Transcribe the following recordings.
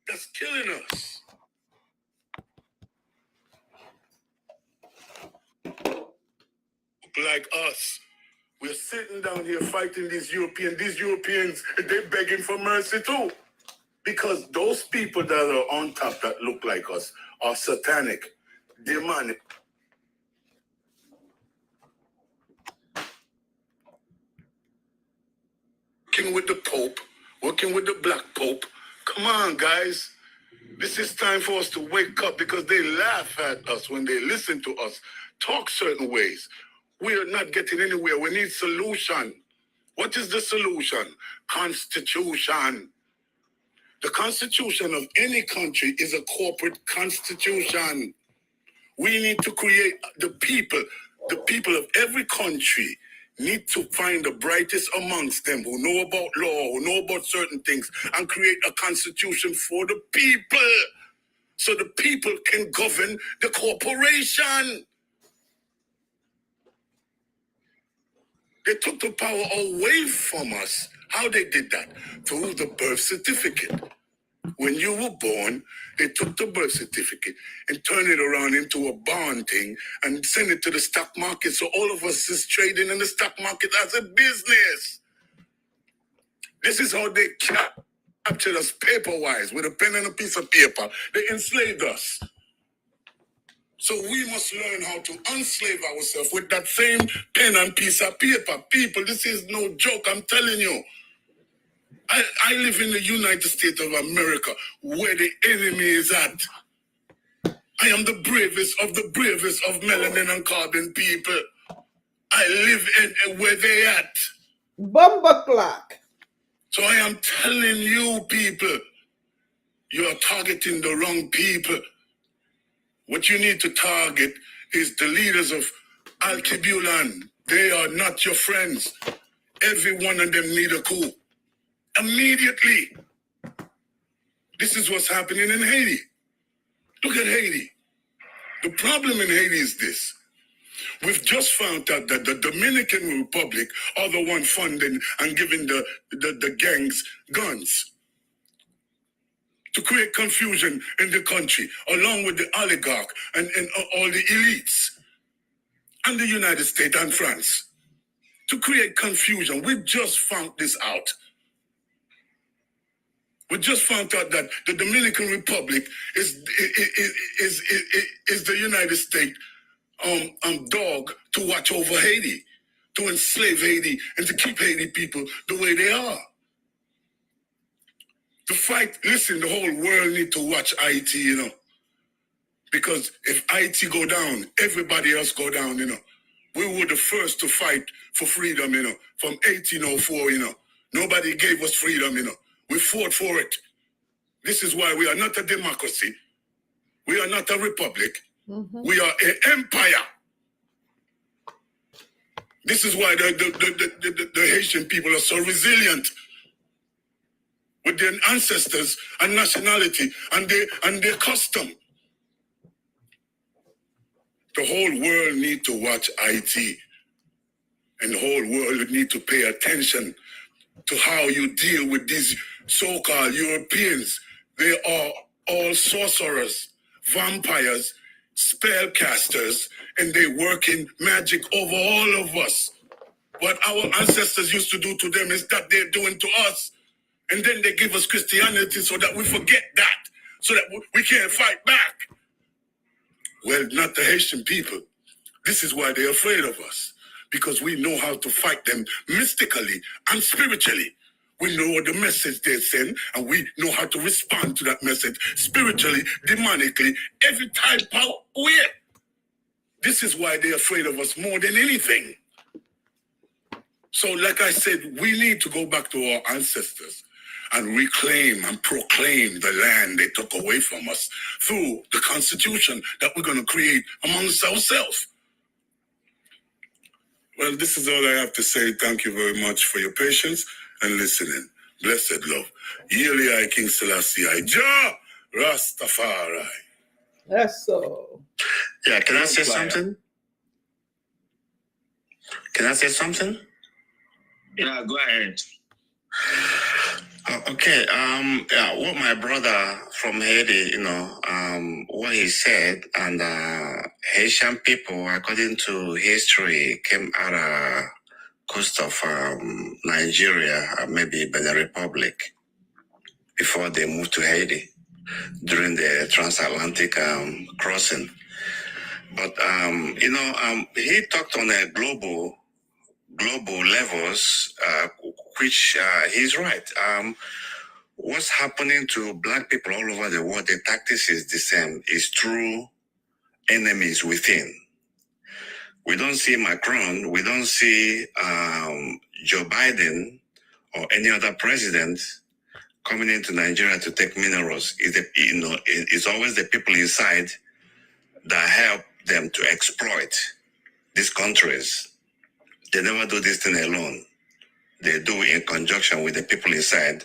that's killing us. Like us. We're sitting down here fighting these Europeans. These Europeans, they're begging for mercy too. Because those people that are on top that look like us are satanic, demonic. Working with the Pope, working with the Black Pope. Come on, guys. This is time for us to wake up because they laugh at us when they listen to us talk certain ways. We are not getting anywhere. We need solution. What is the solution? Constitution. The constitution of any country is a corporate constitution. We need to create the people of every country need to find the brightest amongst them who know about law, who know about certain things, and create a constitution for the people so the people can govern the corporation. They took the power away from us. How they did that? Through the birth certificate. When you were born, they took the birth certificate and turned it around into a bond thing and sent it to the stock market. So all of us is trading in the stock market as a business. This is how they captured us paper-wise with a pen and a piece of paper. They enslaved us. So we must learn how to unslave ourselves with that same pen and piece of paper. People, this is no joke, I'm telling you. I live in the United States of America, where the enemy is at. I am the bravest of melanin and carbon people. I live in where they at. Bumper clock. So I am telling you, people, you are targeting the wrong people. What you need to target is the leaders of Al-Kibulan. They are not your friends. Every one of them need a coup. Immediately. This is what's happening in Haiti. Look at Haiti. The problem in Haiti is this. We've just found out that the Dominican Republic are the one funding and giving the gangs guns to create confusion in the country, along with the oligarch and all the elites, and the United States and France, to create confusion. We just found this out. We just found out that the Dominican Republic is the United States dog to watch over Haiti, to enslave Haiti, and to keep Haiti people the way they are. The fight, listen, the whole world need to watch IT, you know. Because if IT go down, everybody else go down, you know. We were the first to fight for freedom, you know, from 1804, you know. Nobody gave us freedom, you know. We fought for it. This is why we are not a democracy. We are not a republic. We are an empire. This is why the Haitian people are so resilient with their ancestors and nationality and their custom. The whole world need to watch IT, and the whole world need to pay attention to how you deal with these so-called Europeans. They are all sorcerers, vampires, spellcasters, and they work in magic over all of us. What our ancestors used to do to them is that they're doing to us. And then they give us Christianity so that we forget that, so that we can't fight back. Well, not the Haitian people. This is why they're afraid of us, because we know how to fight them mystically and spiritually. We know the message they send, and we know how to respond to that message spiritually, demonically, every type of way. This is why they're afraid of us more than anything. So, like I said, we need to go back to our ancestors and reclaim and proclaim the land they took away from us through the Constitution that we're going to create amongst ourselves. Well, this is all I have to say. Thank you very much for your patience and listening. Blessed love. Yearly I King Selassie I Jah Rastafari. That's so. Yeah, can I say something? Can I say something? Yeah, go ahead. Okay. Yeah. What my brother from Haiti, what he said, and Haitian people, according to history, came out of coast of Nigeria, maybe Benin Republic, before they moved to Haiti during the transatlantic crossing. But he talked on a global levels, which he's right. What's happening to black people all over the world? The tactics is the same. It's through enemies within. We don't see Macron. We don't see Joe Biden or any other president coming into Nigeria to take minerals. It's always the people inside that help them to exploit these countries. They never do this thing alone. They do it in conjunction with the people inside,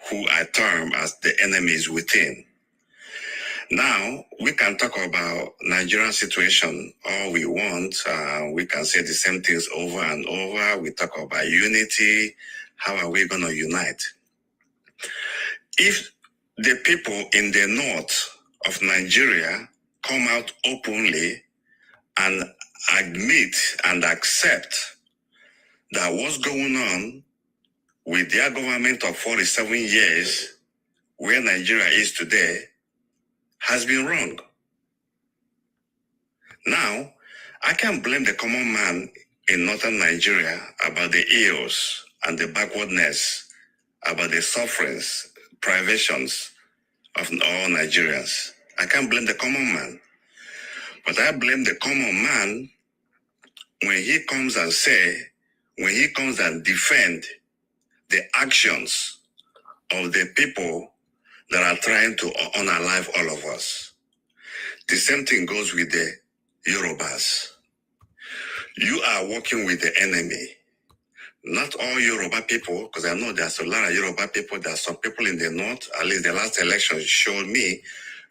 who are termed as the enemies within. Now, we can talk about Nigerian situation all we want. We can say the same things over and over. We talk about unity. How are we going to unite? If the people in the north of Nigeria come out openly and admit and accept that what's going on with their government of 47 years, where Nigeria is today, has been wrong. Now, I can't blame the common man in northern Nigeria about the ills and the backwardness, about the sufferings, privations of all Nigerians. I can't blame the common man. But I blame the common man when he comes and defend the actions of the people that are trying to unalive all of us. The same thing goes with the Yorubas. You are working with the enemy. Not all Yoruba people, because I know there's a lot of Yoruba people. There are some people in the north, at least the last election showed me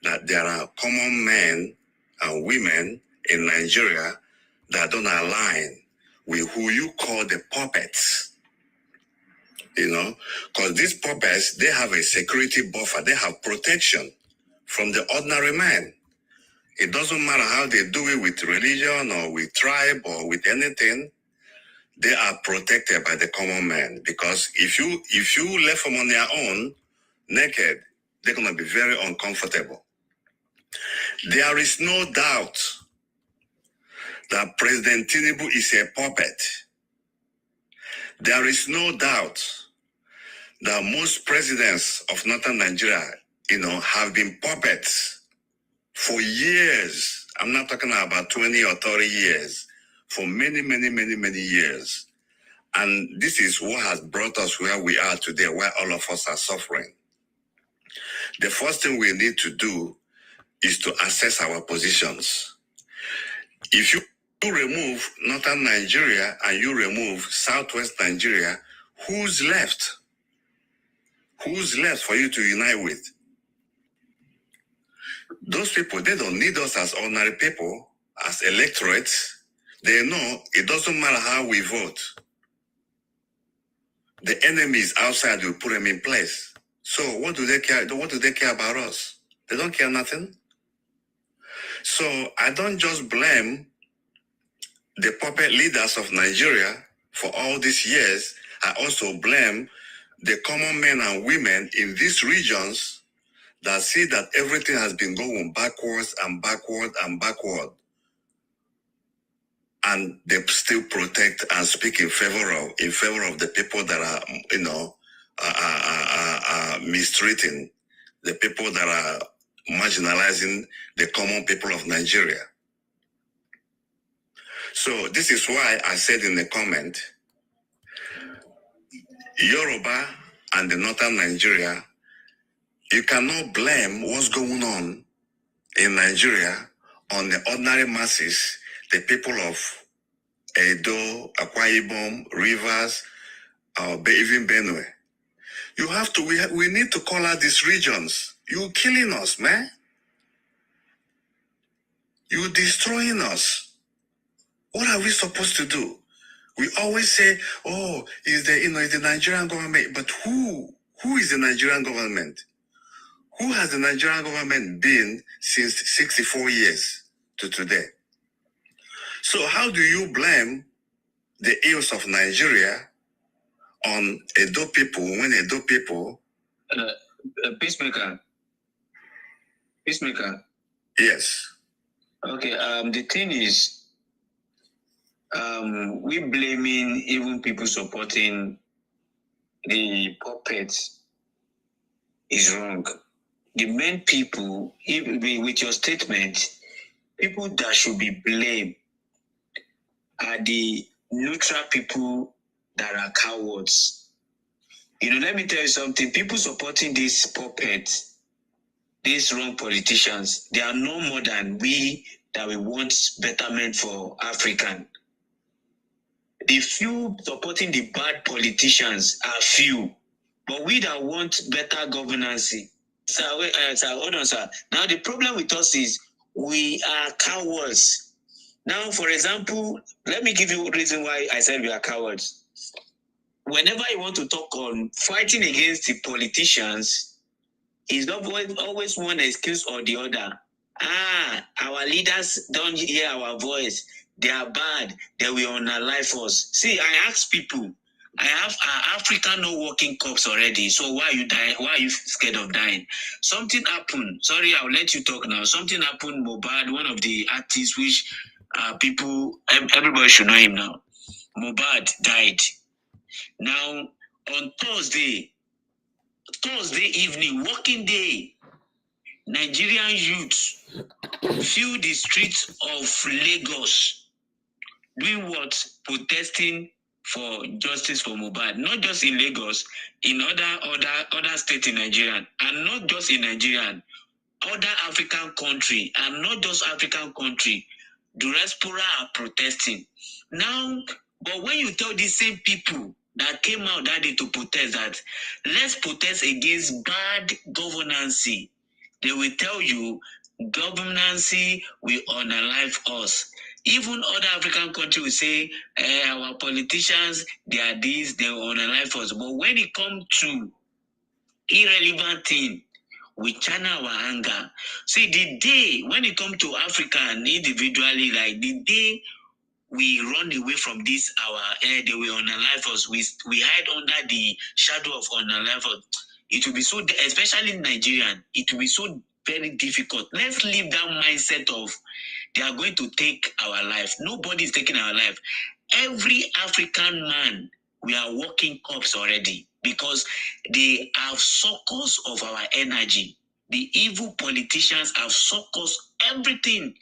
that there are common men and women in Nigeria that don't align with who you call the puppets. Because these puppets, they have a security buffer. They have protection from the ordinary man. It doesn't matter how they do it with religion or with tribe or with anything. They are protected by the common man, because if you left them on their own, naked, they're going to be very uncomfortable. There is no doubt that President Tinubu is a puppet. There is no doubt that most presidents of northern Nigeria, have been puppets for years. I'm not talking about 20 or 30 years, for many, many, many, many years. And this is what has brought us where we are today, where all of us are suffering. The first thing we need to do is to assess our positions. If you remove northern Nigeria and you remove southwest Nigeria, who's left? Who's left for you to unite with? Those people, they don't need us as ordinary people, as electorates. They know it doesn't matter how we vote. The enemies outside will put them in place. So what do they care? What do they care about us? They don't care nothing. So I don't just blame the puppet leaders of Nigeria for all these years. I also blame the common men and women in these regions that see that everything has been going backwards and backward and backward. And they still protect and speak in favor of the people that are mistreating, the people that are marginalizing the common people of Nigeria. So this is why I said in the comment, Yoruba and the northern Nigeria, you cannot blame what's going on in Nigeria on the ordinary masses, the people of Edo, Akwa Ibom, Rivers, even Benue. You have to, we need to call out these regions. You're killing us, man. You're destroying us. What are we supposed to do? We always say, oh, it's the Nigerian government, but who Who is the Nigerian government? Who has the Nigerian government been since 64 years to today? So how do you blame the ills of Nigeria on Edo people when Edo people... Peacemaker. Yes. Okay, the thing is, we blaming even people supporting the puppets is wrong. The main people, even with your statement, people that should be blamed are the neutral people that are cowards. You know, let me tell you something. People supporting these puppets, these wrong politicians, they are no more than we that we want betterment for African. The few supporting the bad politicians are few, but we that want better governance. Sir, hold on, sir. Now the problem with us is we are cowards. Now, for example, let me give you a reason why I said we are cowards. Whenever you want to talk on fighting against the politicians, it's not always one excuse or the other. Our leaders don't hear our voice. They are bad. They will unalive us. See, I ask people, I have Africa no working cops already. So why are you dying? Why are you scared of dying? Something happened. Sorry, I'll let you talk now. Something happened. Mohbad, one of the artists which people, everybody should know him now. Mohbad died. Now, on Thursday evening, working day, Nigerian youth fill the streets of Lagos doing what? Protesting for justice for Mohbad. Not just in Lagos, in other states in Nigeria, and not just in Nigeria, other African country, and not just African country. The diaspora are protesting. Now, but when you tell these same people that came out that day to protest that, let's protest against bad governance, they will tell you governance will unalive us. Even other African countries will say, our politicians, they are this, they will unalive us. But when it comes to irrelevant thing, we channel our anger. See, the day when it comes to Africa and individually, like the day we run away from this, they will unalive us. We hide under the shadow of unalive us. It will be so, especially in Nigerian, it will be so very difficult. Let's leave that mindset of they are going to take our life. Nobody is taking our life. Every African man, we are working cops already because they have suckers of our energy. The evil politicians have suckers everything.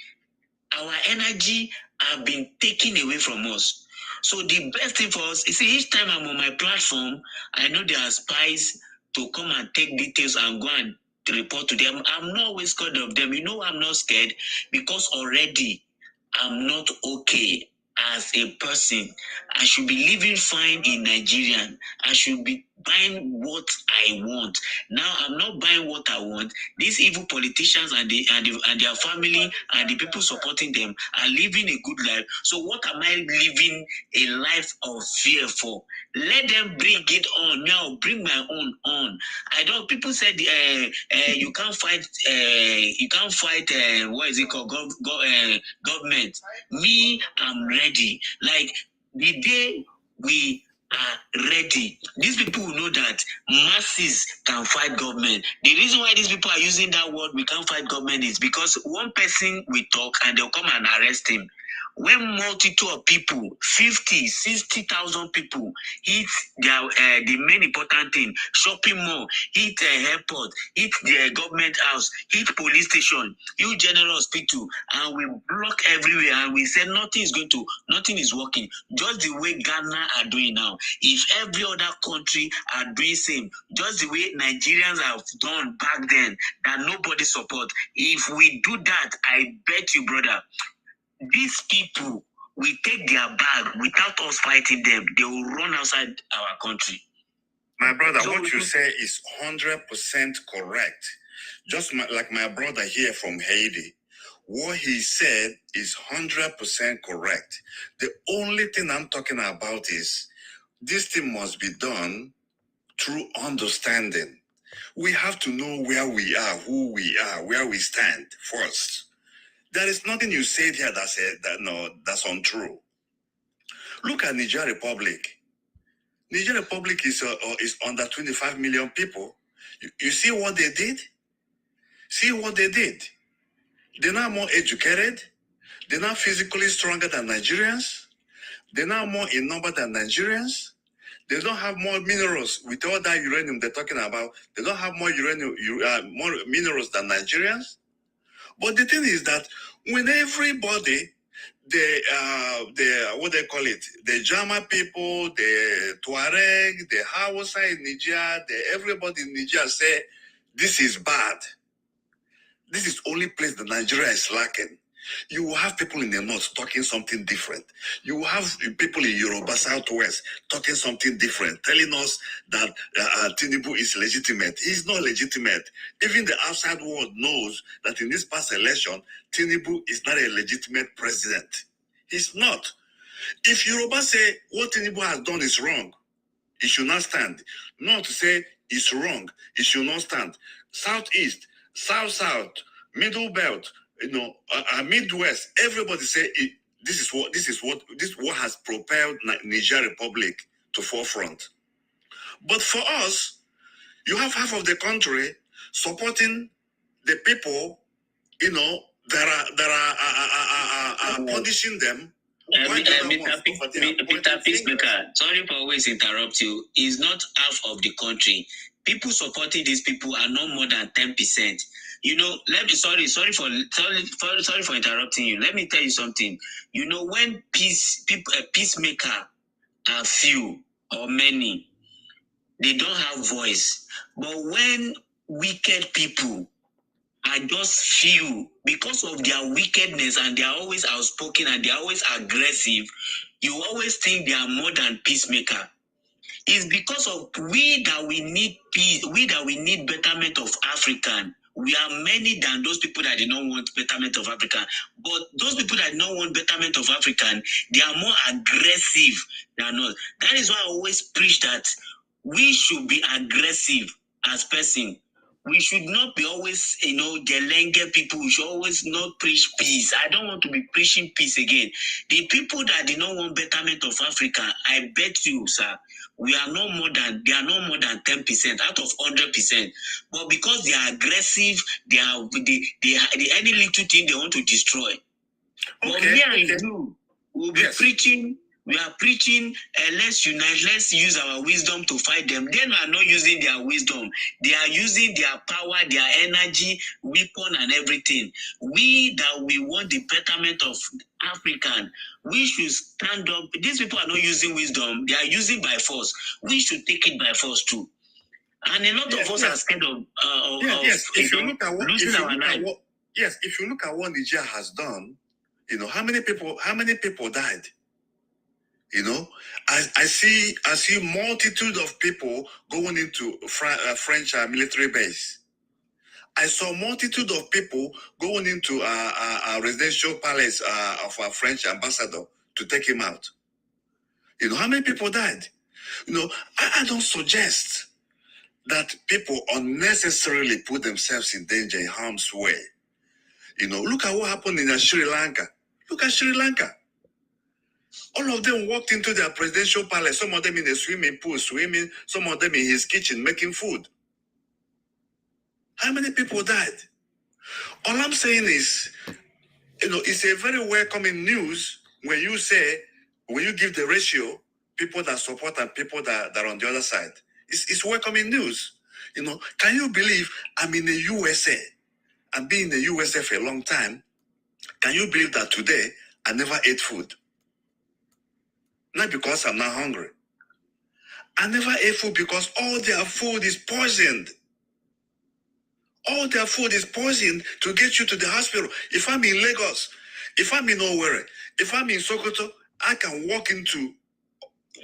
Our energy have been taken away from us. So the best thing for us, you see, each time I'm on my platform, I know there are spies to come and take details and go and report to them. I'm not always scared of them. You know I'm not scared because already I'm not okay as a person. I should be living fine in Nigeria. I should be buying what I want. Now I'm not buying what I want. These evil politicians and their family and the people supporting them are living a good life. So what am I living a life of fear for? Let them bring it on. Now bring my own on. I don't. People said you can't fight. You can't fight. What is it called? Government. Me, I'm ready. Like the day we are ready, these people will know that masses can fight government. The reason why these people are using that word, we can't fight government, is because one person will talk and they'll come and arrest him. When multitude of people, 50, 60,000 people hit the main important thing, shopping mall, hit airport, hit the government house, hit police station, hit general hospital, and we block everywhere and we say nothing is working. Just the way Ghana are doing now. If every other country are doing same, just the way Nigerians have done back then, that nobody support. If we do that, I bet you, brother, these people will take their bag without us fighting them. They will run outside our country. My brother, so what you say is 100% correct. Just like my brother here from Haiti. What he said is 100% correct. The only thing I'm talking about is this thing must be done through understanding. We have to know where we are, who we are, where we stand first. There is nothing you said here that's untrue. Look at Niger Republic. Niger Republic is under 25 million people. You see what they did? See what they did. They're now more educated. They're now physically stronger than Nigerians. They're now more in number than Nigerians. They don't have more minerals with all that uranium they're talking about. They don't have more more minerals than Nigerians. But the thing is that when everybody, what they call it, the Jama people, the Tuareg, the Hausa in Niger, everybody in Niger say this is bad. This is only place that Nigeria is lacking. You will have people in the north talking something different. You will have people in Yoruba Southwest talking something different, telling us that Tinubu is legitimate. He's not legitimate. Even the outside world knows that in this past election, Tinubu is not a legitimate president. He's not. If Yoruba say what Tinubu has done is wrong, it should not stand. Not to say it's wrong, it should not stand. Southeast, South, Middle Belt, Midwest, everybody say this is what has propelled Niger Republic to forefront. But for us, you have half of the country supporting the people, that are punishing them. Peter Peacemaker, sorry for always interrupt you. Is not half of the country. People supporting these people are not more than 10%. Sorry for interrupting you. Let me tell you something. When peacemaker are few or many, they don't have voice. But when wicked people are just few, because of their wickedness, and they are always outspoken and they are always aggressive, you always think they are more than peacemaker. It's because of we that we need peace, we that we need betterment of African. We are many than those people that do not want betterment of African. But those people that don't want betterment of African, they are more aggressive than us. That is why I always preach that we should be aggressive as person. We should not be always, gelenge people. We should always not preach peace. I don't want to be preaching peace again. The people that do not want betterment of Africa, I bet you, sir, they are not more than 10% out of 100%. But because they are aggressive, they any little thing they want to destroy. But me and you will be preaching. We are preaching, let's unite, let's use our wisdom to fight them. They are not using their wisdom. They are using their power, their energy, weapon, and everything. We want the betterment of African, we should stand up. These people are not using wisdom. They are using by force. We should take it by force too. And a lot of us are scared of if you look at losing our life. If you look at what Niger has done, how many people died? I see multitude of people going into French military base. I saw multitude of people going into a residential palace of a French ambassador to take him out. How many people died? I don't suggest that people unnecessarily put themselves in danger, in harm's way. Look at what happened in Sri Lanka. Look at Sri Lanka. All of them walked into their presidential palace, some of them in a swimming pool, swimming, some of them in his kitchen making food. How many people died? All I'm saying is, it's a very welcoming news when you give the ratio, people that support and people that are on the other side. It's welcoming news. Can you believe I'm in the USA? I've been in the USA for a long time. Can you believe that today I never ate food? Not because I'm not hungry. I never ate food because all their food is poisoned. All their food is poisoned to get you to the hospital. If I'm in Lagos, if I'm in Owerri, if I'm in Sokoto, I can walk into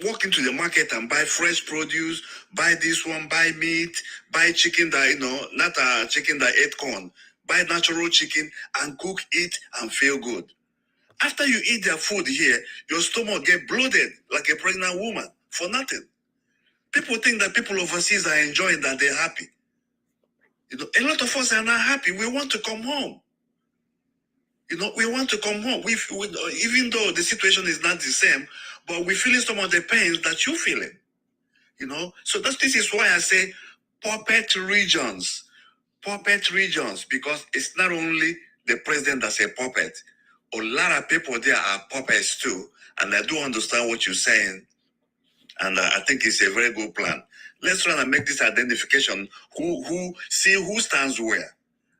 the market and buy fresh produce, buy this one, buy meat, buy chicken that, not a chicken that ate corn, buy natural chicken and cook it and feel good. After you eat their food here, your stomach get bloated like a pregnant woman for nothing. People think that people overseas are enjoying, that they're happy. You know, a lot of us are not happy. We want to come home. You know, we want to come home. Even though the situation is not the same, but we're feeling some of the pains that you're feeling. You know, so this is why I say puppet regions, because it's not only the president that's a puppet. A lot of people there are puppets too, and I do understand what you're saying, and I think it's a very good plan. Let's try and make this identification, who stands where,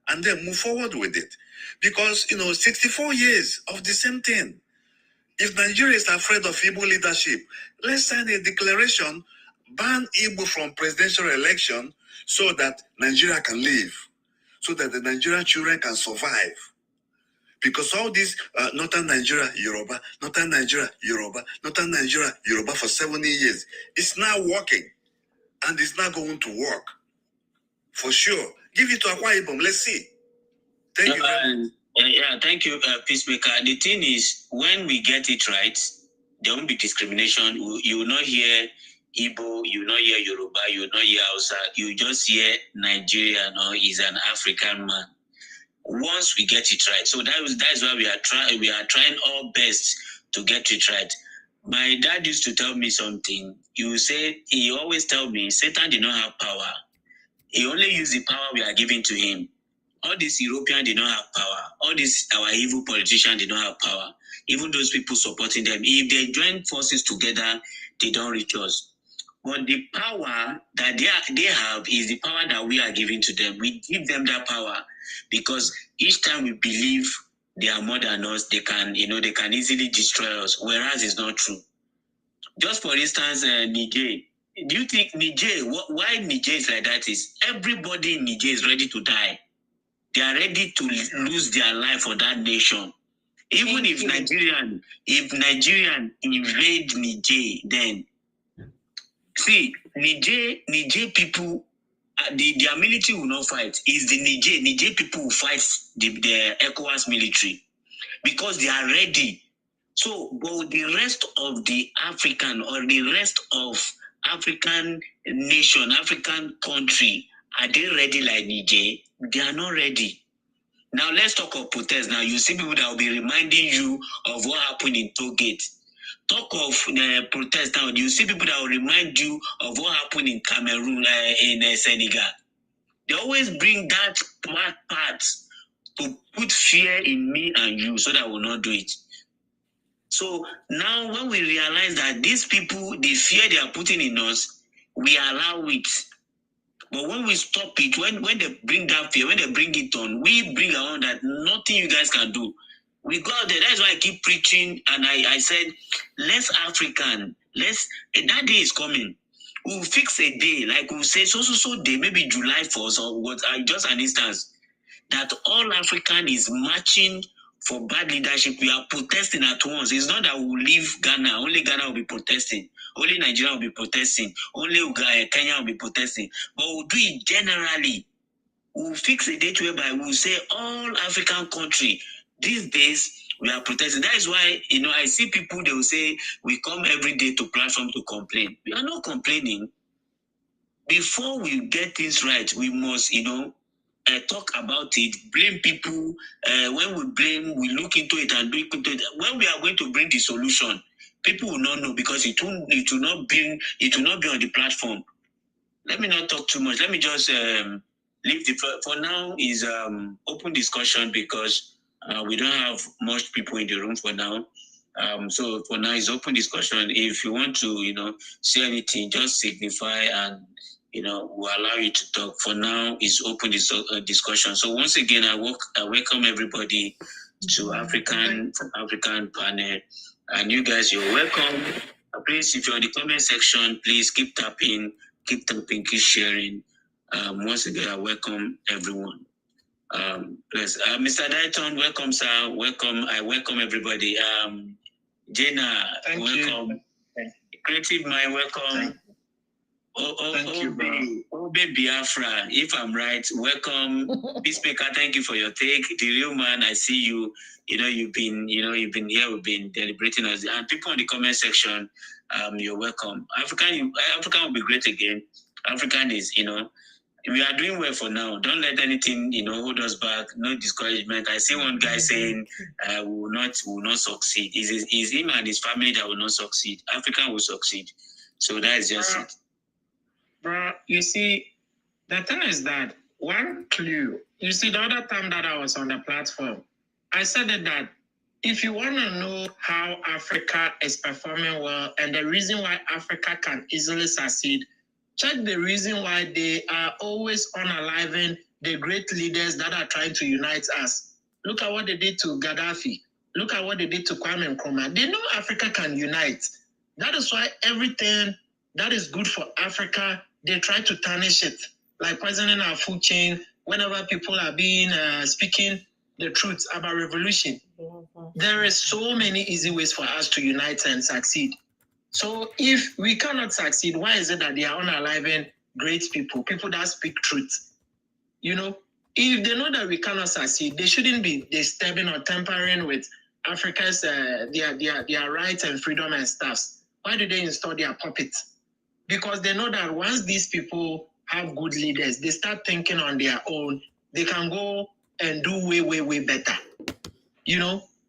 and then move forward with it. Because, 64 years of the same thing. If Nigeria is afraid of Igbo leadership, let's sign a declaration, ban Igbo from presidential election so that Nigeria can live, so that the Nigerian children can survive. Because all this Northern Nigeria, Yoruba, Northern Nigeria, Yoruba, Northern Nigeria, Yoruba for 70 years, it's not working. And it's not going to work. For sure. Give it to Akwa Ibom. Let's see. Thank you very much. Thank you, Peacemaker. The thing is, when we get it right, there won't be discrimination. You will not hear Igbo, you will not hear Yoruba, you will not hear Hausa. You just hear Nigerian or is an African man. Once we get it right, so that is why we are trying our best to get it right. My dad used to tell me something. He always tell me, Satan did not have power. He only used the power we are giving to him. All these Europeans did not have power. All these our evil politicians did not have power. Even those people supporting them, if they join forces together, they don't reach us. But the power that they have is the power that we are giving to them. We give them that power because each time we believe they are more than us, they can easily destroy us. Whereas it's not true. Just for instance, Niger. Do you think Niger? Why Niger is like that? Is everybody in Niger is ready to die? They are ready to lose their life for that nation. Even if Nigerian invade Niger, then see Niger people, their military will not fight. It's the Niger people who fight the ECOWAS military because they are ready. So, but the rest of the African or the rest of African nation, African country, are they ready like Niger? They are not ready. Now, let's talk of protest. Now, you see people that will be reminding you of what happened in Tollgate. Talk of protest now. You see people that will remind you of what happened in Cameroon, in Senegal. They always bring that part to put fear in me and you so that we'll not do it. So now when we realize that these people, the fear they are putting in us, we allow it. But when we stop it, when they bring that fear, when they bring it on, we bring around that nothing you guys can do. We go out there. That's why I keep preaching. And I said, let's African. That day is coming. We'll fix a day. Like we'll say, so day, maybe July 1st or what, just an instance, that all African is marching for bad leadership. We are protesting at once. It's not that we'll leave Ghana. Only Ghana will be protesting. Only Nigeria will be protesting. Only Kenya will be protesting. But we'll do it generally. We'll fix a date whereby we'll say all African country, these days, we are protesting. That is why, I see people, they will say, we come every day to platform to complain. We are not complaining. Before we get things right, we must, talk about it, blame people. When we blame, we look into it and look into it. When we are going to bring the solution, people will not know because it will not be on the platform. Let me not talk too much. Let me just leave for now is open discussion because we don't have much people in the room for now. So for now is open discussion. If you want to, say anything, just signify and we'll allow you to talk. For now is open discussion. So once again, I welcome everybody to African panel. And you guys, you're welcome. Please, if you're in the comment section, please keep tapping, keep sharing. Once again, I welcome everyone. Mr. Dayton, welcome, sir. Welcome. I welcome everybody. Jenna, Thank welcome. You. Creative Mind, welcome. Thank you, BIAFRA, if I'm right, welcome. Peacemaker, thank you for your take. The real man, I see you. You've been here. We've been deliberating us, and people in the comment section. you're welcome. African will be great again. African is, we are doing well for now. Don't let anything, hold us back. No discouragement. I see one guy saying, we will not succeed. It's him and his family that will not succeed. African will succeed. So that is just it. Bro, you see, the thing is that one clue, you see, the other time that I was on the platform, I said that if you want to know how Africa is performing well and the reason why Africa can easily succeed, check the reason why they are always unaliving the great leaders that are trying to unite us. Look at what they did to Gaddafi. Look at what they did to Kwame Nkrumah. They know Africa can unite. That is why everything that is good for Africa, they try to tarnish it, like poisoning our food chain. Whenever people are being speaking the truth about revolution, there is so many easy ways for us to unite and succeed. So if we cannot succeed, why is it that they are unaliving great people that speak truth? If they know that we cannot succeed, they shouldn't be disturbing or tampering with Africa's their rights and freedom and stuffs. Why do they install their puppets? Because they know that once these people have good leaders, they start thinking on their own, they can go and do way, way, way better.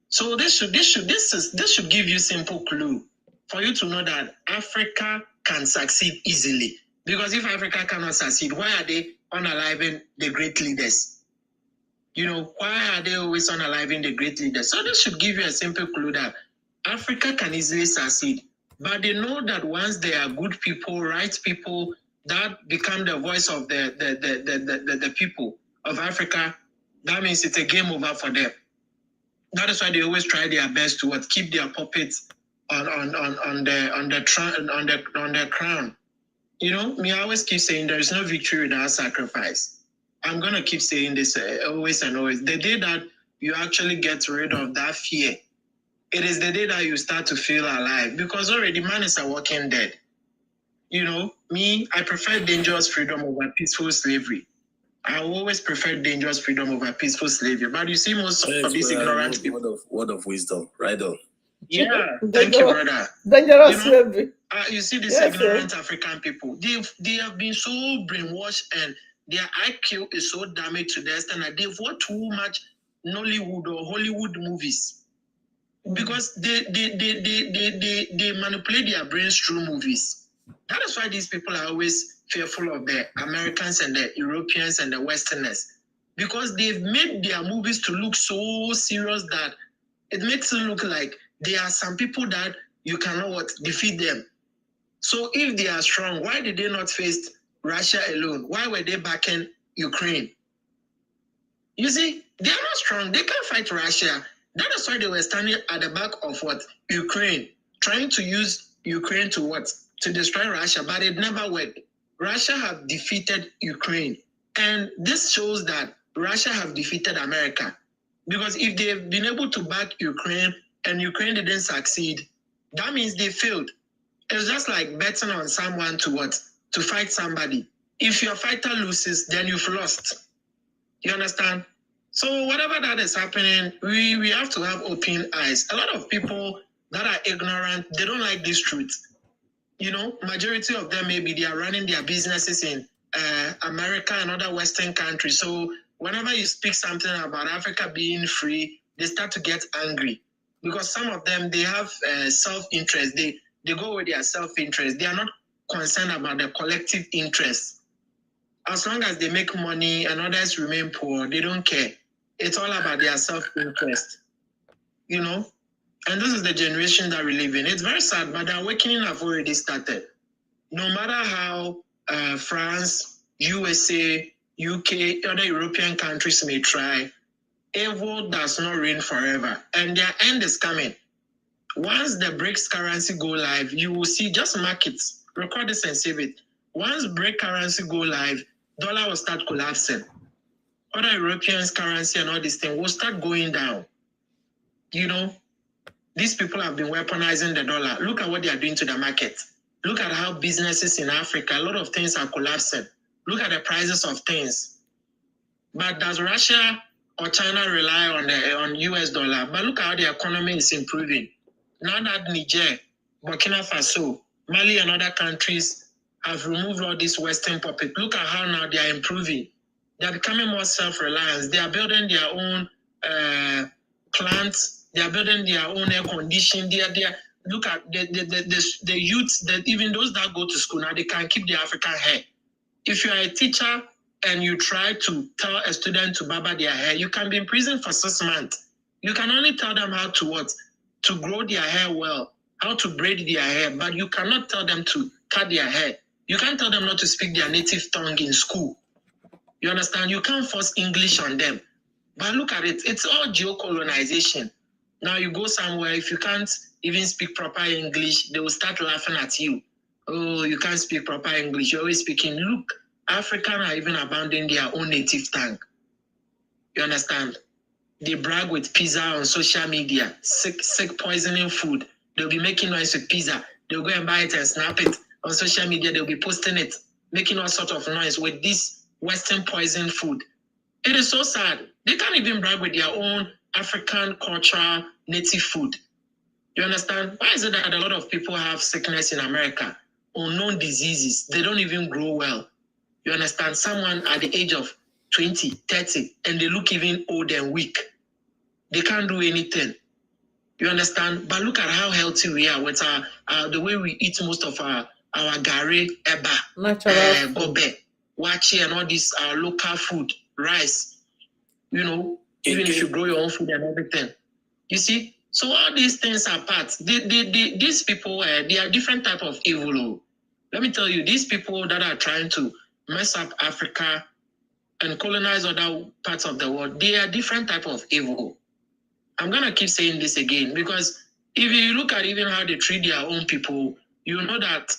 So this should give you simple clue for you to know that Africa can succeed easily. Because if Africa cannot succeed, why are they unaliving the great leaders? Why are they always unaliving the great leaders? So this should give you a simple clue that Africa can easily succeed. But they know that once they are good people, right people, that become the voice of the people of Africa, that means it's a game over for them. That is why they always try their best to keep their puppets on the crown. Me, I always keep saying there is no victory without sacrifice. I'm gonna keep saying this always and always. The day that you actually get rid of that fear, it is the day that you start to feel alive, because already man is a walking dead. Me, I prefer dangerous freedom over peaceful slavery. I always prefer dangerous freedom over peaceful slavery. But you see, most of these ignorant people. Word of wisdom, right on. Yeah, thank you, brother. Dangerous slavery. You see, these ignorant African people, they have been so brainwashed and their IQ is so damaged to the extent that they've watched too much Nollywood or Hollywood movies. Because they manipulate their brains through movies. That is why these people are always fearful of the Americans and the Europeans and the Westerners. Because they've made their movies to look so serious that it makes it look like there are some people that you cannot defeat them. So if they are strong, why did they not face Russia alone? Why were they backing Ukraine? You see, they are not strong. They can't fight Russia. That is why they were standing at the back of Ukraine, trying to use Ukraine to destroy Russia, but it never worked. Russia have defeated Ukraine. And this shows that Russia have defeated America. Because if they've been able to back Ukraine and Ukraine didn't succeed, that means they failed. It's just like betting on someone to fight somebody. If your fighter loses, then you've lost. You understand? So whatever that is happening, we have to have open eyes. A lot of people that are ignorant, they don't like this truth. Majority of them, maybe they are running their businesses in America and other Western countries. So whenever you speak something about Africa being free, they start to get angry. Because some of them, they have self-interest. They go with their self-interest. They are not concerned about the collective interest. As long as they make money and others remain poor, they don't care. It's all about their self-interest. And this is the generation that we live in. It's very sad, but the awakening have already started. No matter how France, USA, UK, other European countries may try, evil does not reign forever. And their end is coming. Once the BRICS currency go live, you will see, just mark it, record this and save it. Once BRICS currency go live, dollar will start collapsing. Other European currency and all these things will start going down. These people have been weaponizing the dollar. Look at what they are doing to the market. Look at how businesses in Africa, a lot of things are collapsing. Look at the prices of things. But does Russia or China rely on US dollar? But look at how the economy is improving. Now that Niger Burkina Faso, Mali, and other countries have removed all this Western puppet. Look at how now they are improving. They are becoming more self-reliant. They are building their own plants. They are building their own air conditioning. They are look at the youth, that even those that go to school now, they can keep the African hair. If you are a teacher and you try to tell a student to barber their hair, you can be in prison for 6 months. You can only tell them how to what? To grow their hair well, how to braid their hair, but you cannot tell them to cut their hair. You can't tell them not to speak their native tongue in school. You understand? You can't force English on them. But look at it. It's all geocolonization. Now you go somewhere, if you can't even speak proper English, they will start laughing at you. Oh, you can't speak proper English. You're always speaking. Look, Africans are even abandoning their own native tongue. You understand? They brag with pizza on social media, sick poisoning food. They'll be making noise with pizza. They'll go and buy it and snap it on social media. They'll be posting it, making all sorts of noise with this Western poison food. It is so sad. They can't even brag with their own African cultural native food. You understand? Why is it that a lot of people have sickness in America? Unknown diseases. They don't even grow well. You understand? Someone at the age of 20, 30, and they look even old and weak. They can't do anything. You understand? But look at how healthy we are with our the way we eat most of our gari, eba, Natural gobe, wachi, and all this local food, rice. You know, even if you grow your own food and everything. You see? So all these things are parts. These people, they are different type of evil. Let me tell you, these people that are trying to mess up Africa and colonize other parts of the world, they are different type of evil. I'm going to keep saying this again, because if you look at even how they treat their own people, you know that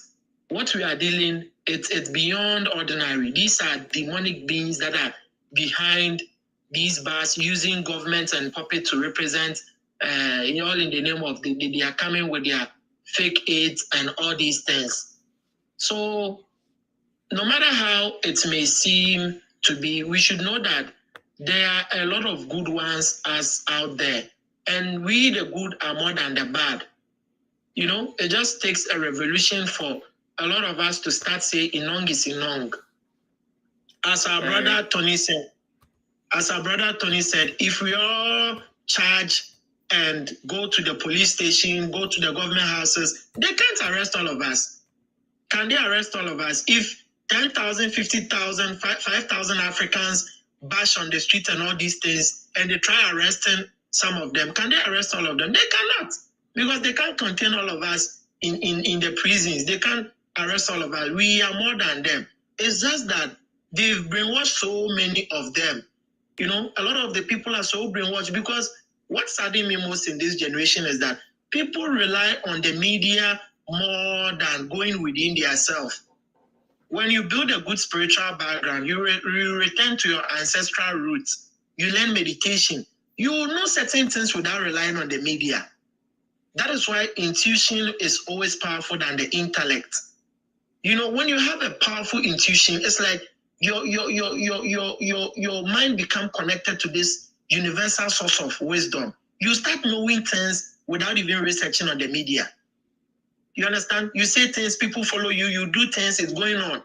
what we are dealing, it's beyond ordinary. These are demonic beings that are behind these bars, using governments and puppets to represent, all in the name of, they are coming with their fake aids and all these things. So no matter how it may seem to be, we should know that there are a lot of good ones as out there. And we, the good, are more than the bad. You know, it just takes a revolution for a lot of us to start saying, Inong is Inong. As our brother Tony said, if we all charge and go to the police station, go to the government houses, they can't arrest all of us. Can they arrest all of us? If 10,000, 50,000, 5,000 Africans bash on the street and all these things, and they try arresting some of them, can they arrest all of them? They cannot, because they can't contain all of us in the prisons. They can't arrest all of us. We are more than them. It's just that they've brainwashed so many of them. You know, a lot of the people are so brainwashed, because what saddens me most in this generation is that people rely on the media more than going within themselves. When you build a good spiritual background, you return to your ancestral roots. You learn meditation. You will know certain things without relying on the media. That is why intuition is always powerful than the intellect. You know, when you have a powerful intuition, it's like your mind become connected to this universal source of wisdom. You start knowing things without even researching on the media. You understand? You say things, people follow you, you do things, it's going on.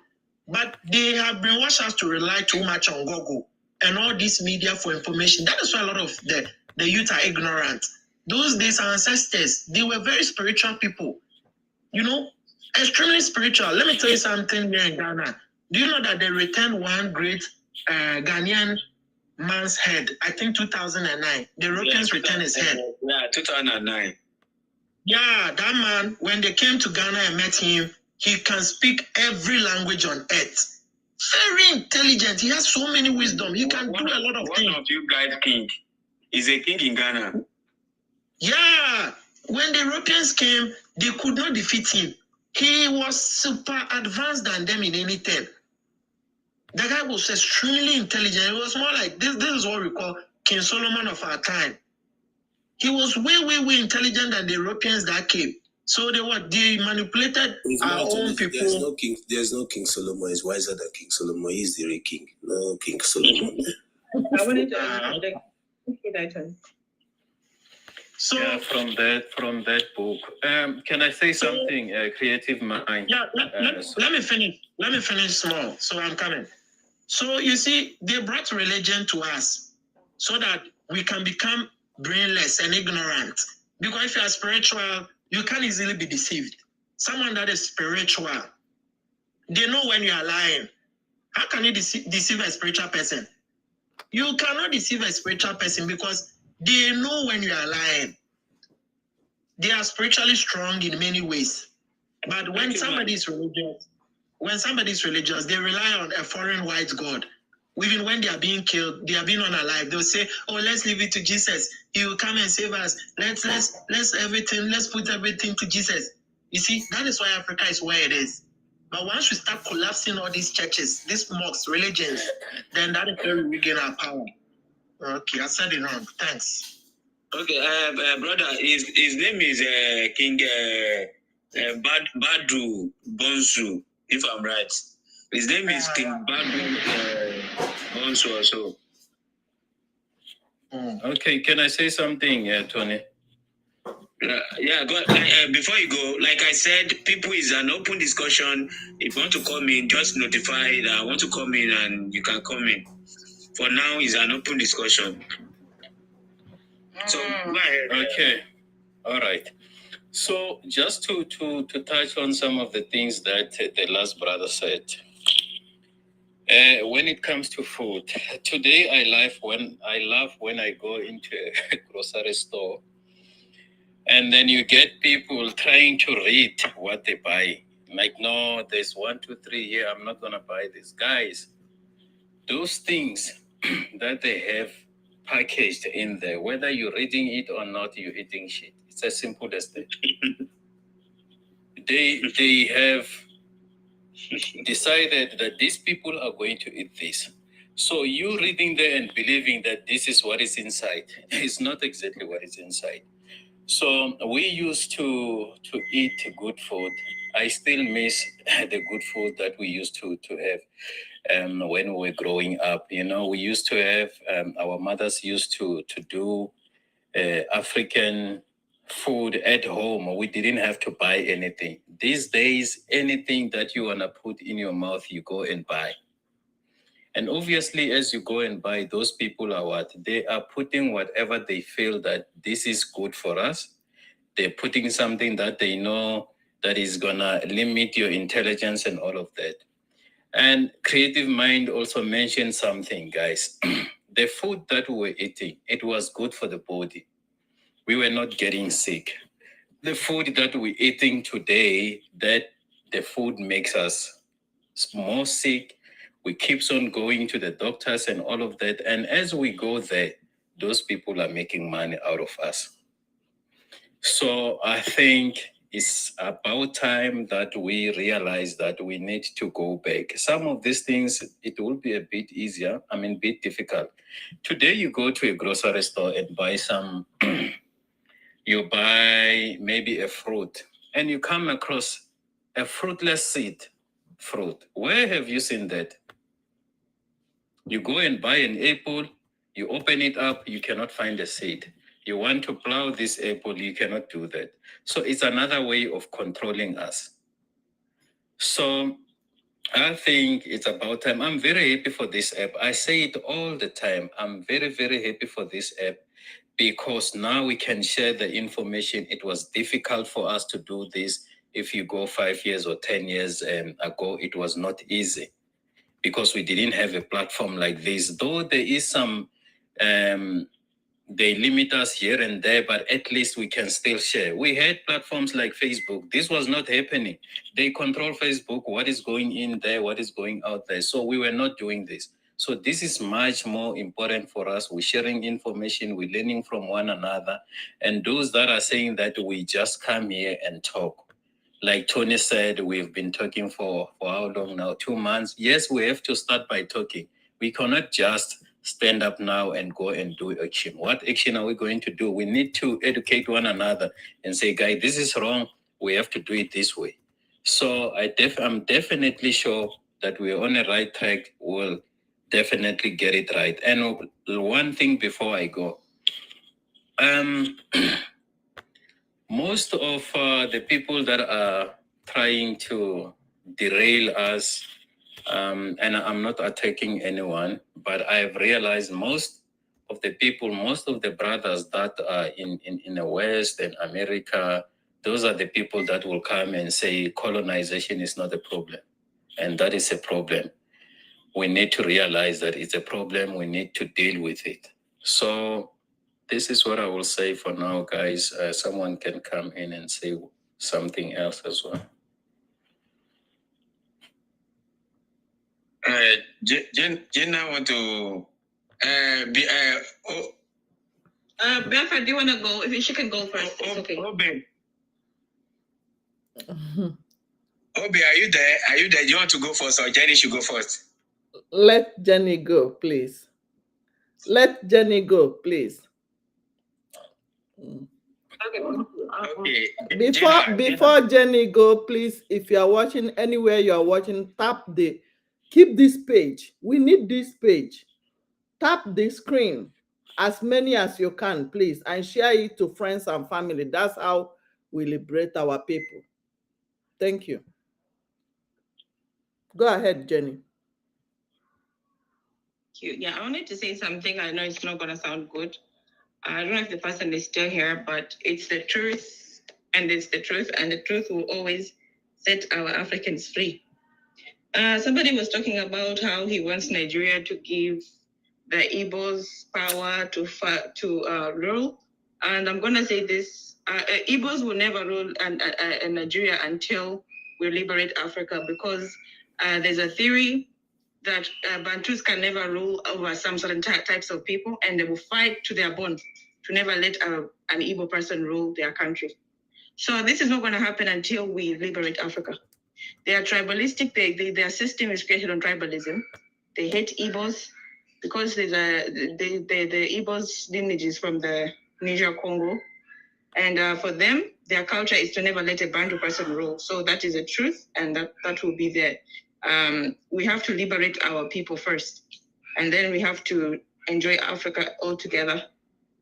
But they have brainwashed us to rely too much on Google and all this media for information. That is why a lot of the youth are ignorant. Those days, our ancestors, they were very spiritual people. You know, extremely spiritual. Let me tell you something here in Ghana. Do you know that they returned one great Ghanaian man's head? I think 2009. The Europeans returned his head. Yeah, 2009. Yeah, that man, when they came to Ghana and met him, he can speak every language on earth. Very intelligent. He has so many wisdom. He can do a lot of things. One of you guys king. He's a king in Ghana. Yeah. When the Europeans came, they could not defeat him. He was super advanced than them in anything. The guy was extremely intelligent. It was more like, this is what we call King Solomon of our time. He was way, way, way intelligent than the Europeans that came. So they manipulated our own people. There's no King Solomon. He's wiser than King Solomon. He's the real king. No King Solomon. I wanted to So Yeah, from that book. Can I say something? Creative mind. yeah, let me finish. Let me finish small. So I'm coming. So you see, they brought religion to us so that we can become brainless and ignorant. Because if you are spiritual, you can easily be deceived. Someone that is spiritual, they know when you are lying. How can you deceive a spiritual person? You cannot deceive a spiritual person because they know when you are lying. They are spiritually strong in many ways. But when somebody is religious, they rely on a foreign white god. Even when they are being killed, they are being unalive. They'll say, "Oh, let's leave it to Jesus. He will come and save us. Let's put everything to Jesus." You see, that is why Africa is where it is. But once we start collapsing all these churches, these mosques, religions, then that is where we gain our power. Okay, I said it wrong. Thanks. Okay, brother, his name is King Badu Bonsu, if I'm right. His name is King Badu Bonsu also. Okay, can I say something, Tony? Yeah, go, before you go, like I said, people is an open discussion. If you want to come in, just notify that I want to come in and you can come in. For now, it's an open discussion. So go ahead. Okay, all right. So just to touch on some of the things that the last brother said. When it comes to food, today I love when I go into a grocery store, and then you get people trying to read what they buy. Like, no, there's 1, 2, 3 here. I'm not gonna buy this, guys. Those things that they have packaged in there, whether you're reading it or not, you're eating shit. It's as simple as that. They have decided that these people are going to eat this. So you reading there and believing that this is what is inside is not exactly what is inside. So we used to eat good food. I still miss the good food that we used to have when we were growing up. You know, we used to have our mothers used to do African food at home. We didn't have to buy anything. These days, anything that you want to put in your mouth, you go and buy. And obviously, as you go and buy, those people are what? They are putting whatever they feel that this is good for us. They're putting something that they know that is going to limit your intelligence and all of that. And Creative Mind also mentioned something, guys. The food that we were eating, it was good for the body. We were not getting sick. The food that we're eating today, that the food makes us more sick. We keeps on going to the doctors and all of that. And as we go there, those people are making money out of us. So I think it's about time that we realize that we need to go back. Some of these things, it will be a bit easier, bit difficult. Today you go to a grocery store and buy some, you buy maybe a fruit, and you come across a fruitless seed fruit. Where have you seen that? You go and buy an apple, you open it up, you cannot find a seed. You want to plow this apple, you cannot do that. So it's another way of controlling us. So I think it's about time. I'm very happy for this app. I say it all the time. I'm very, very happy for this app because now we can share the information. It was difficult for us to do this. If you go 5 years or 10 years ago, it was not easy, because we didn't have a platform like this. Though there is some, they limit us here and there, but at least we can still share. We had platforms like Facebook. This was not happening. They control Facebook, what is going in there, what is going out there. So we were not doing this. So this is much more important for us. We're sharing information, we're learning from one another. And those that are saying that we just come here and talk, like Tony said, we've been talking for how long now? 2 months. Yes, we have to start by talking. We cannot just stand up now and go and do action. What action are we going to do? We need to educate one another and say, guys, this is wrong. We have to do it this way. So I'm definitely sure that we're on the right track. We'll definitely get it right. And one thing before I go, Most of the people that are trying to derail us, and I'm not attacking anyone, but I've realized most of the people, most of the brothers that are in the West and America, those are the people that will come and say colonization is not a problem. And that is a problem. We need to realize that it's a problem. We need to deal with it. So this is what I will say for now, guys. Someone can come in and say something else as well. Jenna want to BIAFRA, do you want to go? If she can go first, it's okay. Obi, are you there? Are you there? Do you want to go first, or Jenny should go first? Let Jenny go, please. Let Jenny go, please. Okay. Before Jenny go, please, if you are watching anywhere you are watching, keep this page. We need this page. Tap the screen as many as you can, please, and share it to friends and family. That's how we liberate our people. Thank you. Go ahead, Jenny. Yeah, I wanted to say something. I know it's not going to sound good. I don't know if the person is still here, but it's the truth, and it's the truth, and the truth will always set our Africans free. Somebody was talking about how he wants Nigeria to give the Igbos power to rule, and I'm going to say this: Igbos will never rule in Nigeria until we liberate Africa, because there's a theory that Bantus can never rule over some certain types of people, and they will fight to their bone to never let an Igbo person rule their country. So this is not going to happen until we liberate Africa. They are tribalistic. Their system is created on tribalism. They hate Igbos because the Igbos lineage is from the Niger Congo. And for them, their culture is to never let a Bantu person rule. So that is the truth, and that will be there. We have to liberate our people first, and then we have to enjoy Africa altogether.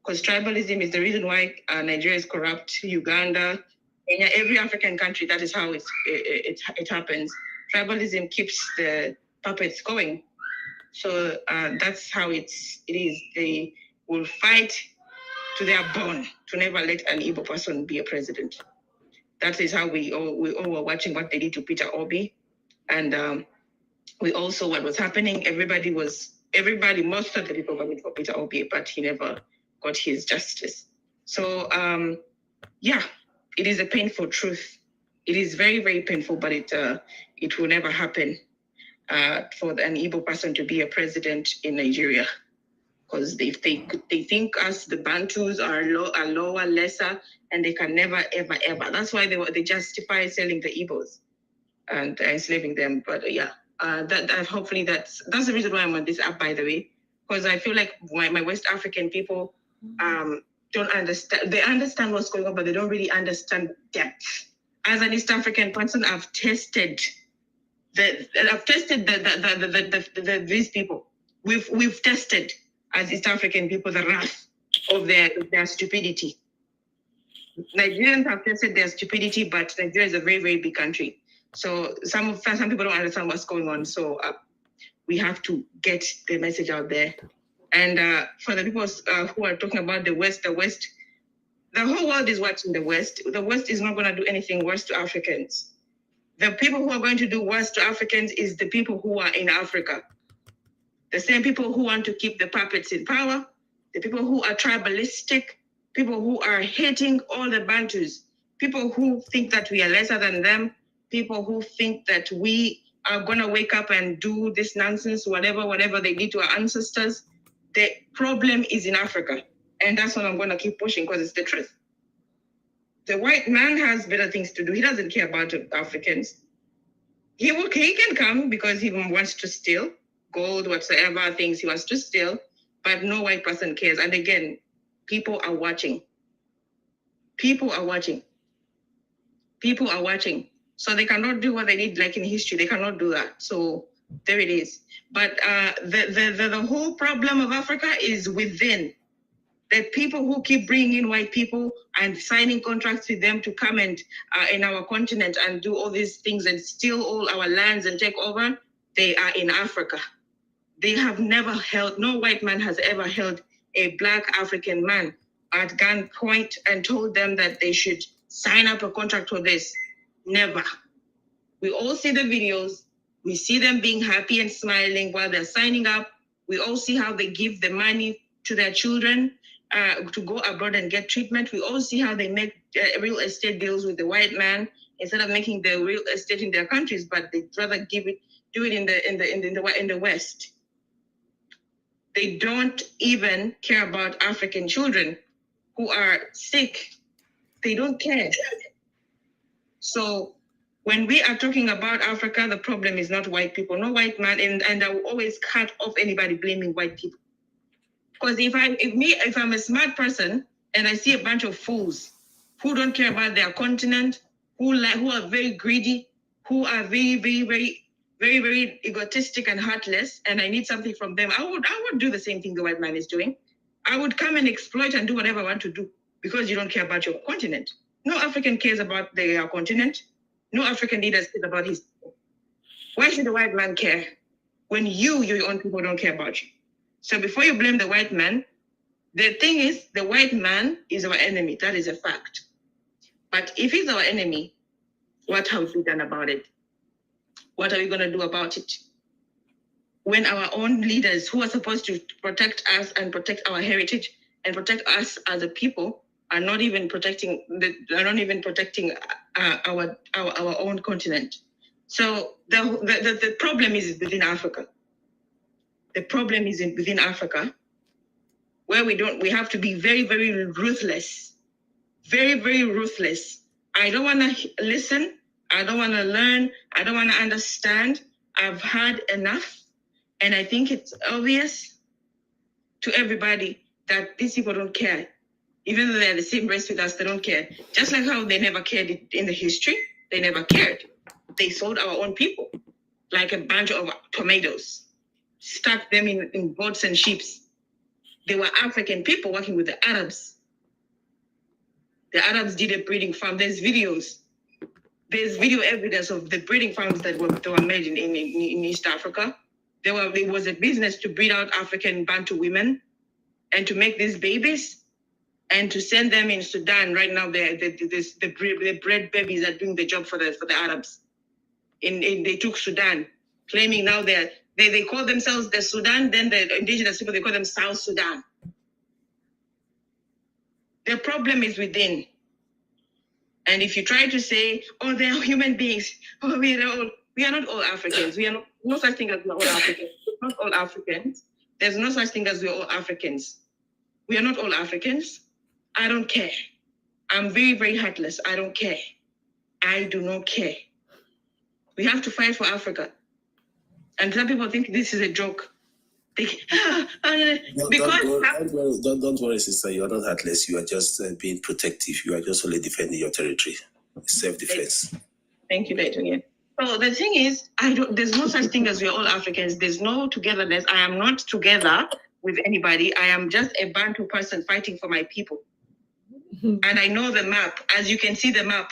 Because tribalism is the reason why Nigeria is corrupt, Uganda, Kenya, every African country, that is how it happens. Tribalism keeps the puppets going. So that's how it is. They will fight to their bone to never let an Igbo person be a president. That is how we all were watching what they did to Peter Obi. And we also, what was happening, most of the people voted for Peter Obi, but he never got his justice. So, yeah, it is a painful truth. It is very, very painful, but it will never happen for an Igbo person to be a president in Nigeria. Because they think us, the Bantus, are lower, lesser, and they can never, ever, ever. That's why they justify selling the Igbos and enslaving them. But yeah, hopefully that's the reason why I'm on this app, by the way, because I feel like my West African people don't understand. They understand what's going on, but they don't really understand depth. As an East African person, I've tested these people. We've tested, as East African people, the wrath of their stupidity. Nigerians have tested their stupidity, but Nigeria is a very, very big country. So some people don't understand what's going on. So we have to get the message out there. And for the people who are talking about the West, the whole world is watching the West. The West is not going to do anything worse to Africans. The people who are going to do worse to Africans is the people who are in Africa. The same people who want to keep the puppets in power, the people who are tribalistic, people who are hating all the Bantus, people who think that we are lesser than them, people who think that we are going to wake up and do this nonsense, whatever they did to our ancestors. The problem is in Africa. And that's what I'm going to keep pushing, because it's the truth. The white man has better things to do. He doesn't care about Africans. He can come because he wants to steal gold, whatsoever things he wants to steal, but no white person cares. And again, people are watching. People are watching. So they cannot do what they did, like in history. They cannot do that. So there it is. But the whole problem of Africa is within. The people who keep bringing in white people and signing contracts with them to come and in our continent and do all these things and steal all our lands and take over, they are in Africa. They have never held, no white man has ever held a Black African man at gunpoint and told them that they should sign up a contract for this. Never. We all see the videos. We see them being happy and smiling while they're signing up. We all see how they give the money to their children to go abroad and get treatment. We all see how they make real estate deals with the white man instead of making the real estate in their countries, but they'd rather do it in the West. They don't even care about African children who are sick. They don't care. So when we are talking about Africa, the problem is not white people, no white man, and I will always cut off anybody blaming white people. Because if I'm a smart person and I see a bunch of fools who don't care about their continent, who are very greedy, who are very, very, very, very, very egotistic and heartless, and I need something from them, I would do the same thing the white man is doing. I would come and exploit and do whatever I want to do because you don't care about your continent. No African cares about their continent. No African leader cares about his people. Why should the white man care when your own people don't care about you? So before you blame the white man, the thing is, the white man is our enemy. That is a fact. But if he's our enemy, what have we done about it? What are we going to do about it? When our own leaders who are supposed to protect us and protect our heritage and protect us as a people are not even protecting our own continent. So the problem is within Africa. The problem is within Africa, where we have to be very, very ruthless. Very, very ruthless. I don't want to listen. I don't want to learn. I don't want to understand. I've had enough. And I think it's obvious to everybody that these people don't care. Even though they're the same race with us, they don't care. Just like how they never cared in the history, they never cared. They sold our own people like a bunch of tomatoes, stuck them in boats and ships. They were African people working with the Arabs. The Arabs did a breeding farm. There's videos. There's video evidence of the breeding farms that were made in East Africa. There was a business to breed out African Bantu women and to make these babies and to send them in Sudan. Right now, the bred babies are doing the job for the Arabs. They took Sudan, claiming now they call themselves the Sudan, then the indigenous people, they call them South Sudan. The problem is within. And if you try to say, oh, they're human beings, oh, we are not all Africans. We are not, no such thing as we're all Africans. Not all Africans. There's no such thing as we're all Africans. We are not all Africans. I don't care. I'm very, very heartless. I don't care. I do not care. We have to fight for Africa. And some people think this is a joke. Don't worry, sister. You are not heartless. You are just being protective. You are just only defending your territory. Self-defense. Thank you, Leighton. Yeah. So the thing is, there's no such thing as we're all Africans. There's no togetherness. I am not together with anybody. I am just a Bantu person fighting for my people. And I know the map, as you can see the map.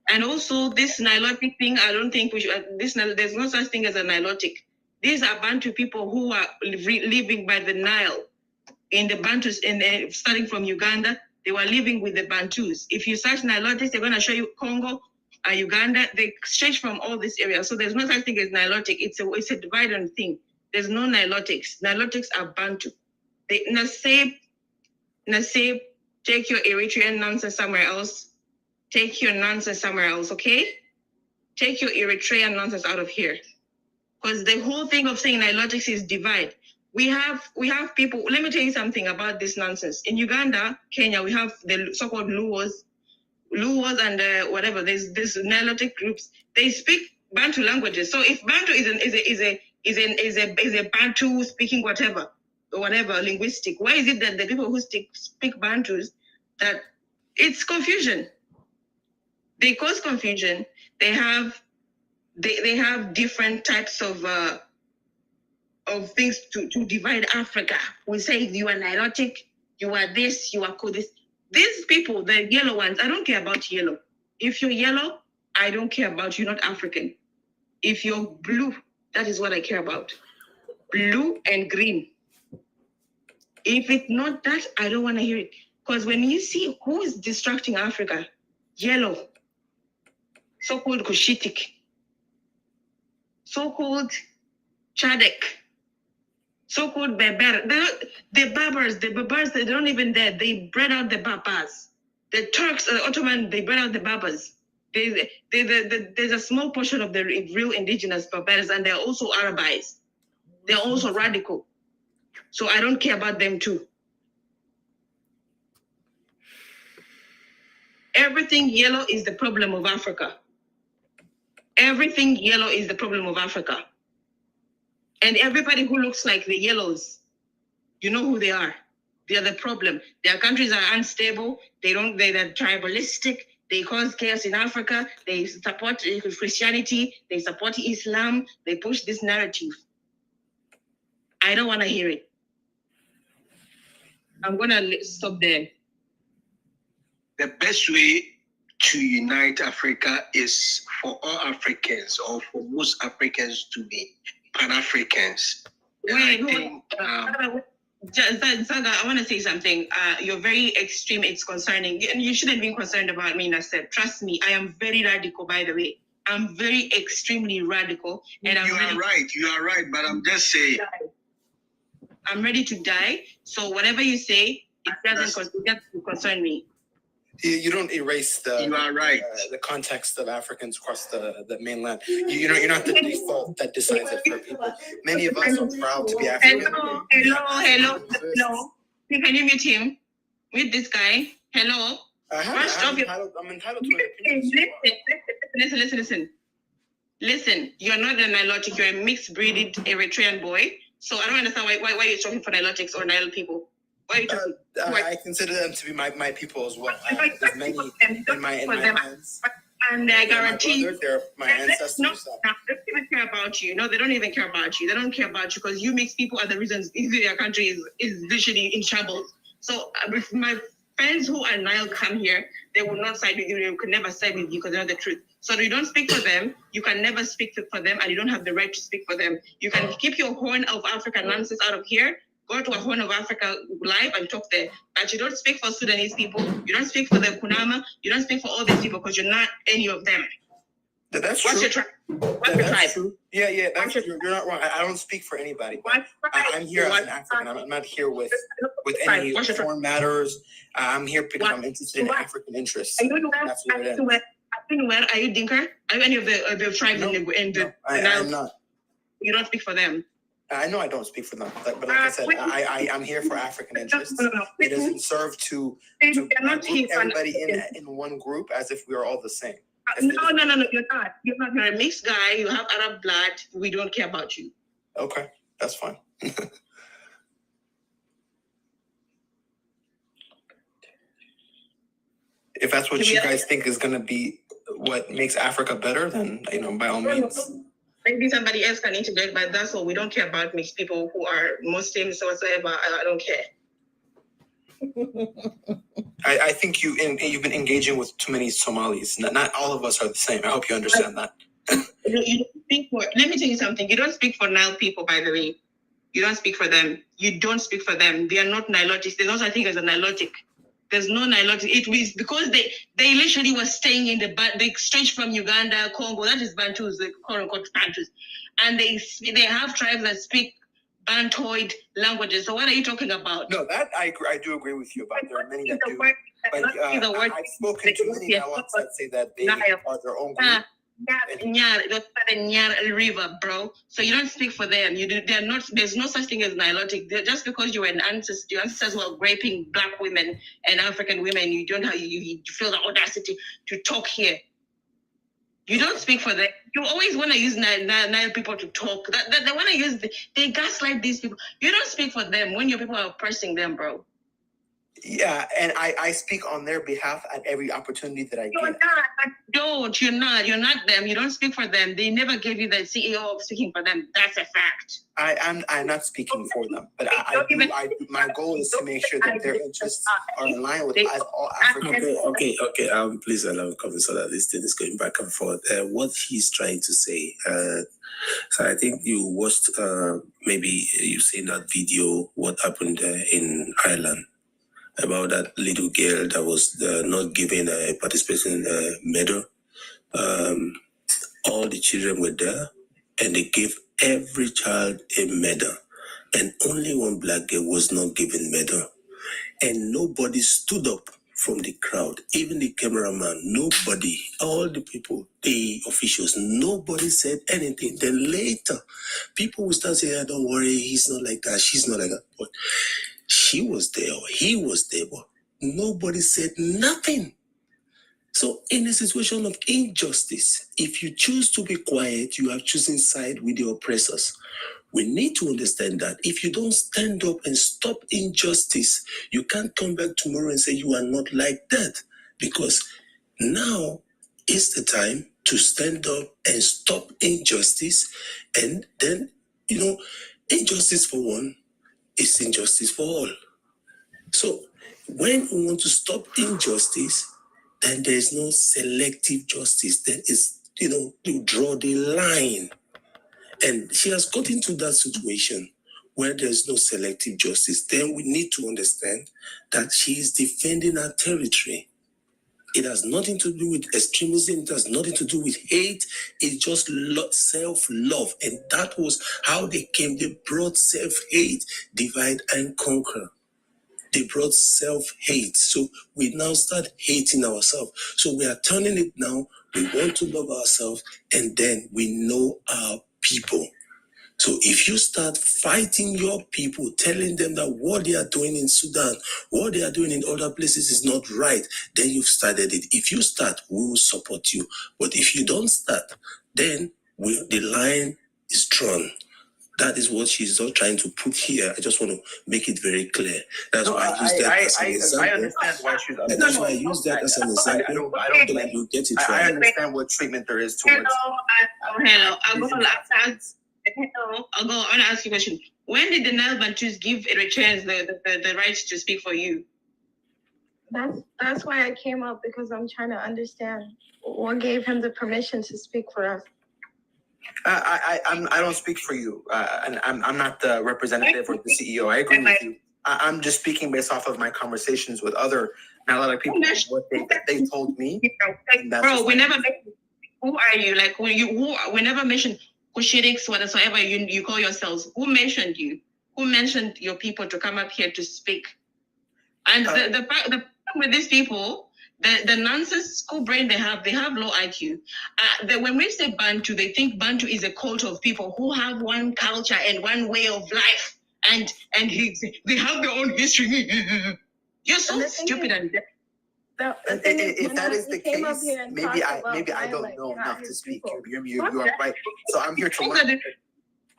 And also this Nilotic thing, I don't think we should, there's no such thing as a Nilotic. These are Bantu people who are living by the Nile. In the Bantus, starting from Uganda, they were living with the Bantus. If you search Nilotics, they're going to show you Congo, Uganda. They stretch from all this area. So there's no such thing as Nilotic. It's a divided thing. There's no Nilotics. Nilotics are Bantu. Nasib, take your Eritrean nonsense somewhere else. Take your nonsense somewhere else, okay? Take your Eritrean nonsense out of here. Because the whole thing of saying Nilotics is divide. We have people, let me tell you something about this nonsense. In Uganda, Kenya, we have the so-called Luos and whatever, there's Nilotic groups. They speak Bantu languages. So if Bantu is a Bantu speaking whatever linguistic, why is it that the people who speak Bantus, that it's confusion? They cause confusion. They have different types of things to divide Africa. We say you are Nilotic, You are this, you are cool. This. These people, the yellow ones, I don't care about yellow. If you're yellow, I don't care about you, not African. If you're blue, that is what I care about. Blue and green. If it's not that, I don't want to hear it. Because when you see who is distracting Africa, yellow, so-called Cushitic, so-called Chadek, so-called Berber. The Berbers, they don't even there. They bred out the Berbers. The Turks, the Ottoman, they bred out the Berbers. There's a small portion of the real indigenous Berbers, and they're also Arabized. They're also radical. So I don't care about them too. Everything yellow is the problem of Africa. Everything yellow is the problem of Africa. And everybody who looks like the yellows, you know who they are. They are the problem. Their countries are unstable. They're tribalistic. They cause chaos in Africa. They support Christianity. They support Islam. They push this narrative. I don't want to hear it. I'm going to stop there. The best way to unite Africa is for all Africans, or for most Africans, to be Pan-Africans. Zaga, I want to say something. You're very extreme. It's concerning. You shouldn't be concerned about me, Nasser. Trust me, I am very radical, by the way. I'm very extremely radical. And you are right, but I'm just saying. I'm ready to die. So whatever you say, it doesn't concern me. You don't erase the you are right. The context of Africans across the mainland. You're not the default that decides it for people. Many of us are proud to be African. Hello. Can you mute him? Mute this guy. Hello. I'm entitled to an opinion. Listen. You're not a Nilotic. You're a mixed breeded Eritrean boy. So I don't understand why you're talking for Nilotics or Nile people. Why are you talking? I consider them to be my people as well. There's many in my hands. And I guarantee they're my ancestors. They don't even care about you. No, they don't even care about you. They don't care about you because you mixed people are the reasons their country is literally in shambles. So if my friends who are Nile come here, they will not side with you. They could never side with you because they know the truth. So you don't speak for them. You can never speak for them, and you don't have the right to speak for them. You can keep your Horn of Africa nonsense out of here. Go to a Horn of Africa live and talk there. But you don't speak for Sudanese people. You don't speak for the Kunama. You don't speak for all these people because you're not any of them. That's What's true. your tribe? What's your tribe? True. Yeah. That's true. You're not wrong. I don't speak for anybody. I'm here as an African. I'm not here with any foreign matters. I'm here because I'm interested in African interests. Are you Dinka? Are you any of the tribes in the I'm not. You don't speak for them. I know I don't speak for them, but like I said, I'm here for African interests. It doesn't serve to put everybody in one group as if we are all the same. No, you're not. You're not. You're a mixed guy. You have Arab blood. We don't care about you. Okay, that's fine. If that's what you guys think is going to be what makes Africa better, then by all means. Maybe somebody else can integrate, but that's all. We don't care about mixed people who are Muslims or whatsoever. I don't care. I think you've been engaging with too many Somalis. Not all of us are the same. I hope you understand that. You don't speak for. Let me tell you something. You don't speak for Nile people, by the way. You don't speak for them. You don't speak for them. They are not Nilotics. There's no such thing as a Nilotic. There's no Nilotic. It was because they literally were staying in they stretch from Uganda, Congo. That is Bantus, the quote-unquote Bantus, and they have tribes that speak Bantoid languages. So what are you talking about? No, that I do agree with you about. There are many that do. But I've spoken to many Nilots that say that they are their own group. Nyar river, bro. So you don't speak for them. They're not. There's no such thing as Nilotic. Just because you were your ancestors were raping black women and African women, you don't have you feel the audacity to talk here. You don't speak for them. You always want to use Nile people to talk. They want to use they gaslight these people. You don't speak for them when your people are oppressing them, bro. Yeah, and I speak on their behalf at every opportunity that I get. You're not them. You don't speak for them. They never gave you the CEO of speaking for them. That's a fact. I'm not speaking for them, but my goal is to make sure that their interests are in line with all Africans. Okay. Please allow me to comment so that this thing is going back and forth. What he's trying to say, so I think you watched, maybe you've seen that video, what happened in Ireland about that little girl that was not given a participation medal. All the children were there, and they gave every child a medal, and only one black girl was not given medal, and nobody stood up from the crowd, even the cameraman, nobody, all the people, the officials, nobody said anything. Then later, people will start saying, don't worry, he's not like that, she's not like that. But she was there, or he was there, but nobody said nothing. So in a situation of injustice, if you choose to be quiet, you are choosing side with the oppressors. We need to understand that if you don't stand up and stop injustice, you can't come back tomorrow and say you are not like that. Because now is the time to stand up and stop injustice. And then, injustice for one is injustice for all. So when we want to stop injustice, then there is no selective justice. There is, to draw the line. And she has got into that situation where there's no selective justice. Then we need to understand that she is defending her territory. It has nothing to do with extremism. It has nothing to do with hate. It's just self-love. And that was how they came. They brought self-hate, divide and conquer. They brought self-hate. So we now start hating ourselves. So we are turning it now. We want to love ourselves, and then we know our people. So if you start fighting your people, telling them that what they are doing in Sudan, what they are doing in other places is not right, then you've started it. If you start, we will support you. But if you don't start, then the line is drawn. That is what she's not trying to put here. I just want to make it very clear. That's why I use that as an example. I understand why she's. That's why I use that as an example. I don't think you get it right. I understand what treatment there is towards. Hello. I'm going to ask you a question. When did the Nile Bantus give Eritreans the right to speak for you? That's why I came up, because I'm trying to understand what gave him the permission to speak for us. I don't speak for you, and I'm not the representative or the CEO. I agree with you. I'm just speaking based off of my conversations with not a lot of people, what they told me. Bro, we never mentioned, who are you? Like, we never mentioned Kushiriks, whatsoever you call yourselves. Who mentioned you? Who mentioned your people to come up here to speak? And the problem with these people, the nonsense school brain they have low IQ. When we say Bantu, they think Bantu is a cult of people who have one culture and one way of life, and they have their own history. You're so stupid and deaf. If that is the case, maybe I don't know enough to speak. You are right. So I'm here to learn.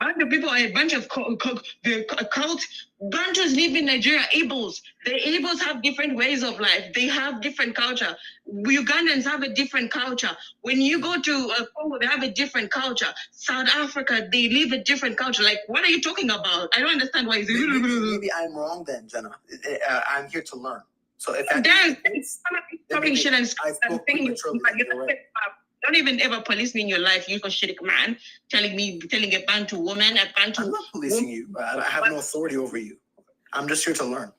Bantu people are a bunch of cult. Bantus live in Nigeria. Igbos. The Igbos have different ways of life. They have different culture. Ugandans have a different culture. When you go to Congo, they have a different culture. South Africa, they live a different culture. Like, what are you talking about? I don't understand why. Maybe I'm wrong then, Jenna. I'm here to learn. So if talking shit and thinking don't even ever police me in your life, you shitty man, telling a Bantu woman, a Bantu. I'm not policing you. I have no authority over you. I'm just here to learn.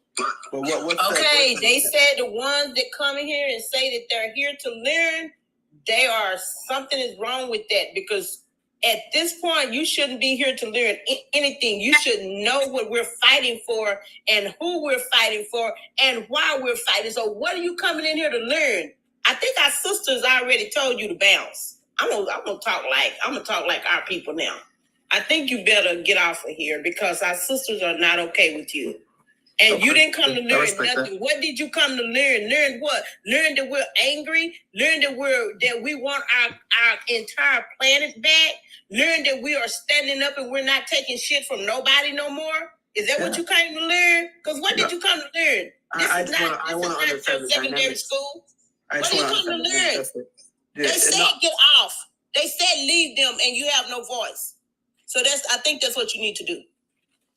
But okay, they said the ones that come in here and say that they're here to learn, something is wrong with that, because at this point, you shouldn't be here to learn anything. You should know what we're fighting for and who we're fighting for and why we're fighting. So what are you coming in here to learn? I think our sisters already told you to bounce. I'm gonna talk like our people now. I think you better get off of here, because our sisters are not okay with you. And you didn't come to learn nothing. What did you come to learn? Learn what? Learn that we're angry. Learn that we want our entire planet back. Learn that we are standing up and we're not taking shit from nobody no more. Is that what you came to learn? Because what did you come to learn? This is not your secondary school. What are you coming to learn? They said get off. They said leave them, and you have no voice. So I think that's what you need to do.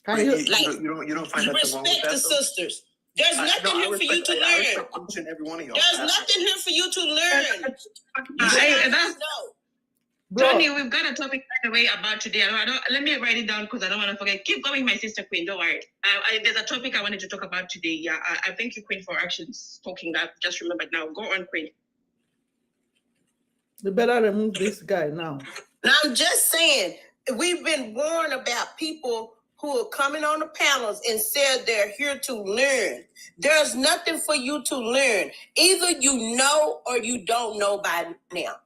You don't find that respect the sisters. There's nothing here for you to learn. I respect each and every one of y'all. There's nothing here for you to learn. Tony, we've got a topic by the way about today. Let me write it down because I don't want to forget. Keep going, my sister Queen. Don't worry. There's a topic I wanted to talk about today. Yeah, I thank you, Queen, for actually talking. I just remembered now. Go on, Queen. You better remove this guy now. Now, I'm just saying, we've been warned about people who are coming on the panels and said they're here to learn. There's nothing for you to learn. Either you know or you don't know by now.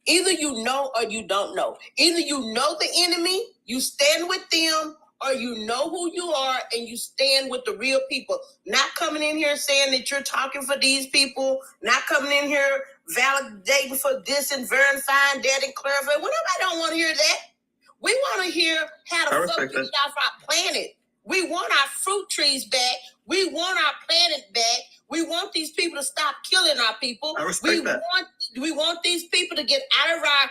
Either you know or you don't know. Either you know the enemy, you stand with them, or you know who you are and you stand with the real people. Not coming in here saying that you're talking for these people, not coming in here validating for this and verifying that and clarifying. Well, nobody don't want to hear that. We want to hear how the fuck we get off our planet. We want our fruit trees back. We want our planet back. We want these people to stop killing our people. We want these people to get out of our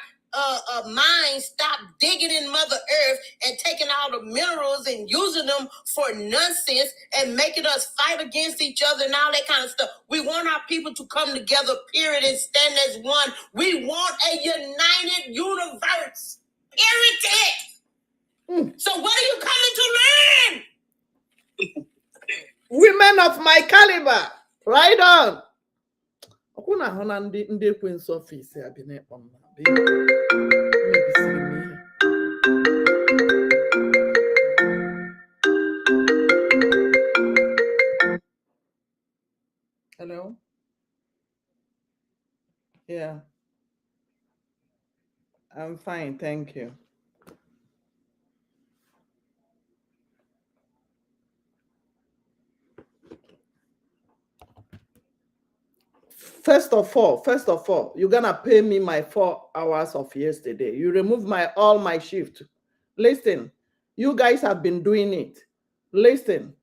minds, stop digging in Mother Earth and taking all the minerals and using them for nonsense and making us fight against each other and all that kind of stuff. We want our people to come together, period, and stand as one. We want a united universe. Irritate. So what are you coming to learn? Women of my caliber. Right on. Okuna hona ndi Queen's office abine on. Hello? Yeah. I'm fine, thank you. First of all, you're gonna pay me my 4 hours of yesterday. You remove all my shift. Listen, you guys have been doing it. Listen.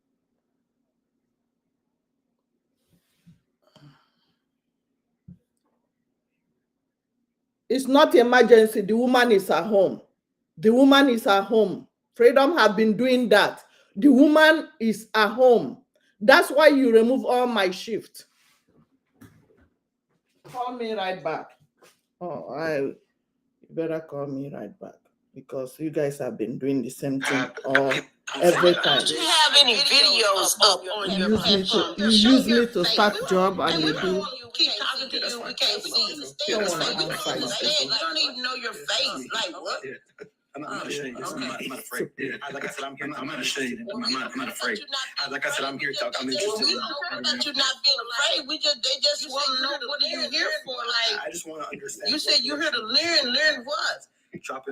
It's not emergency. The woman is at home. The woman is at home. Freedom have been doing that. The woman is at home. That's why you remove all my shift. Call me right back. Oh, you better call me right back because you guys have been doing the same thing every time. Do you have any videos up on your platform? You use me to start job and you do. Keep talking to you. We can't see you. You don't even know your face. Like what? I'm not ashamed. I'm not afraid. Like I said, I'm here. I'm not ashamed. I'm not afraid. Like I said, I'm here. I'm interested. We don't know that you're not being afraid. They just want to know what are you here for. Like I just want to understand. You said you're here to learn. Learn what?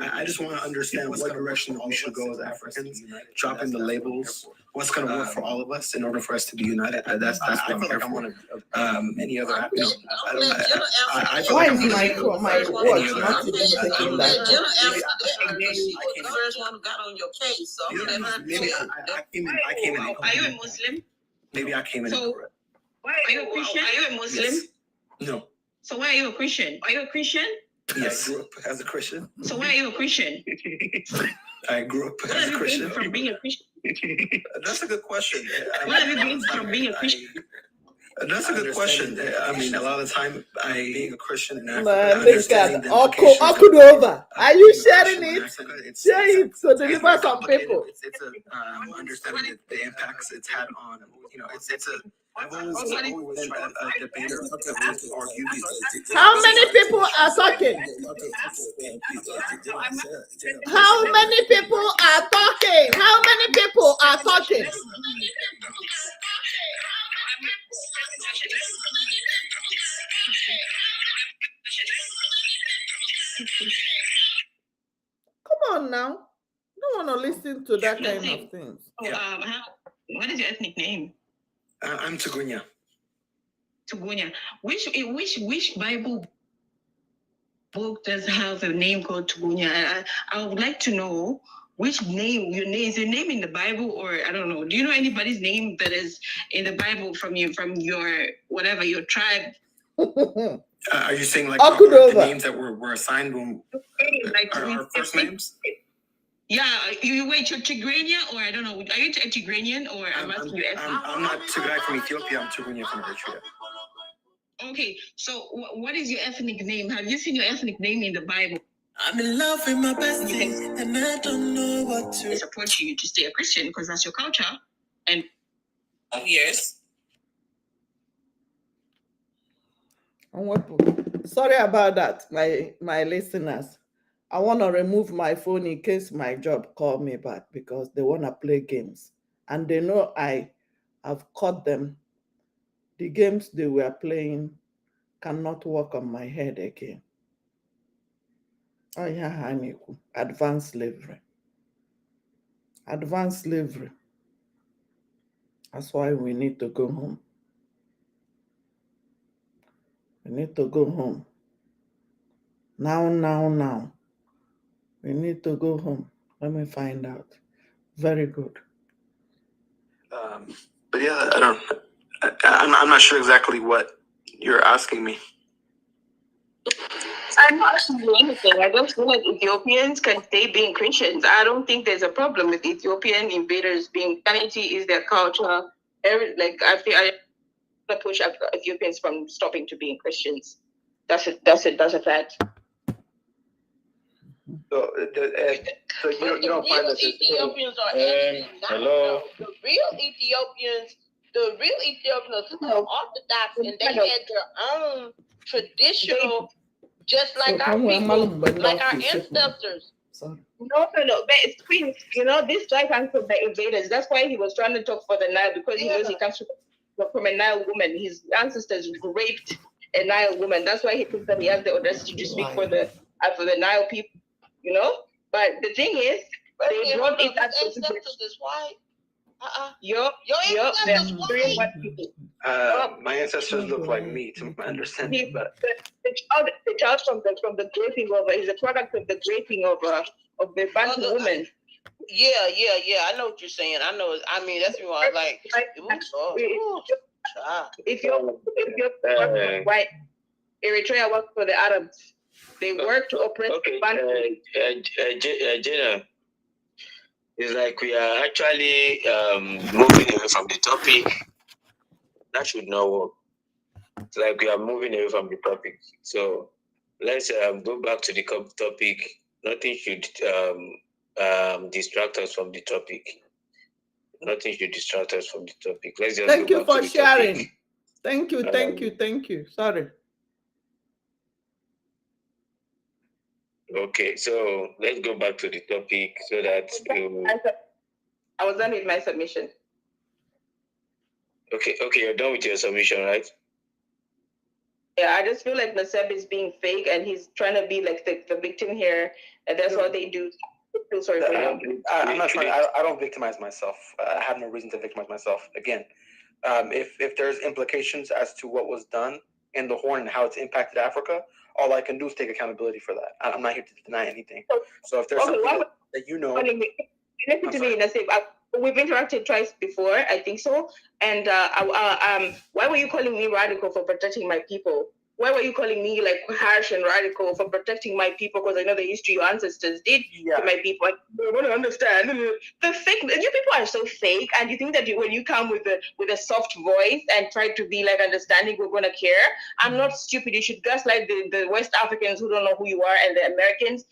I just want to understand what direction we should go as Africans. Dropping the labels. What's going to work for all of us in order for us to be united? That's what I'm here for. Any other? I Why is my watch not even taking that? The first one who got on your case. So I came in. Are you a Muslim? Maybe I came in. So, are you a Christian? Are you a Muslim? Yes. No. So why are you a Christian? Are you a Christian? Yes, I grew up as a Christian. So why are you a Christian? I grew up as a Christian. From being a Christian? That's a good question. What have you been from being a Christian? That's a good question. I mean, a lot of the time, being a Christian in Africa, Okudova. Are you sharing it? Share it to deliver some people. It's understanding the impacts it's had on, I've always been a debater to argue. How many people are talking? How many people are talking? How many people are talking? Come on now. I don't want to listen to that kind of things. What is your ethnic name? I'm Tugunya. Tugunya. Which Bible book does have a name called Tugunya? I would like to know Which name? Is your name in the Bible, or I don't know? Do you know anybody's name that is in the Bible from your whatever your tribe? Are you saying like the names that were assigned when our first names? Yeah, you wait, you're Tigranian, or I don't know. Are you Tigranian, or I'm asking you? I'm not Tigray from Ethiopia. I'm Tigranian from Eritrea. Okay, so what is your ethnic name? Have you seen your ethnic name in the Bible? I'm in love with my bestie, and I don't know what to. I support you to stay a Christian because that's your culture. And Yes. Sorry about that, my listeners. I want to remove my phone in case my job call me back because they want to play games. And they know I have caught them. The games they were playing cannot work on my head again. Oh yeah, honey. Advanced slavery. Advanced slavery. That's why we need to go home. We need to go home. Now. We need to go home. Let me find out. Very good. But yeah, I'm not sure exactly what you're asking me. I'm not asking anything. I just feel like Ethiopians can stay being Christians. I don't think there's a problem with Ethiopian invaders being Christianity is their culture. I feel I push Ethiopians from stopping to being Christians. That's a fact. So you don't find that Ethiopians are actually not. Hello. The real Ethiopians are Orthodox, and they had their own traditional, just like our people, like our ancestors. No. But it's Queens. This guy comes from the invaders. That's why he was trying to talk for the Nile, because he knows he comes from a Nile woman. His ancestors raped a Nile woman. That's why he thinks that he has the audacity to speak for the Nile people. But the thing is, they brought it as ancestors is white. Your ancestors white people. My ancestors look like me, to my understanding. But the child from the raping of is a product of the raping of the Bantu woman. Yeah. I know what you're saying. I know. I mean, that's why I like. If you're white, Eritrea works for the Arabs. They work to oppress the Bantu. Jenna, it's like we are actually moving away from the topic. That should not work. It's like we are moving away from the topic. So let's go back to the topic. Nothing should distract us from the topic. Nothing should distract us from the topic. Let's just Thank go you back for to the sharing. Topic. Thank you. Sorry. Okay, so let's go back to the topic so that I was done with my submission. Okay, you're done with your submission, right? Yeah, I just feel like Naseb is being fake and he's trying to be like the victim here, and that's what they do. I feel sorry for him. I'm not trying. I don't victimize myself. I have no reason to victimize myself. Again, if there's implications as to what was done in the Horn and how it's impacted Africa, all I can do is take accountability for that. I'm not here to deny anything. So if there's something that you know, listen to me, Nasib. We've interacted twice before, I think so. And why were you calling me radical for protecting my people? Why were you calling me like harsh and radical for protecting my people? Because I know the history your ancestors did to my people. I want to understand. The fake, you people are so fake, and you think that when you come with a soft voice and try to be like understanding, we're gonna care. I'm not stupid. You should gaslight the West Africans who don't know who you are and the Americans.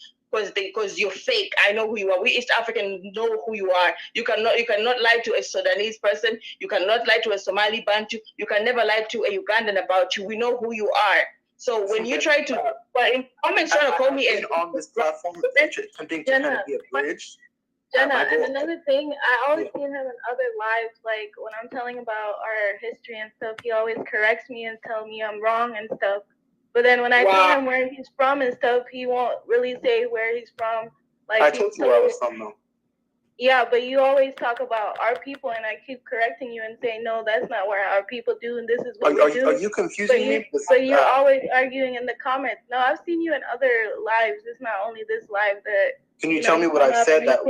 Because you're fake. I know who you are. We East Africans know who you are. You cannot lie to a Sudanese person. You cannot lie to a Somali Bantu. You can never lie to a Ugandan about you. We know who you are. So when you try to, but in comments trying to call me on this platform, attempting to kind of be a bridge. Jenna, and another thing, I always see him in other lives, like when I'm telling about our history and stuff, he always corrects me and tells me I'm wrong and stuff. But then when I tell him where he's from and stuff, he won't really say where he's from. Like I told you where I was from, though. Yeah, but you always talk about our people, and I keep correcting you and saying, no, that's not where our people do, and this is what we do. Are you confusing me? But you're always arguing in the comments. No, I've seen you in other lives. It's not only this live that Can you tell me what I've said that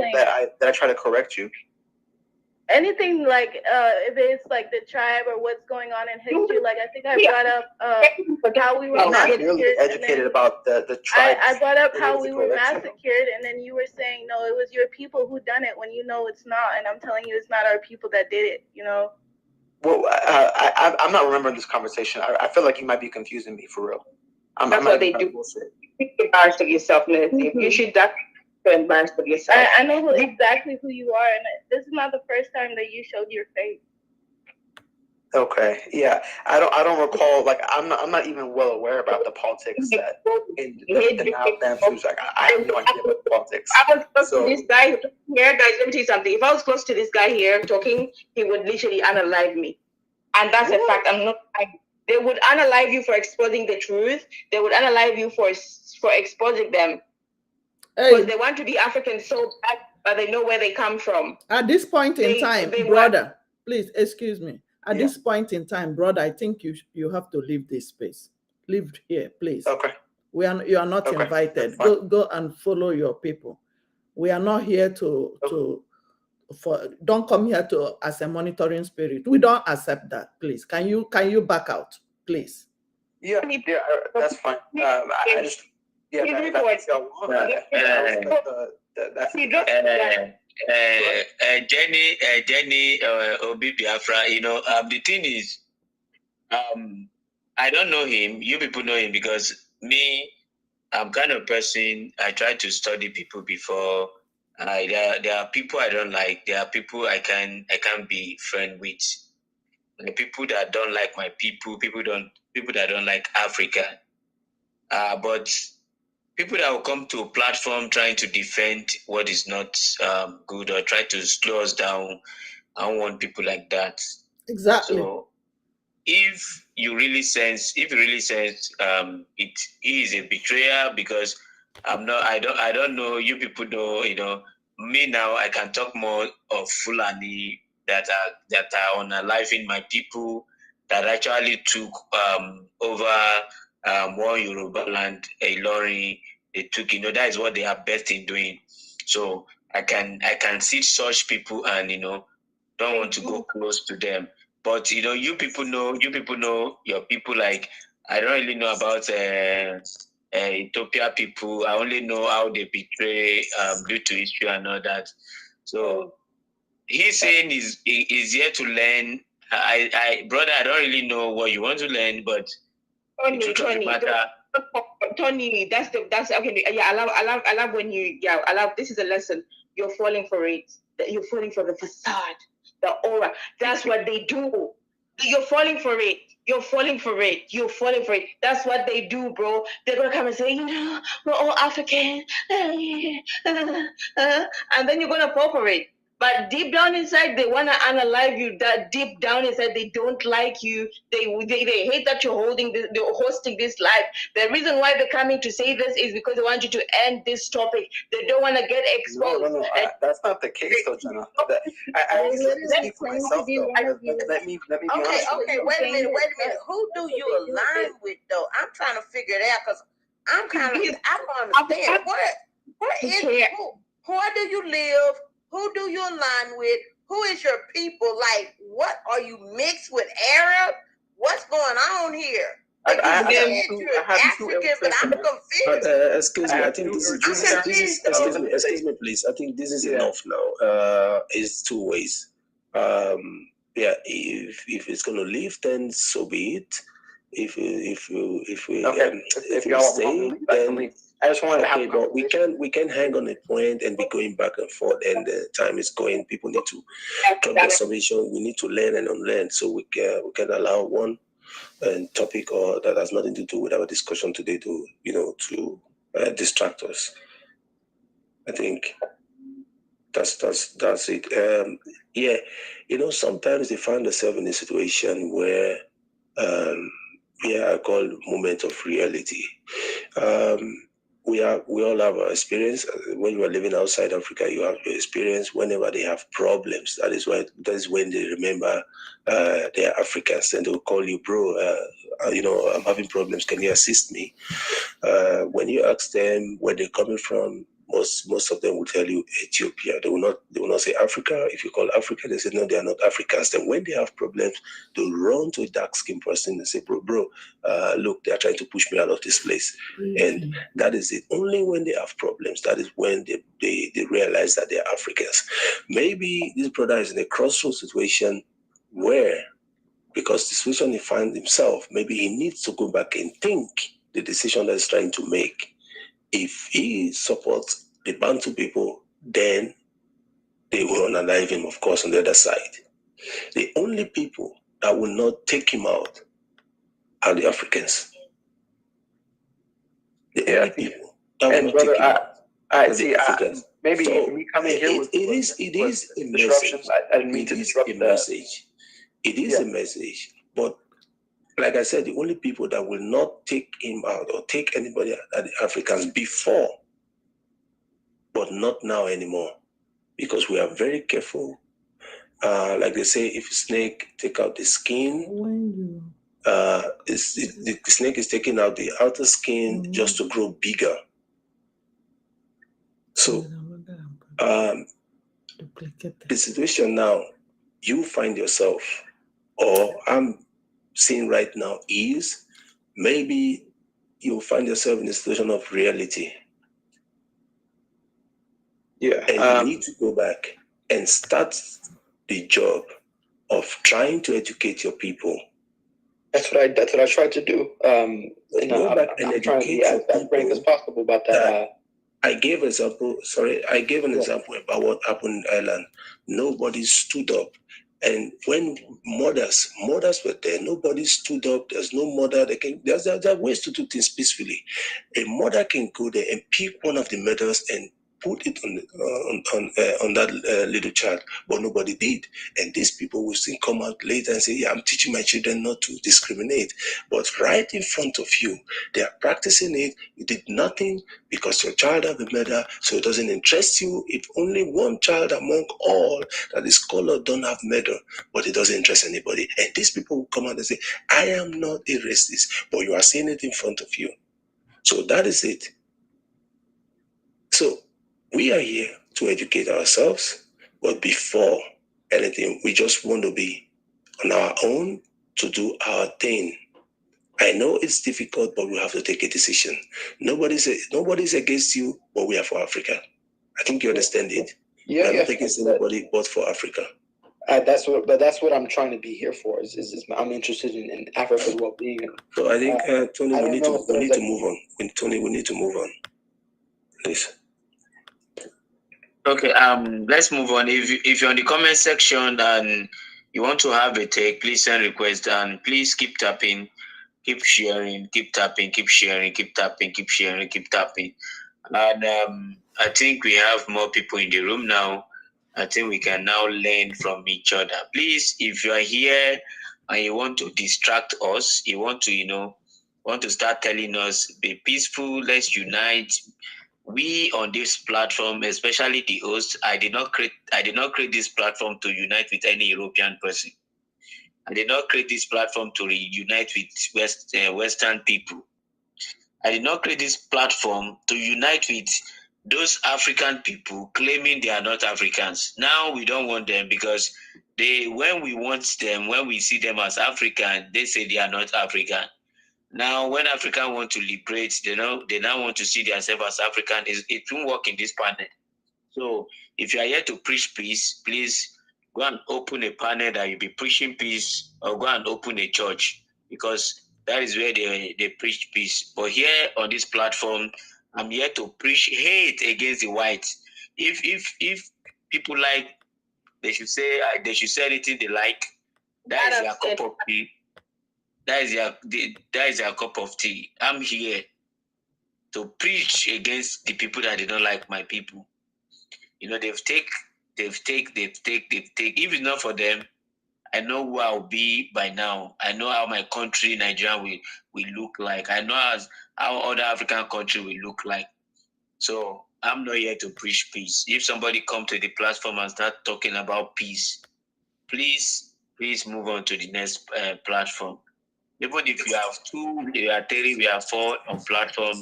I try to correct you? Anything like if it's like the tribe or what's going on in history, like I think I brought up how we were really educated about the tribe. I brought up how we were massacred, and then you were saying no, it was your people who done it when you know it's not, and I'm telling you it's not our people that did it. You know. Well, I'm not remembering this conversation. I feel like you might be confusing me for real. That's what they do. You embarrassed of yourself, Nancy. You should definitely be embarrassed of yourself. I know exactly who you are, and this is not the first time that you showed your face. Okay, yeah, I don't recall. Like, I'm not even well aware about the politics that in the now dancers. Like, I have no idea about the politics. I was close to this guy here, guys. Let me tell you something. If I was close to this guy here talking, he would literally unalive me, and that's a fact. They would unalive you for exposing the truth. They would unalive you for exposing them. Because they want to be African so bad, but they know where they come from. At this point in time, brother, please excuse me. At this point in time, brother, I think you have to leave this space. Leave here, please. Okay. You are not invited. Go and follow your people. We are not here don't come here as a monitoring spirit. We don't accept that, please. Can you back out, please? Yeah, that's fine. I just Jenny Obi Biafra, the thing is, I don't know him. You people know him because me, I'm kind of person, I try to study people before. There are people I don't like. There are people I can't be friend with. The people that don't like my people that don't like Africa. But people that will come to a platform trying to defend what is not good or try to slow us down, I don't want people like that. Exactly. So if you really sense it is a betrayal, because I don't know, you people know, me now, I can talk more of Fulani that are unaliving my people, that actually took over one Yoruba land, a lorry. They took, that is what they are best in doing. So I can see such people and don't want to go close to them. But you people know your people. Like, I don't really know about Ethiopia people. I only know how they betray due to history and all that. So he's saying he's here to learn. Brother, I don't really know what you want to learn, but Tony, that's okay. Yeah, I love when I love. This is a lesson. You're falling for it. You're falling for the facade, the aura. That's what they do. You're falling for it. You're falling for it. You're falling for it. That's what they do, bro. They're gonna come and say, we're all African, and then you're gonna fall for it. But deep down inside, they want to unalive you. That deep down inside, they don't like you. They hate that you're hosting this live. The reason why they're coming to say this is because they want you to end this topic. They don't want to get exposed. No. That's not the case, though, Jenna. I speak for myself, though. Let me be honest. Okay, wait a minute. Who do you align with, though? I'm trying to figure it out because I'm kind of, I don't understand. Where do you live? Who do you align with? Who is your people? Like, what are you mixed with Arab? What's going on here? I have African, but I'm confused. Excuse me, I think this is excuse me, please. I think this is enough now. It's two ways. If it's gonna leave, then so be it. If you stay, then I just wanted to have. But we can hang on a point and be going back and forth, and the time is going. People need to come to submission. We need to learn and unlearn, so we can allow one topic or that has nothing to do with our discussion today to distract us. I think that's it. Sometimes they find themselves in a situation where I call moment of reality. We all have our experience. When you are living outside Africa, you have your experience. Whenever they have problems, that is when they remember they are Africans, and they'll call you, bro. I'm having problems. Can you assist me? When you ask them where they're coming from, most of them will tell you Ethiopia. They will not say Africa. If you call Africa, they say no, they are not Africans. Then when they have problems, they run to a dark-skinned person and say, bro, look, they are trying to push me out of this place. And that is it. Only when they have problems, that is when they realize that they are Africans. Maybe this brother is in a crossroads situation where, because the situation he finds himself, maybe he needs to go back and think the decision that he's trying to make. If he supports the Bantu people, then they will unalive him, of course, on the other side. The only people that will not take him out are the Africans. The only people that will not take him out are the Africans. Maybe So me coming here with it is a disruption. message. I didn't mean to disrupt It is a message, but like I said, the only people that will not take him out or take anybody out are the Africans before, but not now anymore, because we are very careful. Like they say, if a snake take out the skin, the snake is taking out the outer skin just to grow bigger. So the situation now you find yourself, or I'm seeing right now, is maybe you'll find yourself in a situation of reality. Yeah. And you need to go back and start the job of trying to educate your people. That's what I tried to do. Go back and I'm trying to be educate as your frank as people. possible about that. I gave an example about what happened in Ireland. Nobody stood up. And when mothers were there, nobody stood up. There's no mother. There are ways to do things peacefully. A mother can go there and pick one of the medals and put it on that little child, but nobody did. And these people will still come out later and say, yeah, I'm teaching my children not to discriminate. But right in front of you, they are practicing it. You did nothing because your child has a medal, so it doesn't interest you. If only one child among all that is colored don't have medal, but it doesn't interest anybody. And these people will come out and say, I am not a racist, but you are seeing it in front of you. So that is it. So we are here to educate ourselves, but before anything, we just want to be on our own to do our thing. I know it's difficult, but we have to take a decision. Nobody's against you, but we are for Africa. I think you understand it. Yeah, we are not against anybody, but for Africa. That's what I'm trying to be here for. Is I'm interested in Africa's well-being. So I think Tony, we need to move on. Tony, we need to move on. Please. Okay, let's move on. If you're on the comment section and you want to have a take, please send request and please keep tapping, keep sharing, keep tapping, keep sharing, keep tapping, keep sharing, keep tapping. And I think we have more people in the room now. I think we can now learn from each other. Please, if you are here and you want to distract us, you want to start telling us, be peaceful, let's unite. We on this platform, especially the host, I did not create this platform to unite with any European person. I did not create this platform to reunite with Western people. I did not create this platform to unite with those African people claiming they are not Africans. Now we don't want them because when we see them as African, they say they are not African. Now, when Africans want to liberate, they now want to see themselves as African. It won't work in this panel. So, if you are here to preach peace, please go and open a panel that you'll be preaching peace, or go and open a church, because that is where they preach peace. But here on this platform, I'm here to preach hate against the whites. If people like, they should say anything they like. That is their cup of tea. That is their cup of tea. I'm here to preach against the people that they don't like my people. They've take. If it's not for them, I know who I'll be by now. I know how my country, Nigeria, will look like. I know how other African country will look like. So I'm not here to preach peace. If somebody come to the platform and start talking about peace, please move on to the next platform. Even if you have 2, we are 3, we are 4 on platform,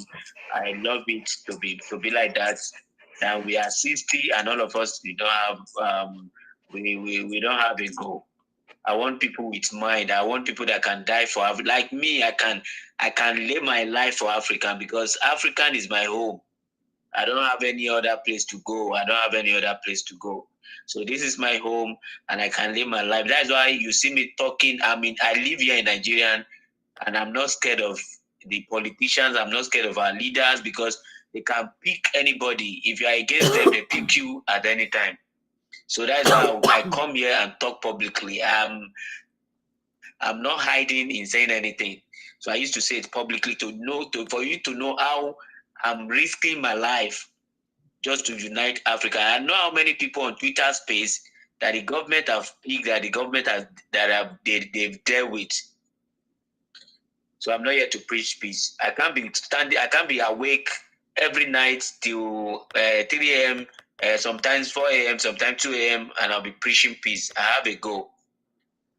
I love it to be like that. that we are 60 and all of us we don't have we don't have a goal. I want people with mind. I want people that can die for Africa. Like me, I can live my life for Africa because African is my home. I don't have any other place to go. I don't have any other place to go. So this is my home and I can live my life. That's why you see me talking. I mean, I live here in Nigeria and I'm not scared of the politicians. I'm not scared of our leaders because they can pick anybody. If you are against them, they pick you at any time. So that's why I come here and talk publicly. I'm not hiding in saying anything. So I used to say it publicly for you to know how I'm risking my life just to unite Africa. I know how many people on Twitter space that the government have picked, that the government has they've dealt with. So I'm not here to preach peace. I can't be awake every night till 3 a.m., sometimes 4 a.m., sometimes 2 a.m., and I'll be preaching peace. I have a goal.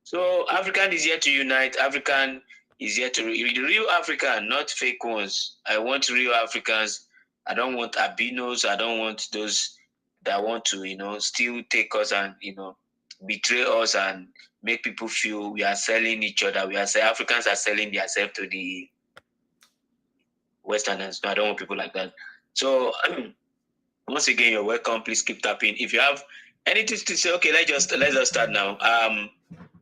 So African is here to unite. African is here to real African, not fake ones. I want real Africans. I don't want albinos. I don't want those that want to, still take us and, betray us and make people feel we are selling each other. Africans are selling themselves to the Westerners. No, I don't want people like that. So once again, you're welcome. Please keep tapping. If you have anything to say, okay, let's just start now.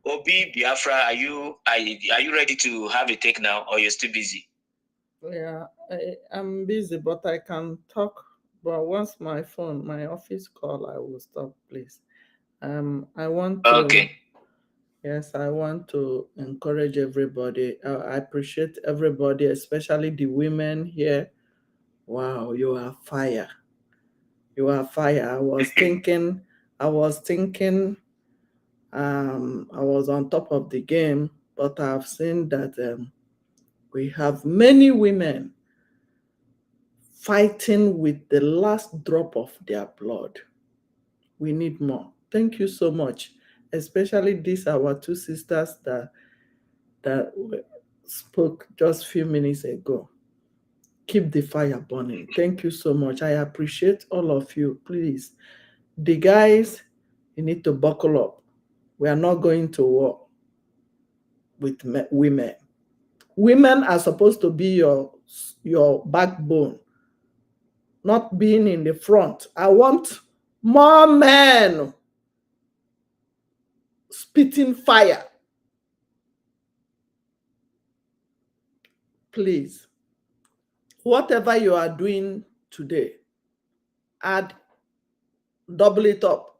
Obi Biafra, are you ready to have a take now, or you're still busy? Yeah, I'm busy, but I can talk. But once my office call, I will stop, please. I want to. Okay. Yes, I want to encourage everybody. I appreciate everybody, especially the women here. Wow, you are fire. You are fire. I was thinking. I was on top of the game, but I've seen that we have many women fighting with the last drop of their blood. We need more. Thank you so much, especially these our two sisters that spoke just a few minutes ago. Keep the fire burning. Thank you so much. I appreciate all of you. Please, the guys, you need to buckle up. We are not going to war with women. Women are supposed to be your backbone, not being in the front. I want more men spitting fire. Please, whatever you are doing today, double it up.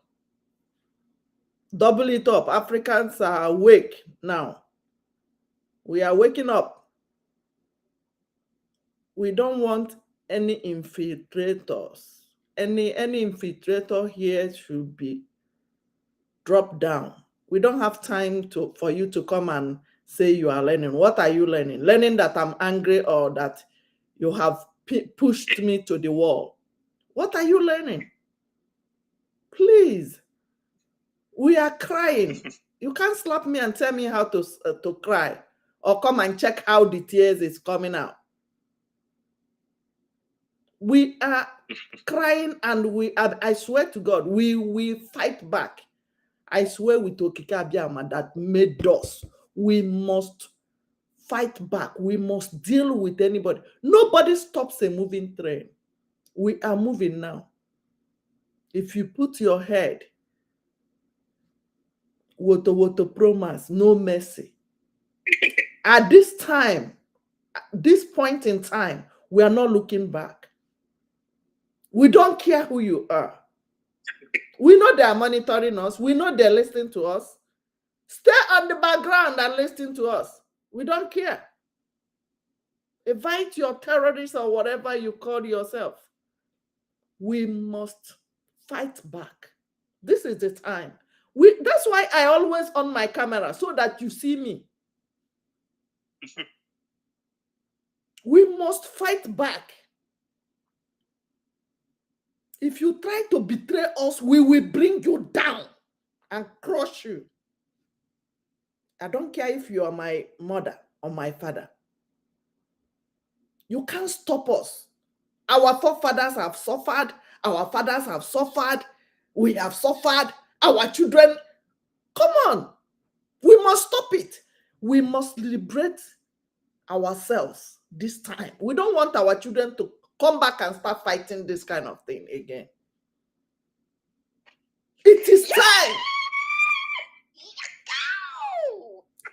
Double it up. Africans are awake now. We are waking up. We don't want any infiltrators. Any infiltrator here should be dropped down. We don't have time for you to come and say you are learning. What are you learning? Learning that I'm angry or that you have pushed me to the wall. What are you learning? Please. We are crying. You can't slap me and tell me how to cry or come and check how the tears is coming out. We are crying and I swear to God, we fight back. I swear with Okike Abiyama that made us. We must fight back. We must deal with anybody. Nobody stops a moving train. We are moving now. If you put your head, woto promise, no mercy. At this time, at this point in time, we are not looking back. We don't care who you are. We know they are monitoring us. We know they're listening to us. Stay on the background and listen to us. We don't care. Invite your terrorists or whatever you call yourself. We must fight back. This is the time. That's why I always on my camera, so that you see me. We must fight back. If you try to betray us, we will bring you down and crush you. I don't care if you are my mother or my father. You can't stop us. Our forefathers have suffered. Our fathers have suffered. We have suffered. Our children. Come on. We must stop it. We must liberate ourselves this time. We don't want our children to come back and start fighting this kind of thing again. It is time.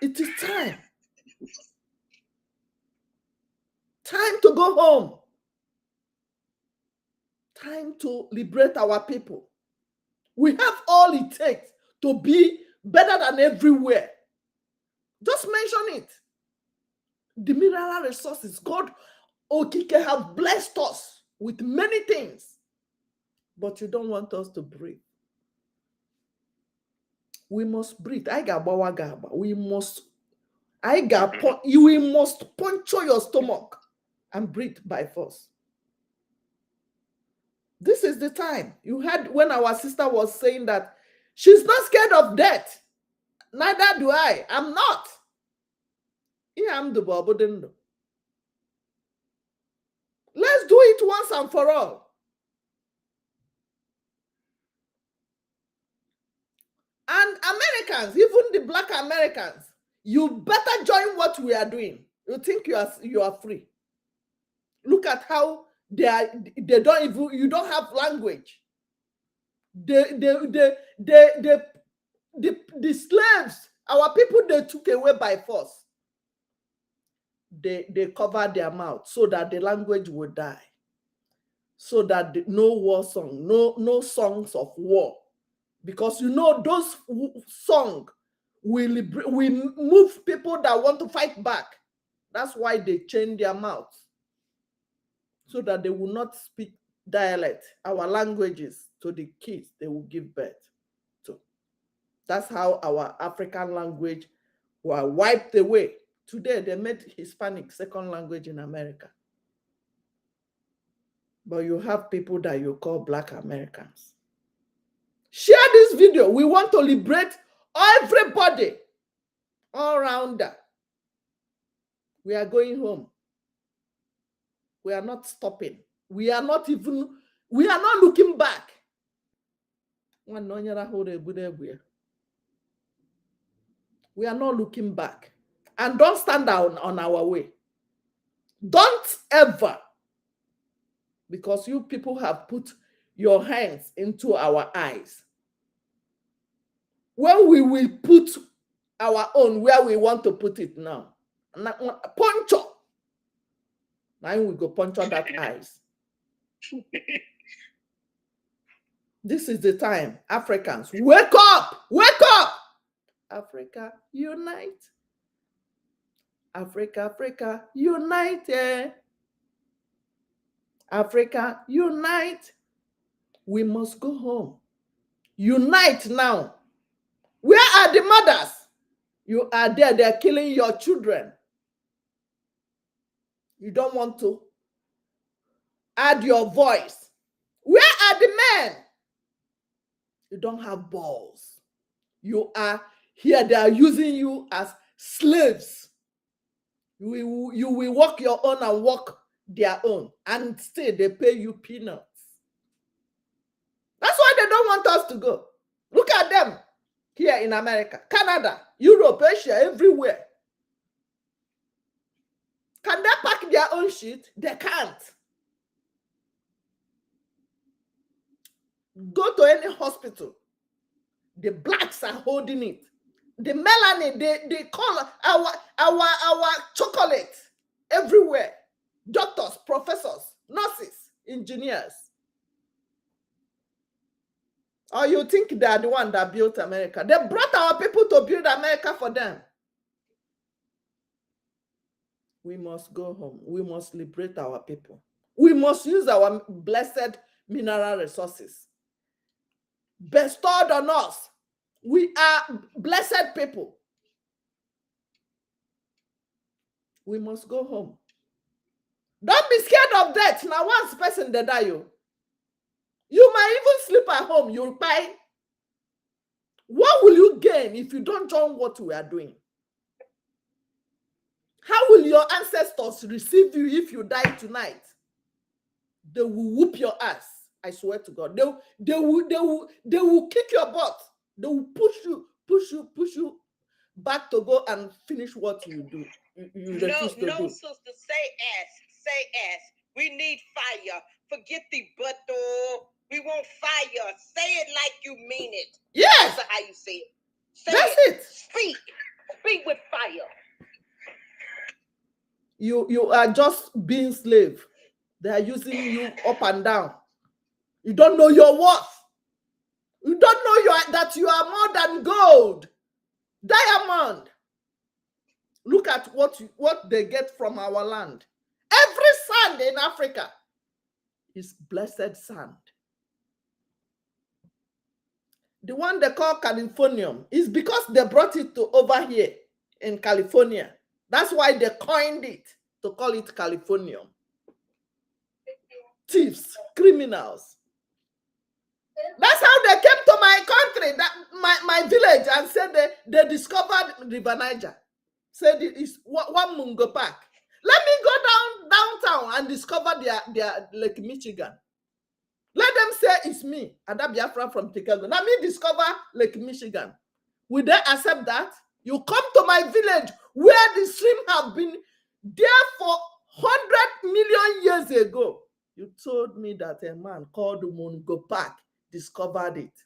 It is time. Time to go home. Time to liberate our people. We have all it takes to be better than everywhere. Just mention it. The mineral resources, God, Okike have blessed us with many things, but you don't want us to breathe. We must breathe. We must puncture your stomach and breathe by force. This is the time. You heard when our sister was saying that she's not scared of death. Neither do I. I'm not. Let's do it once and for all. And Americans, even the black Americans, you better join what we are doing. You think you are free. Look at how they don't even, you don't have language. The slaves, our people, they took away by force. They covered their mouth so that the language would die. So that no war song, no songs of war. Because you know those songs will move people that want to fight back. That's why they chain their mouths. So that they will not speak dialect, our languages, to the kids they will give birth to. That's how our African language were wiped away. Today, they made Hispanic second language in America. But you have people that you call Black Americans. Share this video. We want to liberate everybody all around. We are going home. We are not stopping. We are not looking back. We are not looking back. And don't stand down on our way. Don't ever. Because you people have put your hands into our eyes. When we will put our own where we want to put it now. Puncture. Now we go puncture that eyes. This is the time. Africans, wake up! Wake up! Africa, unite. Africa, Africa, unite. Africa, unite. We must go home. Unite now. Where are the mothers? You are there. They're killing your children. You don't want to add your voice. Where are the men? You don't have balls. You are here. They are using you as slaves. You will work your own and work their own. And still they pay you peanuts. That's why they don't want us to go. Look at them here in America, Canada, Europe, Asia, everywhere. Can they pack their own shit? They can't. Go to any hospital. The blacks are holding it. The melanin, they call our chocolate everywhere. Doctors, professors, nurses, engineers. Or you think they are the one that built America? They brought our people to build America for them. We must go home. We must liberate our people. We must use our blessed mineral resources bestowed on us. We are blessed people. We must go home. Don't be scared of death. Now, once person they die, you might even sleep at home. You'll buy. What will you gain if you don't join what we are doing? How will your ancestors receive you if you die tonight? They will whoop your ass. I swear to God. They will kick your butt. They will push you back to go and finish what you do. You refuse to do. No, sister, say ass. We need fire. Forget the butt door. We want fire. Say it like you mean it. Yes. That's how you say it. Say That's it. Speak with fire. You are just being slave. They are using you up and down. You don't know your worth. You don't know that you are more than gold. Diamond. Look at what they get from our land. Every sand in Africa is blessed sand. The one they call Californium is because they brought it to over here in California. That's why they coined it to call it Californium. Thieves, criminals. That's how they came to my country, my village, and said they discovered River Niger. Said it's one Mungo Park. Let me go downtown and discover their Lake Michigan. Let them say it's me, Ada BIAFRA from Chicago. Let me discover Lake Michigan. Will they accept that? You come to my village where the stream have been there for 100 million years ago. You told me that a man called Mungo Park discovered it.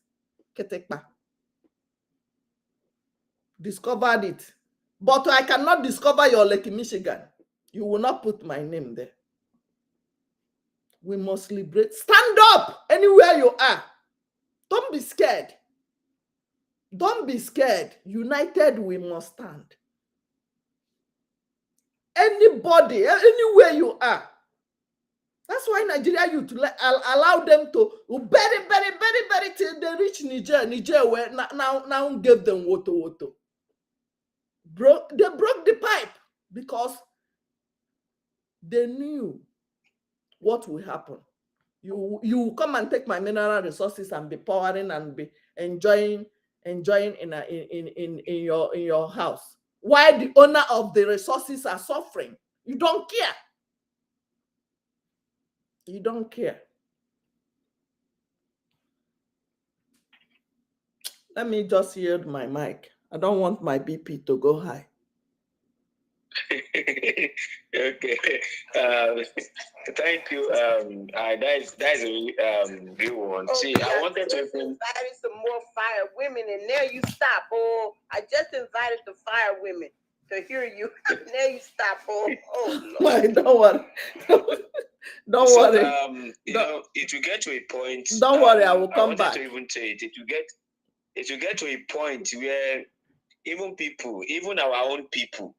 Ketekpa. Discovered it. But I cannot discover your Lake Michigan. You will not put my name there. We must liberate. Stand up anywhere you are. Don't be scared. Don't be scared. United, we must stand. Anybody, anywhere you are. That's why Nigeria youth allow them to very till they reach Niger. Niger where now gave them woto. They broke the pipe because they knew what will happen. You come and take my mineral resources and be powering and be enjoying in your house. While the owner of the resources are suffering. You don't care. You don't care. Let me just yield my mic. I don't want my BP to go high. Okay. Thank you. That's a good one. See, I wanted to invited some more fire women, and there you stop. Oh, I just invited the fire women to hear you. There you stop. Oh Lord. Don't worry. Don't worry. You know, it will get to a point. Don't worry, I will come back. To even say it. It will get to a point where even our own people.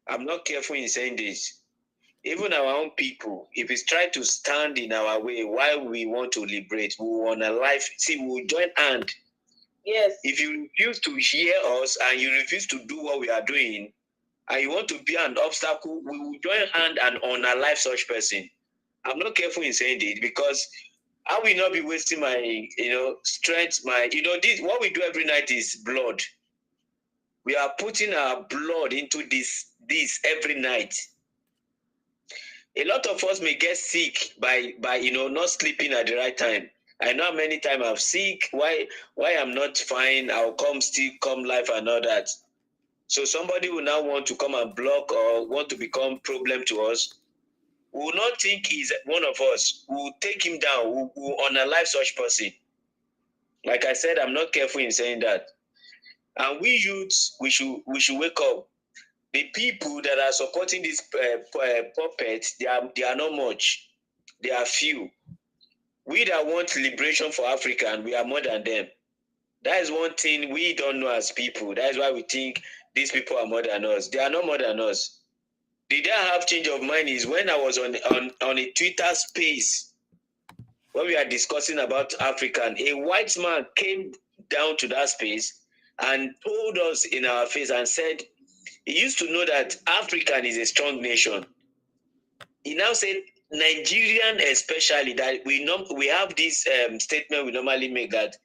I'm not careful in saying this. Even our own people, if it's try to stand in our way while we want to liberate, we want a life. See, we'll join hand. Yes. If you refuse to hear us and you refuse to do what we are doing, and you want to be an obstacle, we will join hand and unalive such person. I'm not careful in saying this because I will not be wasting my, strength. This what we do every night is blood. We are putting our blood into this every night. A lot of us may get sick by not sleeping at the right time. I know how many times I'm sick. Why I'm not fine? I'll still come live and all that. So somebody will now want to come and block or want to become problem to us. We will not think he's one of us. We will take him down. We will unalive such person. Like I said, I'm not careful in saying that. And we youths, we should wake up. The people that are supporting this puppet, they are not much. They are few. We that want liberation for Africa, and we are more than them. That is one thing we don't know as people. That is why we think these people are more than us. They are not more than us. Did I have change of mind is when I was on a Twitter space when we are discussing about African. A white man came down to that space and told us in our face and said he used to know that African is a strong nation. He now said Nigerian especially, that we have this statement we normally make that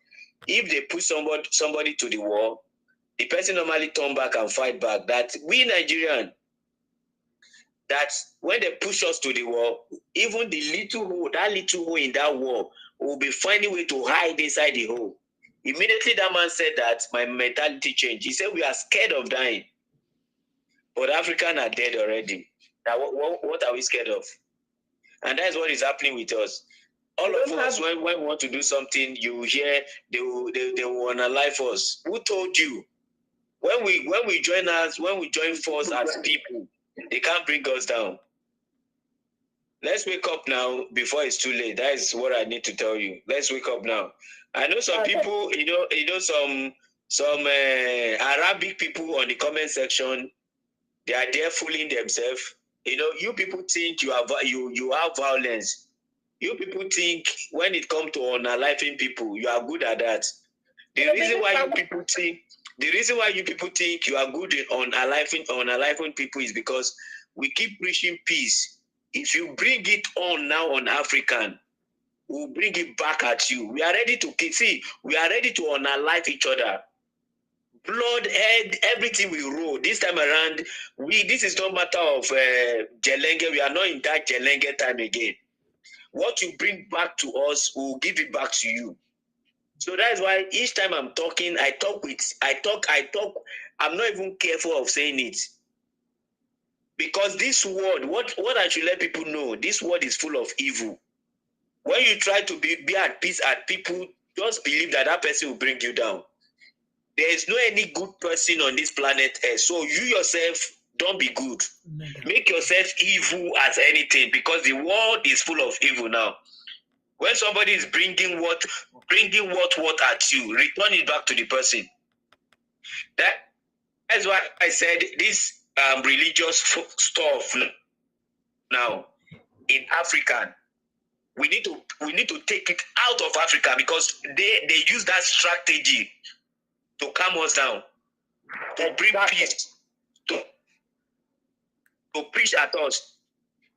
if they put somebody to the war, the person normally turn back and fight back. That we Nigerian, that when they push us to the wall, even the little hole, that little hole in that wall, we'll be finding a way to hide inside the hole. Immediately that man said that, my mentality changed. He said, we are scared of dying. But Africans are dead already. Now, what are we scared of? And that's what is happening with us. All of us, when we want to do something, you hear they will unalive us. Who told you? When we join force as people, they can't bring us down. Let's wake up now before it's too late. That is what I need to tell you. Let's wake up now. I know some people, some Arabic people on the comment section, they are there fooling themselves. You people think you have violence. You people think when it comes to unaliving people, you are good at that. The reason why you people think you are good on unaliving people is because we keep preaching peace. If you bring it on now on African, we'll bring it back at you. We are ready to we are ready to unalive each other. Blood, head, everything we roll. This time around, this is not matter of Jelenge. We are not in that Jelenge time again. What you bring back to us, we'll give it back to you. So that's why each time I'm talking, I talk. I'm not even careful of saying it. Because this word, what I should let people know, this word is full of evil. When you try to be at peace at people, just believe that person will bring you down. There is no any good person on this planet Earth. So you yourself, don't be good. Make yourself evil as anything, because the world is full of evil now. When somebody is bringing what at you, return it back to the person. That's why I said this religious stuff now in Africa. We need to take it out of Africa, because they use that strategy to calm us down, to bring peace, to preach at us.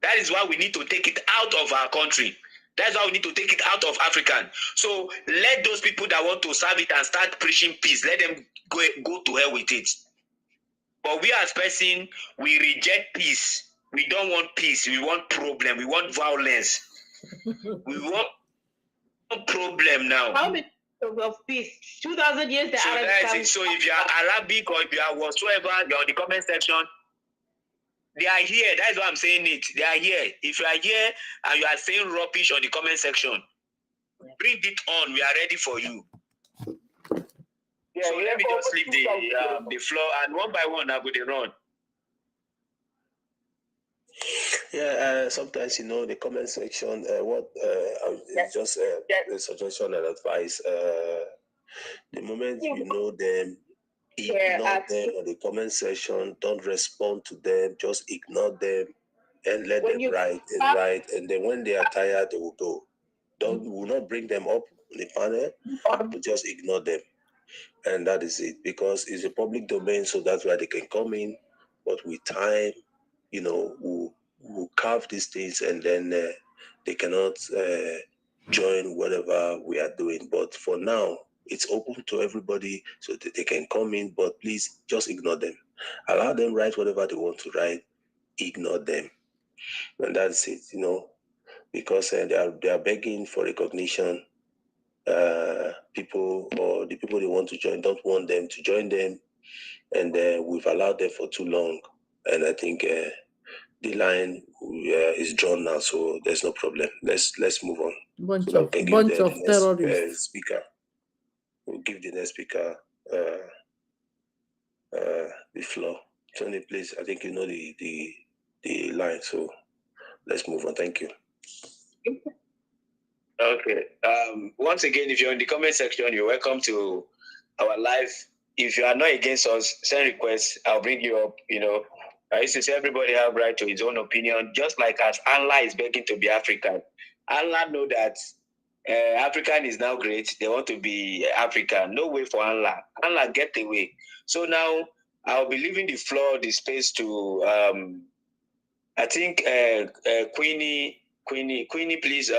That is why we need to take it out of our country. That's why we need to take it out of African. So let those people that want to serve it and start preaching peace, let them go to hell with it. But we as person, we reject peace. We don't want peace. We want problem. We want violence. We want problem now. How many of peace? 2,000 years. So that's it. So if you are Arabic or if you are whatsoever, you're in the comment section. They are here. That's why I'm saying it. They are here. If you are here and you are saying rubbish on the comment section, bring it on. We are ready for you. So let me just leave the floor, and one by one I will run. Yeah, sometimes the comment section. It's just a suggestion and advice. The moment you know them, ignore them on the comment section. Don't respond to them. Just ignore them and let them write, and then when they are tired, they will go. We will not bring them up on the panel, but just ignore them. And that is it, because it's a public domain, so that's why they can come in. But with time, we'll carve these things, and then they cannot join whatever we are doing. But for now, it's open to everybody, so that they can come in. But please, just ignore them. Allow them write whatever they want to write. Ignore them, and that's it. Because they are begging for recognition. People, or the people they want to join, don't want them to join them, and we've allowed them for too long. And I think the line is drawn now, so there's no problem. Let's move on. Bunch of terrorists. Speaker. We'll give the next speaker the floor. Tony, please. I think you know the line, so let's move on. Thank you. Okay. Once again, if you're in the comment section, you're welcome to our live. If you are not against us, send requests. I'll bring you up. I used to say everybody have right to his own opinion, just like as Allah is begging to be African. Allah know that African is now great. They want to be African. No way for Allah. Allah, get away. So now I'll be leaving the floor, the space to I think Queenie, please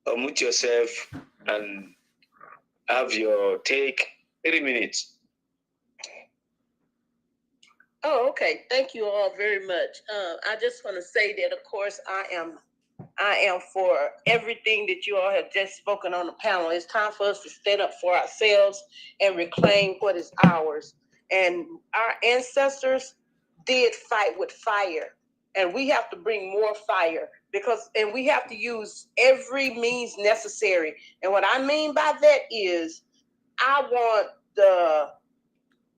unmute yourself and have your take. 3 minutes. Oh, okay. Thank you all very much. I just want to say that, of course, I am for everything that you all have just spoken on the panel. It's time for us to stand up for ourselves and reclaim what is ours. And our ancestors did fight with fire, and we have to bring more fire and we have to use every means necessary. And what I mean by that is, I want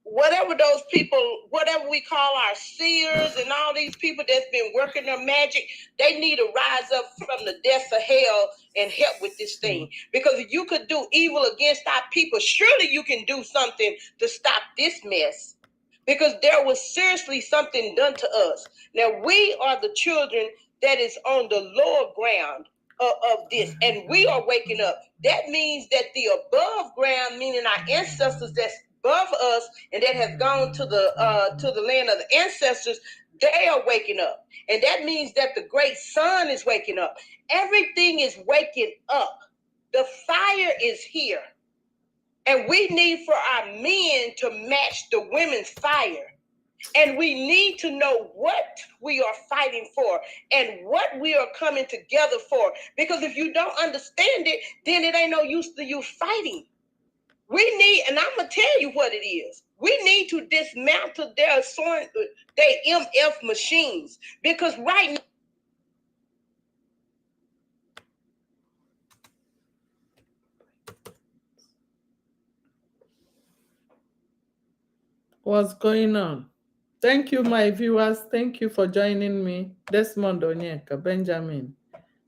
whatever those people, whatever we call our seers and all these people that's been working their magic, they need to rise up from the depths of hell and help with this thing. Because if you could do evil against our people, surely you can do something to stop this mess. Because there was seriously something done to us. Now, we are the children that is on the lower ground of this, and we are waking up. That means that the above ground, meaning our ancestors that's above us and that have gone to the land of the ancestors, they are waking up. And that means that the great sun is waking up. Everything is waking up. The fire is here. And we need for our men to match the women's fire. And we need to know what we are fighting for and what we are coming together for. Because if you don't understand it, then it ain't no use to you fighting. We need, and I'm going to tell you what it is. We need to dismantle their MF machines. Because right now, What's going on? Thank you, my viewers. Thank you for joining me. Desmond Onyeka, Benjamin,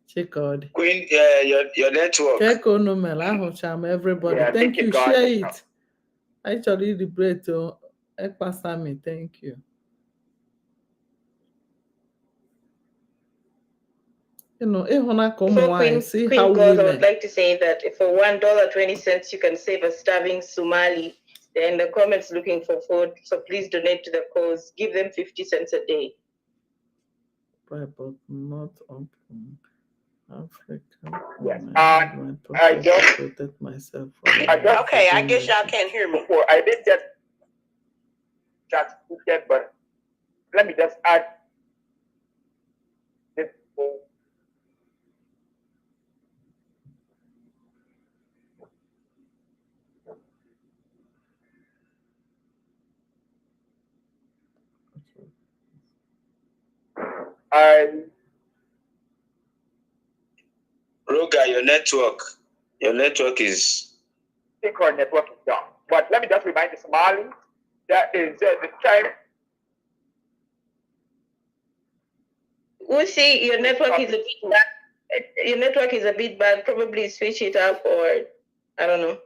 Chikodi. Queen, your network. Keko Numel, Ahocham, everybody. Yeah, Thank you. Share garden. it. Actually, the bread to Ekpasami. Thank you. You know, see Queen how God, I women. would like to say that for $1.20 you can save a starving Somali. They're in the comments looking for food, so please donate to the cause. Give them 50 cents a day. But not open. Africa. Yes. I just protect myself. okay, I guess y'all can't hear me. Before I did just yet, but let me just add this. Roga, your network is. I think our network is down. But let me just remind the Somali that is the time. We'll see. Your network is a bit bad. Your network is a bit bad. Probably switch it up, or I don't know.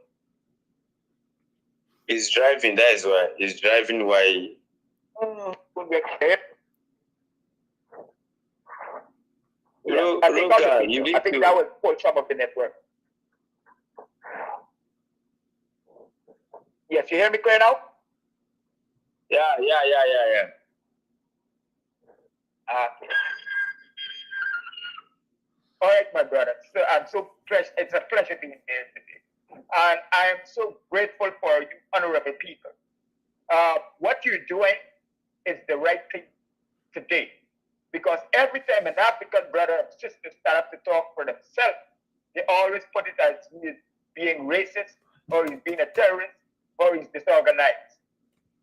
He's driving. That is why he's driving. Why? Yeah, I think that was for some of the network. Yes, you hear me clear now? Yeah. Okay. All right, my brother. So I'm so pleased. It's a pleasure being here today, and I am so grateful for you, honorable people. What you're doing is the right thing today, because every time an African brother or sister start up to talk for themselves, they always put it as he is being racist, or he's being a terrorist, or he's disorganized.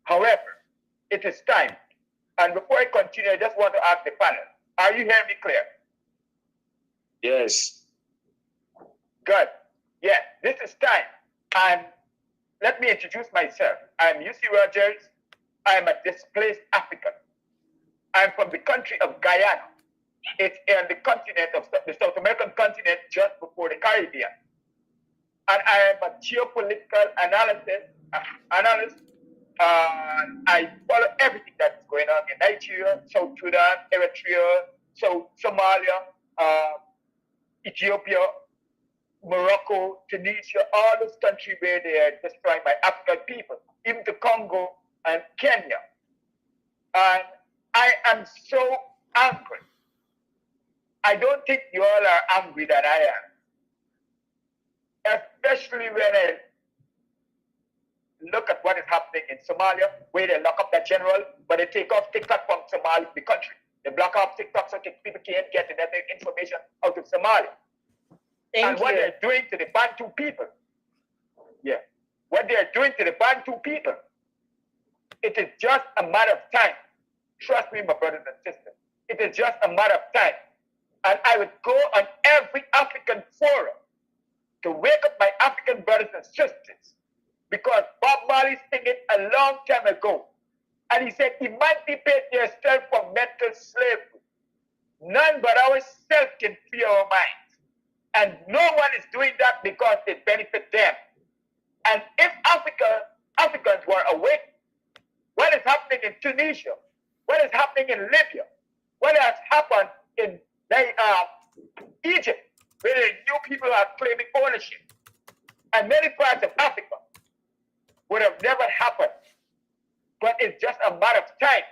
However, it is time. And before I continue, I just want to ask the panel, are you hearing me clear? Yes. Good. Yeah, this is time. And let me introduce myself. I'm UC Rogers. I'm a displaced African. I'm from the country of Guyana. It's in the continent of the South American continent, just before the Caribbean. And I am a geopolitical analyst. I follow everything that's going on in Nigeria, South Sudan, Eritrea, Somalia, Ethiopia, Morocco, Tunisia, all those countries where they are destroying my African people, even the Congo and Kenya. And I am so angry. I don't think you all are angry that I am. Especially when look at what is happening in Somalia, where they lock up that general, but they take off TikTok from Somalia, the country. They block off TikTok so people can't get the information out of Somalia. And what they're doing to the Bantu people, what they're doing to the Bantu people, it is just a matter of time. Trust me, my brothers and sisters. It is just a matter of time. And I would go on every African forum to wake up my African brothers and sisters, because Bob Marley sang it a long time ago. And he said, emancipate yourself from mental slavery. None but ourselves can free our minds. And no one is doing that because they benefit them. And if Africans were awake, what is happening in Tunisia, what is happening in Libya, what has happened in Egypt, where new people are claiming ownership, and many parts of Africa, would have never happened. But it's just a matter of time,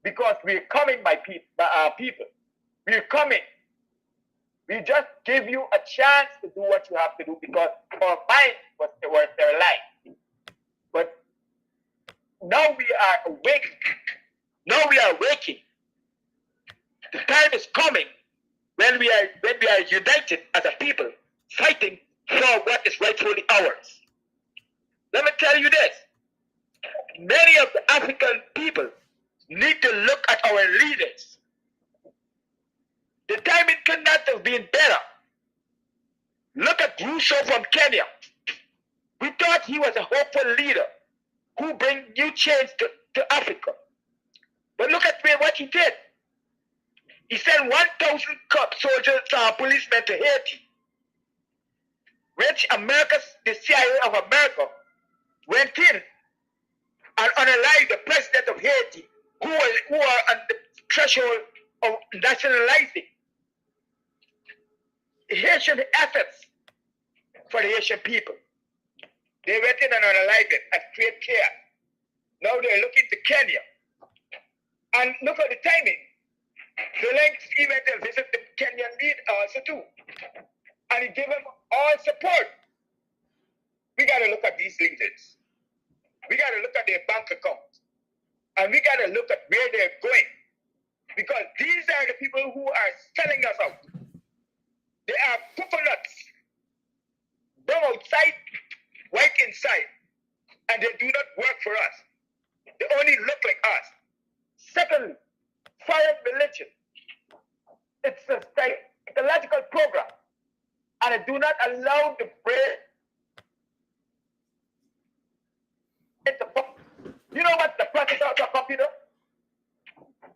because we're coming, my people. We're coming. We just give you a chance to do what you have to do, because our mind was sterilized. But now we are awake. Now we are waking. The time is coming when we are united as a people, fighting for what is rightfully ours. Let me tell you this. Many of the African people need to look at our leaders. The timing could not have been better. Look at Rousseau from Kenya. We thought he was a hopeful leader who bring new change to Africa. But look at what he did. He sent 1,000 soldiers, policemen to Haiti, which the CIA of America went in and unalived the president of Haiti, who are on the threshold of nationalizing Haitian assets for the Haitian people. They went in and unalived it and created chaos. Now they're looking to Kenya. And look at the timing. Zelensky even visit the Kenyan leader also too. And he gave him all support. We got to look at these leaders. We got to look at their bank accounts. And we got to look at where they're going. Because these are the people who are selling us out. They are coconuts. Brown outside, white inside. And they do not work for us. They only look like us. Secondly, foreign religion. It's a psychological program. And it do not allow the brain. You know what the process of a computer?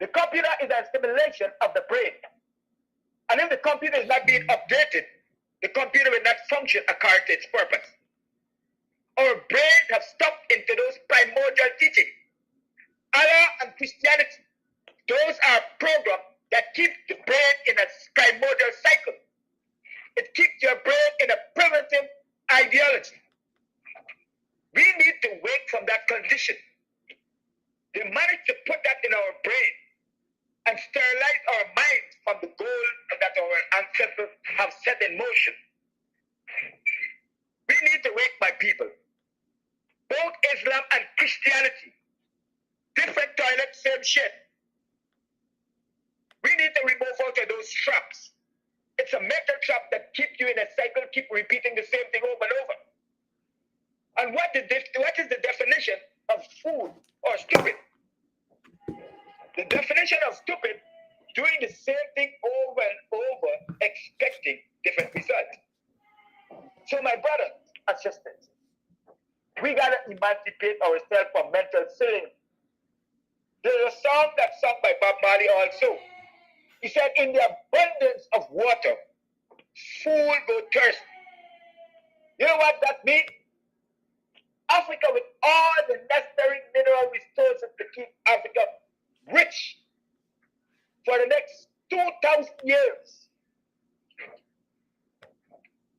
The computer is a simulation of the brain. And if the computer is not being updated, the computer will not function according to its purpose. Our brains have stuck into those primordial teachings. Allah and Christianity, those are programs that keep the brain in a primordial cycle. It keeps your brain in a primitive ideology. We need to wake from that condition. They managed to put that in our brain and sterilize our minds from the goal that our ancestors have set in motion. We need to wake my people. Both Islam and Christianity, different toilets, same shit. We need to remove out of those traps. It's a mental trap that keeps you in a cycle, keep repeating the same thing over and over. And what is the definition of fool or stupid? The definition of stupid, doing the same thing over and over, expecting different results. So my brothers and sisters, we gotta emancipate ourselves from mental sin. There's a song that's sung by Bob Marley also. He said, in the abundance of water, fool go thirsty. You know what that means? Africa, with all the necessary mineral resources to keep Africa rich for the next 2,000 years,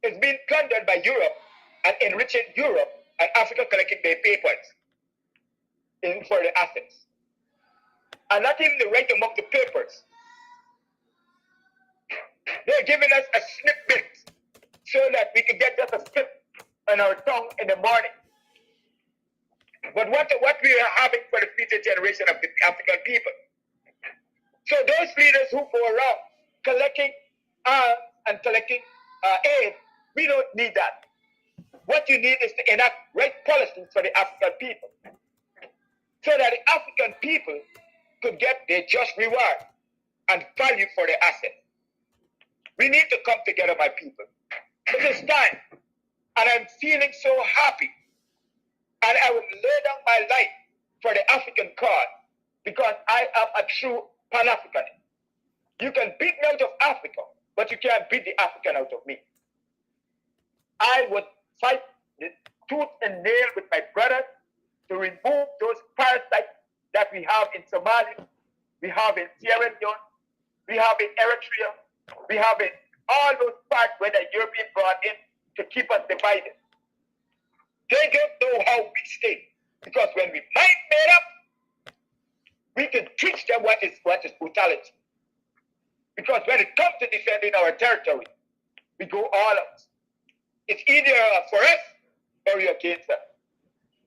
is being plundered by Europe and enriching Europe, and Africa collecting their papers for the assets. And not even the right among the papers. They're giving us a snippet so that we can get just a slip on our tongue in the morning. but what we are having for the future generation of the African people. So those leaders who go around collecting and collecting aid, we don't need that. What you need is to enact right policies for the African people, so that the African people could get their just reward and value for their assets. We need to come together, my people. It is time, and I'm feeling so happy, and I would lay down my life for the African cause, because I am a true Pan-Africanist. You can beat me out of Africa, but you can't beat the African out of me. I would fight the tooth and nail with my brothers to remove those parasites that we have in Somalia, we have in Sierra Leone, we have in Eritrea, we have in all those parts where the European brought in to keep us divided. They don't know how we stay, because when we mind made up, we can teach them what is brutality. Because when it comes to defending our territory, we go all out. It's either for us or you're against us.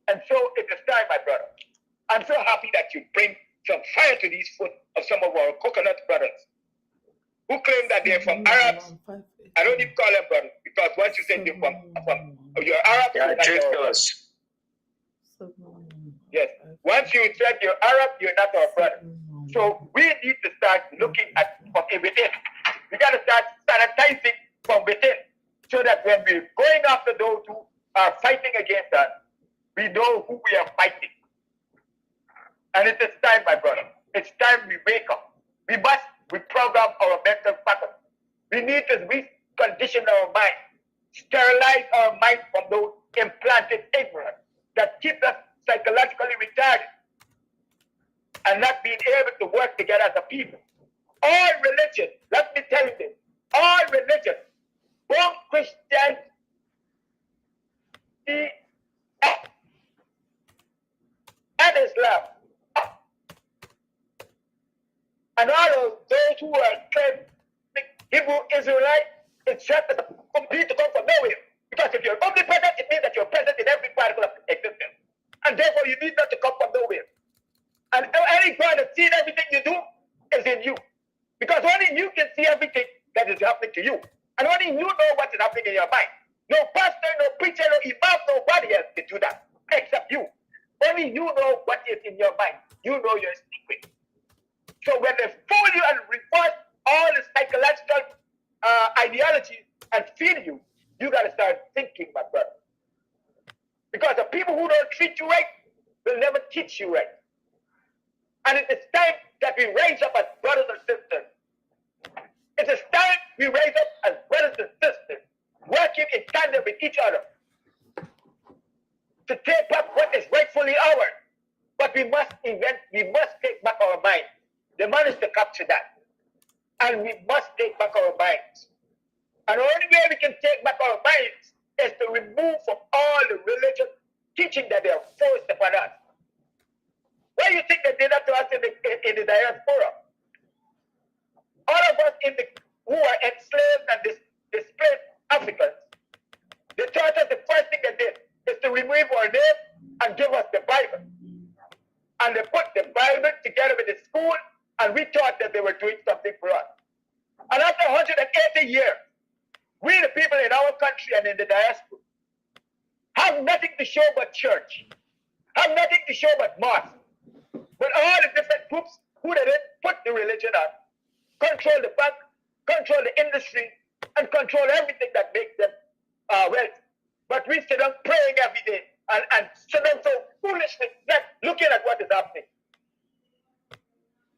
And so it is time, my brother. I'm so happy that you bring some fire to these foot of some of our coconut brothers who claim that they're from Arabs. I don't even call them brothers, because once you say they're from you're Arab, you're not our brothers. Yes. Once you said you're Arab, you're not our brother. So we need to start looking at from within. We got to start sanitizing from within, so that when we're going after those who are fighting against us, we know who we are fighting. And it is time, my brother. It's time we wake up. We must reprogram our mental pattern. We need to recondition our mind, sterilize our mind from those implanted ignorance that keep us psychologically retarded and not being able to work together as a people. All religion, let me tell you this, all religion, both Christian and Islam, and all of those who are claiming Hebrew Israelite, it's just that need to come from nowhere. Because if you're omnipresent, it means that you're present in every particle of existence. And therefore, you need not to come from nowhere. And any God that sees everything you do is in you. Because only you can see everything that is happening to you. And only you know what is happening in your mind. No pastor, no preacher, no imam, nobody else can do that except you. Only you know what is in your mind. You know your secret. So when they fool you and reinforce all the psychological ideologies and feed you, you got to start thinking, my brother. Because the people who don't treat you right will never teach you right. And it is time that we raise up as brothers and sisters. It is time we raise up as brothers and sisters, working in tandem with each other to take back what is rightfully ours. But we must take back our minds. The man is to capture that. And we must take back our minds. And the only way we can take back our minds is to remove from all the religious teaching that they are forced upon us. Why do you think they did that to us in the diaspora? All of us who are enslaved and displaced Africans, they taught us the first thing they did is to remove our name and give us the Bible. And they put the Bible together with the school, and we thought that they were doing something for us. And after 180 years, we the people in our country and in the diaspora have nothing to show but church, have nothing to show but mosque. But all the different groups who they didn't put the religion on, control the bank, control the industry, and control everything that makes them wealthy. But we sit down praying every day and sit down so foolishly, looking at what is happening.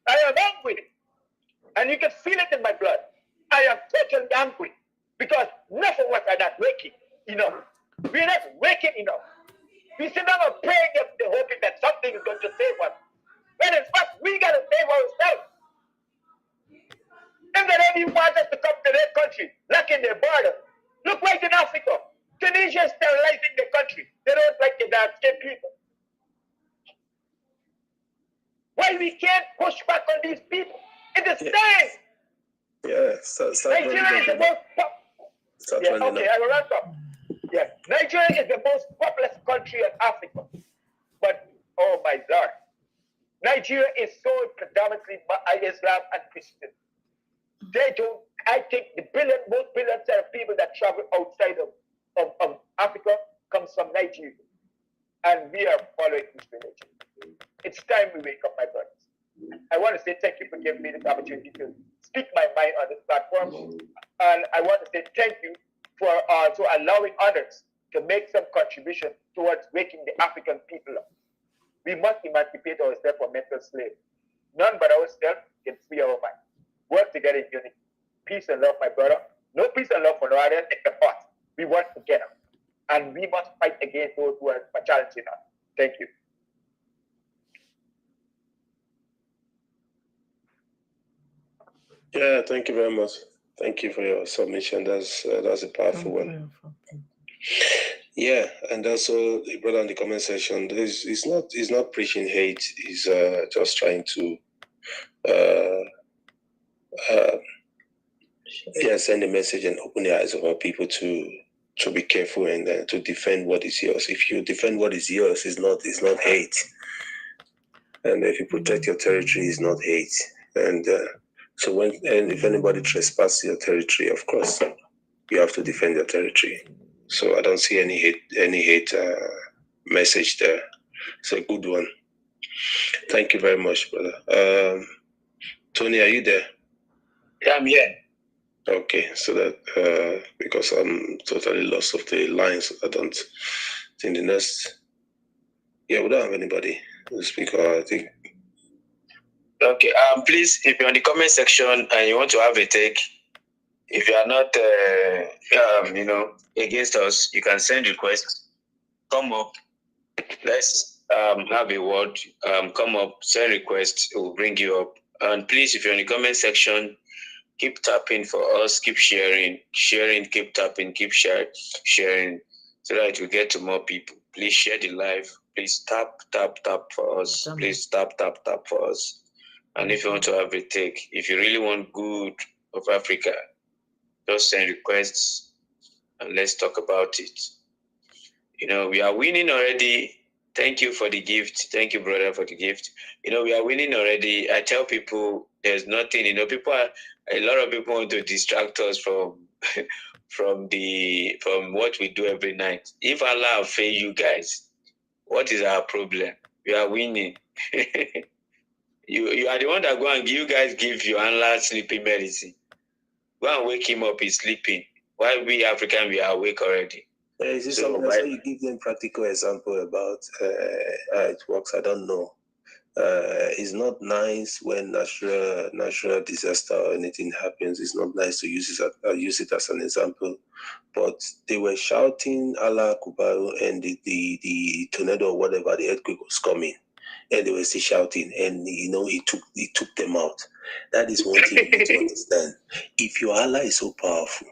I am angry, and you can feel it in my blood. I am totally angry because enough of us are not waking enough. We're not waking enough. We sit down and praying every day, hoping that something is going to save us. When in fact, we got to save ourselves. If they don't even want us to come to their country, locking their border. Look right in Africa. Tunisia is sterilizing the country. They don't like the dark-skinned people. Why we can't push back on these people? It is time. Nigeria is the most I will wrap up. Nigeria is the most populous country in Africa. But oh my God, Nigeria is so predominantly Islam and Christian. They don't. I think most billions of people that travel outside of Africa comes from Nigeria, and we are following this religion. It's time we wake up, my brothers. I want to say thank you for giving me this opportunity to speak my mind on this platform, and I want to say thank you for allowing others to make some contribution towards waking the African people up. We must emancipate ourselves from mental slavery. None but ourselves can free our mind. Work together in unity. Peace and love, my brother. No peace and love for no others except us. We work together. And we must fight against those who are challenging us. Thank you. Yeah, thank you very much. Thank you for your submission. That's a powerful one. Yeah, and also the brother in the comment section, he's not preaching hate. He's just trying to send a message and open the eyes of our people to be careful and to defend what is yours. If you defend what is yours, it's not hate. And if you protect your territory, it's not hate. And so if anybody trespasses your territory, of course, you have to defend your territory. So I don't see any hate message there. It's a good one. Thank you very much, brother. Tony, are you there? Yeah, I'm here. Okay, so that because I'm totally lost of the lines, I don't think the next. Yeah, we don't have anybody to speak. I think. Okay. Please, if you're in the comment section and you want to have a take, if you are not, against us, you can send requests. Come up. Let's have a word. Come up, send requests. It will bring you up. And please, if you're in the comment section, keep tapping for us. Keep sharing. Keep tapping. Keep sharing, so that we get to more people. Please share the live. Please tap for us. Please tap for us. And if you want to have a take, if you really want good of Africa, just send requests and let's talk about it. We are winning already. Thank you for the gift. Thank you, brother, for the gift. We are winning already. I tell people there's nothing. A lot of people want to distract us from what we do every night. If Allah fail you guys, what is our problem? We are winning. You are the one that go and you guys give your Allah sleeping medicine. Go and wake him up, he's sleeping. While we African, we are awake already. Is so that's why you give them practical example about how it works. I don't know. It's not nice when natural disaster or anything happens. It's not nice to use it as an example. But they were shouting Allah Akbar, and the tornado or whatever, the earthquake was coming, and they were still shouting, and he took them out. That is one thing you need to understand. If your Allah is so powerful,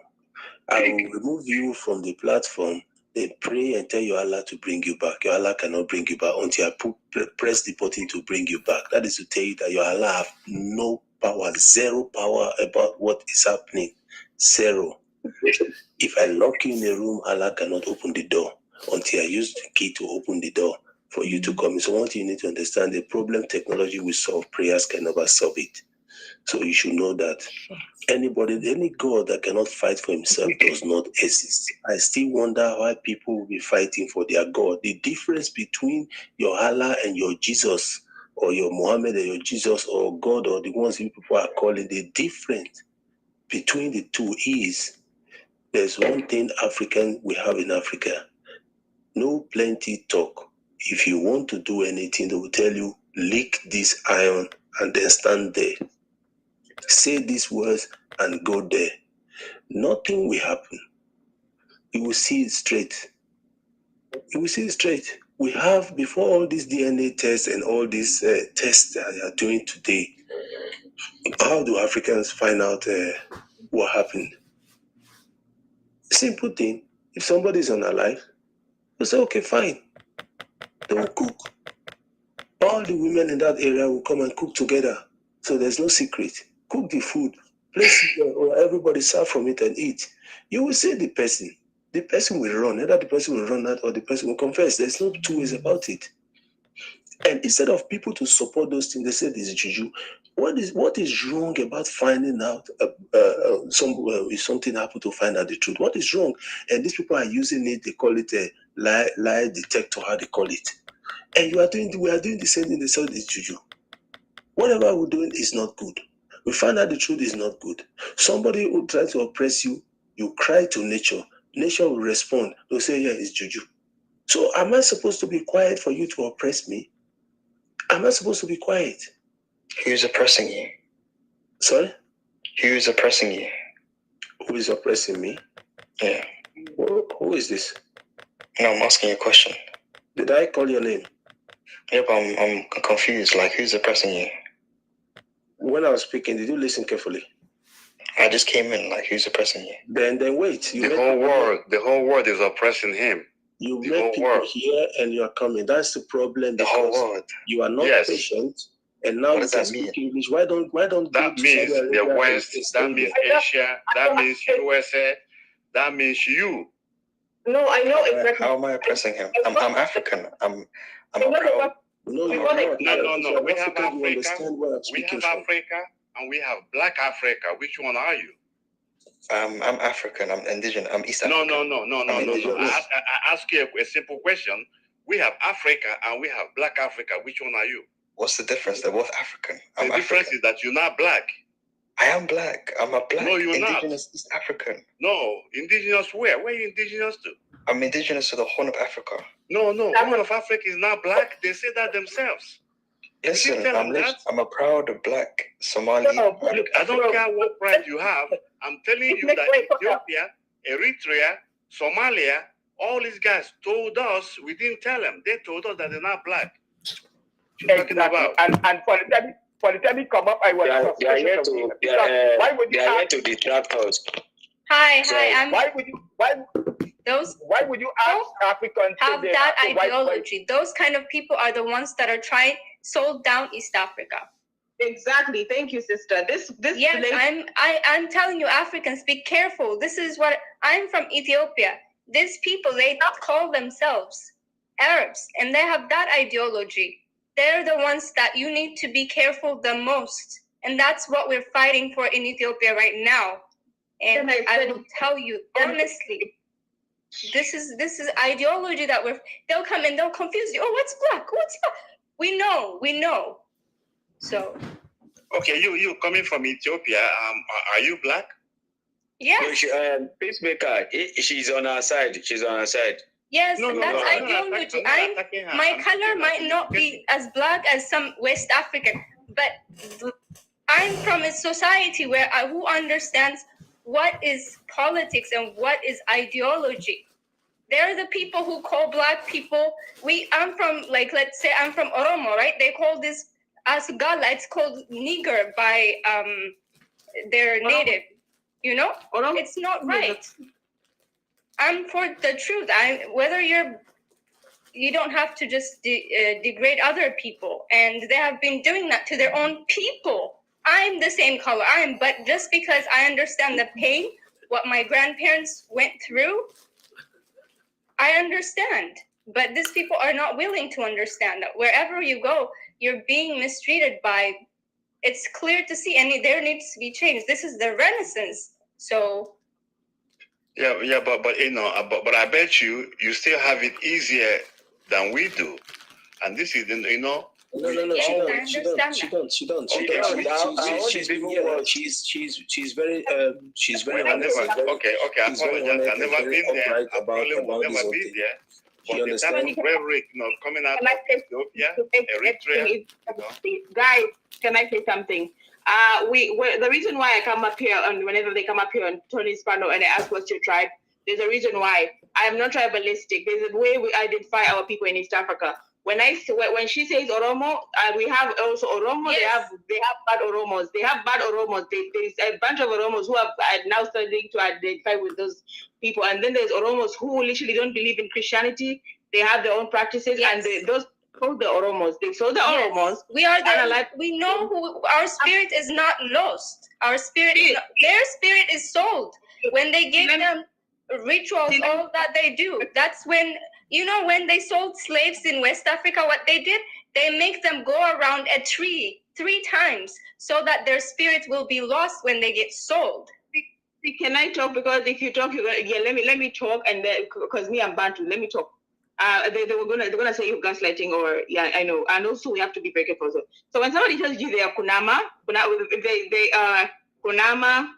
I will remove you from the platform, then pray and tell your Allah to bring you back. Your Allah cannot bring you back until I press the button to bring you back. That is to tell you that your Allah have no power, zero power about what is happening. Zero. If I lock you in a room, Allah cannot open the door until I use the key to open the door for you to come in. So one thing you need to understand, the problem technology will solve, prayers can never solve it. So you should know that any God that cannot fight for himself does not exist. I still wonder why people will be fighting for their God. The difference between your Allah and your Jesus, or your Muhammad and your Jesus, or God, or the ones people are calling, the difference between the two is there's one thing we have in Africa. No plenty talk. If you want to do anything, they will tell you, lick this iron and then stand there. Say these words and go there. Nothing will happen. You will see it straight. We have, before all these DNA tests and all these tests that they are doing today, how do Africans find out what happened? Simple thing. If somebody is unalive, they'll say, okay, fine. They will cook. All the women in that area will come and cook together. So there's no secret. Cook the food, place it or everybody serve from it and eat. You will see the person. The person will run. Either the person will run out or the person will confess. There's no two ways about it. And instead of people to support those things, they say this is juju. What is wrong about finding out if something happened to find out the truth? What is wrong? And these people are using it. They call it a lie detector. How they call it? And we are doing the same thing. They say it's juju. Whatever we're doing is not good. We find out the truth is not good. Somebody who tries to oppress you, you cry to nature. Nature will respond. They'll say, yeah, it's juju. So am I supposed to be quiet for you to oppress me? Am I supposed to be quiet? Who's oppressing you? Sorry? Who is oppressing you? Who is oppressing me? Yeah. Who is this? No, I'm asking you a question. Did I call your name? Yeah, but I'm confused. Like, who's oppressing you? When I was speaking, did you listen carefully? I just came in. Like, who's oppressing you? Then wait. The whole world is oppressing him. You met people here and you are coming. That's the problem. The whole world. You are not patient. And now what does that mean? English. Why don't that means the West, that means Asia, that means USA, that means you. No, I know exactly. How am I oppressing him? I'm African. I'm a proud. No. We have Africa. We have Africa, and we have Black Africa. Which one are you? I'm African. I'm indigenous. I'm East African. No. I ask you a simple question. We have Africa and we have Black Africa. Which one are you? What's the difference? They're both African. The difference is that you're not black. I am black. I'm a black. No, you're indigenous not. East African. No, indigenous where? Where are you indigenous to? I'm indigenous to the Horn of Africa. No. Horn of Africa is not black. They say that themselves. Listen, I'm a proud black Somali. Look, I don't care what pride you have. I'm telling you that Ethiopia, Eritrea, Somalia, all these guys told us, we didn't tell them. They told us that they're not black. Exactly. And for the time you come up, I was they are here to detract us. Hi, why would you ask Africans have that ideology? Those kind of people are the ones that are trying sold down East Africa. Exactly. Thank you, sister. This yes, I'm telling you, Africans, be careful. This is what I'm from Ethiopia. These people, they call themselves Arabs, and they have that ideology. They're the ones that you need to be careful the most, and that's what we're fighting for in Ethiopia right now. And I will tell you honestly, this is ideology that they'll come and they'll confuse you. Oh, what's black? What's black? We know. So. Okay, you coming from Ethiopia? Are you black? Yes. Peacemaker, she's on our side. Yes, that's ideology. My color might not be as black as some West African, but I'm from a society where who understands what is politics and what is ideology. They're the people who call black people. I'm from, like, let's say I'm from Oromo, right? They call this Asgala. It's called nigger by their native. You know, it's not right. I'm for the truth. Whether you don't have to just degrade other people, and they have been doing that to their own people. I'm the same color. But just because I understand the pain, what my grandparents went through, I understand. But these people are not willing to understand that wherever you go, you're being mistreated by. It's clear to see, and there needs to be change. This is the Renaissance, so. Yeah, but you know, but I bet you still have it easier than we do, and this is, you know. No, she don't. She's been here. She's very honest. Okay, I apologize. I've never been there. I probably will never be there. But the type of rhetoric, coming out of Ethiopia, Eritrea. Guys, can I say something? The reason why I come up here, and whenever they come up here on Tony's panel and they ask what's your tribe, there's a reason why. I am not tribalistic. There's a way we identify our people in East Africa. When she says Oromo, we have also Oromo. Yes. They have bad Oromos. There's a bunch of Oromos who are now starting to identify with those people. And then there's Oromos who literally don't believe in Christianity. They have their own practices, and those called the Oromos. They sold the Oromos. We know who our spirit is not lost. Our spirit, their spirit is sold. When they give them rituals, all that they do. That's when. You know, when they sold slaves in West Africa, what they did, They make them go around a tree 3 times so that their spirits will be lost when they get sold. Can I talk? Because if you talk, let me talk, and then because me I'm Bantu, let me talk. They're gonna say you're gaslighting, or I know, and also we have to be very careful. So when somebody tells you they are Kunama, they are Kunama,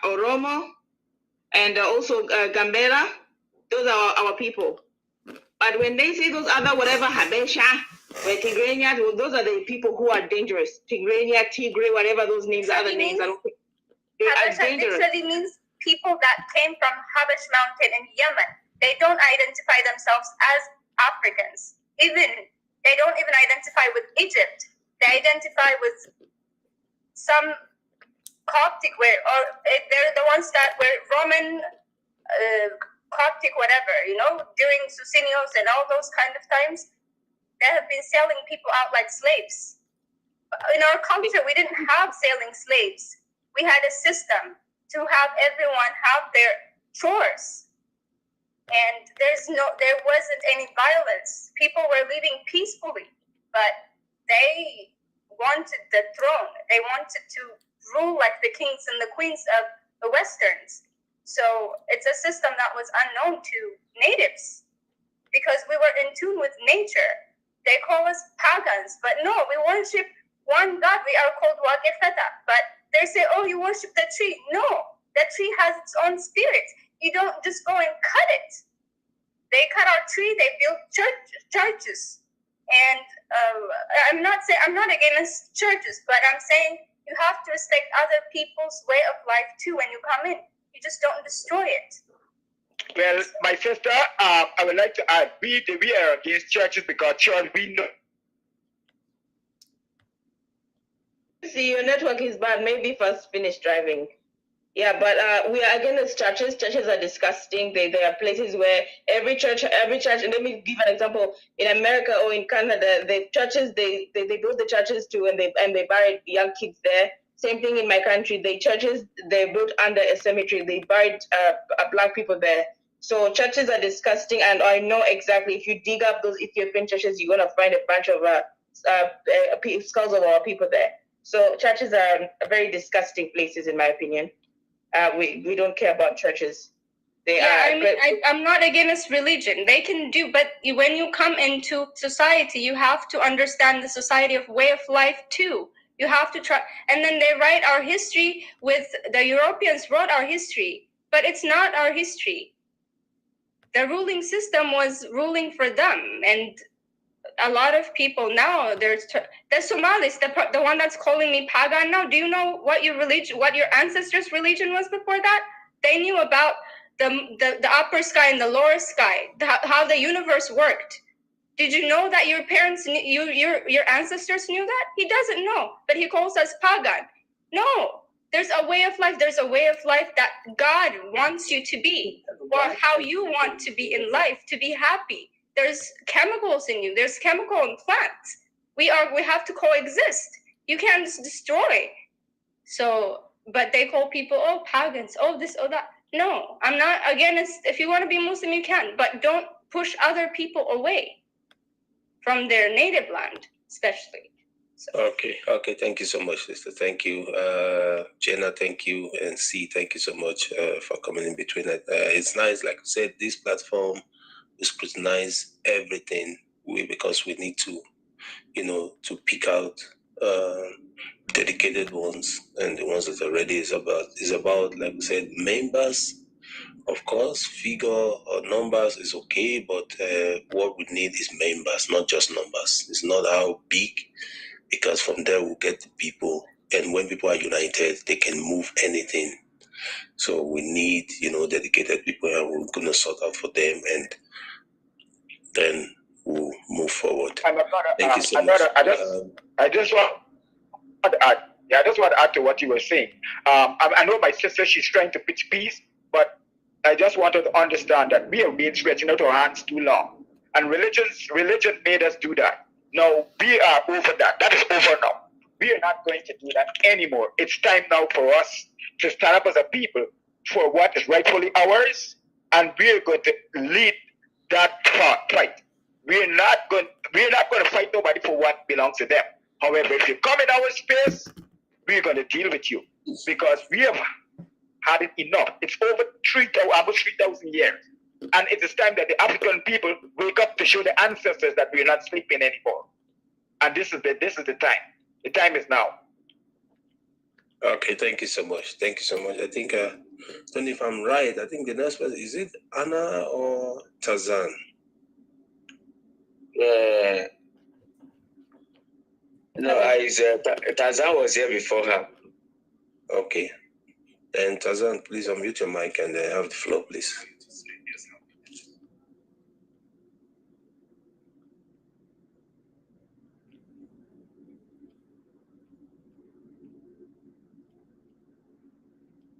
Oromo, and also Gambela, those are our people. But when they say those other whatever Habesha, where Tigrania, those are the people who are dangerous. Tigrania, Tigray, whatever those names are, other names. They are dangerous. Literally means people that came from Habash Mountain in Yemen. They don't identify themselves as Africans. They don't even identify with Egypt. They identify with some Coptic way, or they're the ones that were Roman, Coptic, whatever, during Susinios and all those kind of times. They have been selling people out like slaves. In our culture, we didn't have selling slaves. We had a system to have everyone have their chores. And there wasn't any violence. People were living peacefully, but they wanted the throne. They wanted to rule like the kings and the queens of the Westerns. So it's a system that was unknown to natives because we were in tune with nature. They call us pagans, but no, we worship one God. We are called Wagefeta, but they say, oh, you worship the tree. No, that tree has its own spirit. You don't just go and cut it. They cut our tree, they build churches. And I'm not against churches, but I'm saying you have to respect other people's way of life too when you come in. You just don't destroy it. Well, my sister, I would like to add, we are against churches because church, we know. See, your network is bad. Maybe first finish driving. Yeah, but we are against churches. Churches are disgusting. They are places where every church, and let me give an example. In America or in Canada, the churches, they build the churches too, and they buried young kids there. Same thing in my country. The churches, they built under a cemetery. They buried black people there. So churches are disgusting, and I know exactly, if you dig up those Ethiopian churches, you're going to find a bunch of skulls of our people there. So churches are very disgusting places, in my opinion. We don't care about churches. I'm not against religion. They can do, but when you come into society, you have to understand the society of way of life too. You have to try, and then they write our history with the Europeans wrote our history, but it's not our history. The ruling system was ruling for them, and a lot of people now, the Somalis, the one that's calling me pagan now, do you know what your religion, what your ancestors' religion was before that? They knew about the upper sky and the lower sky, how the universe worked. Did you know that your parents, your ancestors knew that? He doesn't know, but he calls us pagan. No, there's a way of life. There's a way of life that God wants you to be, or how you want to be in life, to be happy. There's chemicals in you. There's chemical in plants. We have to coexist. You can't just destroy. So, but they call people, oh, pagans, oh, this, oh, that. No, I'm not against. If you want to be Muslim, you can, but don't push other people away from their native land, especially. So. Okay. Thank you so much, sister. Thank you, Jenna. Thank you, and C. Thank you so much for coming in between. It's nice, like I said, this platform. We scrutinize everything because we need to, to pick out dedicated ones, and the ones that are ready is about, like I said, members. Of course, figure or numbers is okay, but what we need is members, not just numbers. It's not how big, because from there we'll get the people, and when people are united, they can move anything. So we need, dedicated people, and we're going to sort out for them, and then we'll move forward. Thank you so much. I just want to add. Yeah, I just want to add to what you were saying. I know my sister, she's trying to pitch peace, but I just wanted to understand that we have been stretching out our hands too long, and religion made us do that. Now we are over that. That is over now. We are not going to do that anymore. It's time now for us to stand up as a people for what is rightfully ours, and we are going to lead that fight. we're not going to fight nobody for what belongs to them. However, if you come in our space, we're going to deal with you because we have had it enough. It's over almost 3,000 years. And it is time that the African people wake up to show the ancestors that we're not sleeping anymore. And this is the time. The time is now. Okay, thank you so much. Thank you so much. I think, I don't know if I'm right. I think the next person, is it Anna or Tazan? No, Tarzan was here before her. Okay. Then Tazan, please unmute your mic and have the floor, please.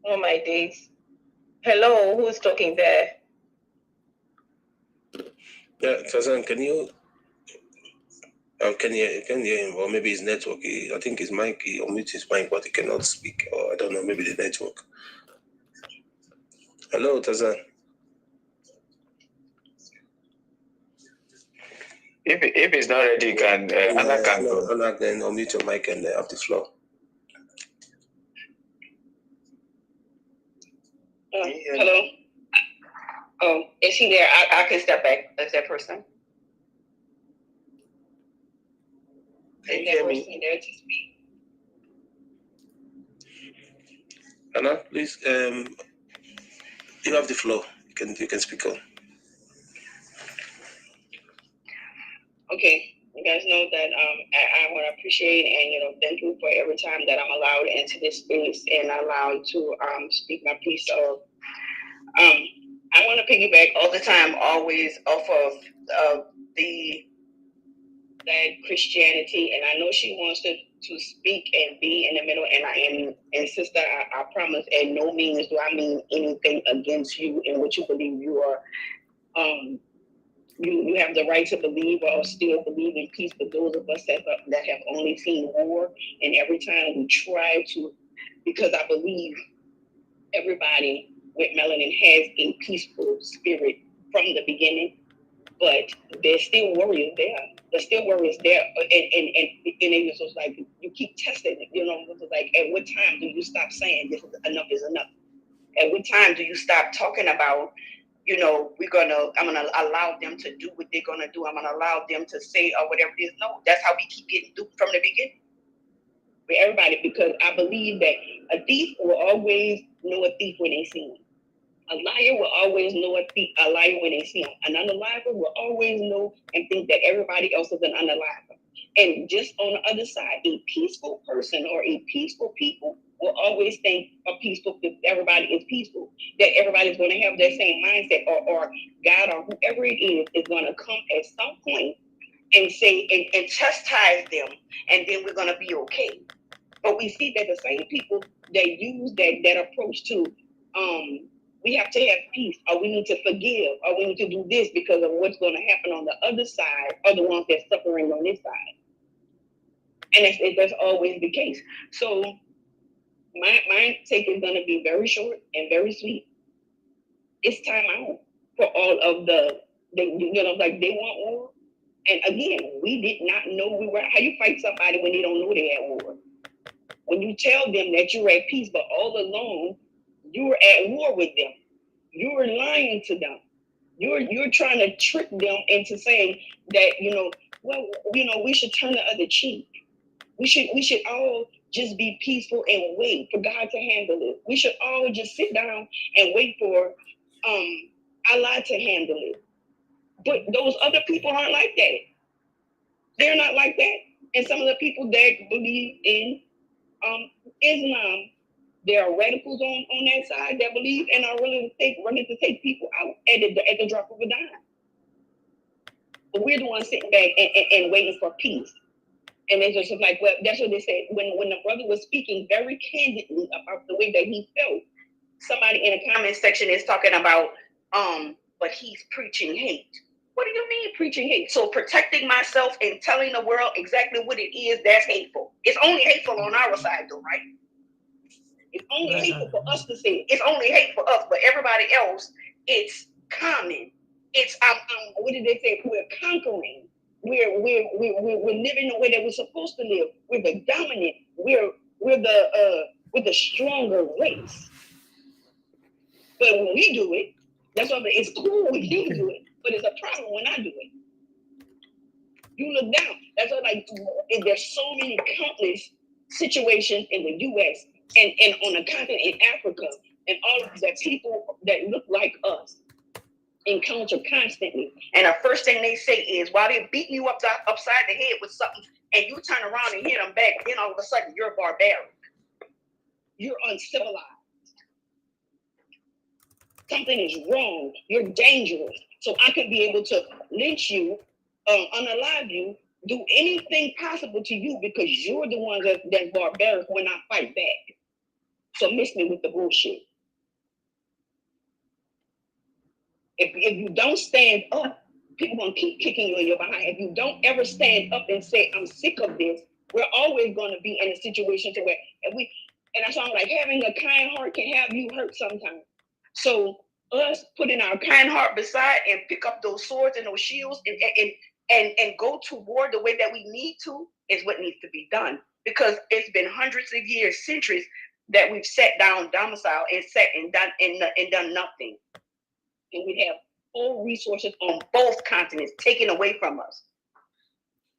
Oh my days. Hello, who's talking there? Yeah, Tazan, can you hear him? Or maybe his network. I think his mic, he unmutes his mic, but he cannot speak. Or I don't know, maybe the network. Hello, Tazan. If it's not ready, you can Anna can go. Anna, then unmute your mic and have the floor. Hello? Oh, is he there? I can step back as that person. Is that person there to speak? Anna, please, you have the floor. You can speak on. Okay, you guys know that I want to appreciate and thank you for every time that I'm allowed into this space and allowed to speak my piece of. I want to piggyback all the time, always off of that Christianity, and I know she wants to speak and be in the middle, and sister, I promise, at no means do I mean anything against you and what you believe you are. You have the right to believe or still believe in peace, but those of us that have only seen war, and every time we try to, because I believe everybody with melanin has a peaceful spirit from the beginning, but there's still warriors there. There's still warriors there, and it's just like you keep testing it. It's like, at what time do you stop saying this is enough is enough? At what time do you stop talking about, I'm gonna allow them to do what they're gonna do. I'm gonna allow them to say or whatever it is. No, that's how we keep getting duped from the beginning. With everybody, because I believe that a thief will always know a thief when they see him. A liar will always know a liar when they see him. An unaliver will always know and think that everybody else is an unaliver. And just on the other side, a peaceful person or a peaceful people will always think everybody is peaceful, that everybody's going to have that same mindset, or God or whoever it is going to come at some point and say and chastise them, and then we're going to be okay. But we see that the same people that use that approach to we have to have peace, or we need to forgive, or we need to do this because of what's going to happen on the other side, are the ones that's suffering on this side. And that's always the case. So my take is going to be very short and very sweet. It's time out for all of they want war. And again, we did not know how you fight somebody when they don't know they're at war. When you tell them that you're at peace, but all along, you were at war with them. You were lying to them. You're trying to trick them into saying that, we should turn the other cheek. We should all just be peaceful and wait for God to handle it. We should all just sit down and wait for Allah to handle it. But those other people aren't like that. They're not like that. And some of the people that believe in Islam, there are radicals on that side that believe and are willing to take people out at the drop of a dime. But we're the ones sitting back and waiting for peace. And it's just like, well, that's what they said. When the brother was speaking very candidly about the way that he felt, somebody in the comment section is talking about, but he's preaching hate. What do you mean preaching hate? So protecting myself and telling the world exactly what it is, that's hateful. It's only hateful on our side though, right? It's only hateful for us to say it. It's only hate for us, but everybody else, it's common. It's what did they say? We're conquering. We're living the way that we're supposed to live. We're the dominant. We're the stronger race. But when we do it, that's why it's cool when you do it, but it's a problem when I do it. You look down. That's why, like, there's so many countless situations in the U.S. and on the continent in Africa, and all of that people that look like us encounter constantly. And the first thing they say is, while they're beating you upside the head with something, and you turn around and hit them back, then all of a sudden you're barbaric. You're uncivilized. Something is wrong. You're dangerous. So I could be able to lynch you, unalive you, do anything possible to you because you're the one that's barbaric when I fight back. So miss me with the bullshit. If you don't stand up, people gonna keep kicking you in your behind. If you don't ever stand up and say, I'm sick of this, we're always gonna be in a situation to where and that's why I'm like, having a kind heart can have you hurt sometimes. So us putting our kind heart beside and pick up those swords and those shields and go to war the way that we need to is what needs to be done. Because it's been hundreds of years, centuries that we've sat down, domiciled, and sat and done nothing. And we have full resources on both continents taken away from us.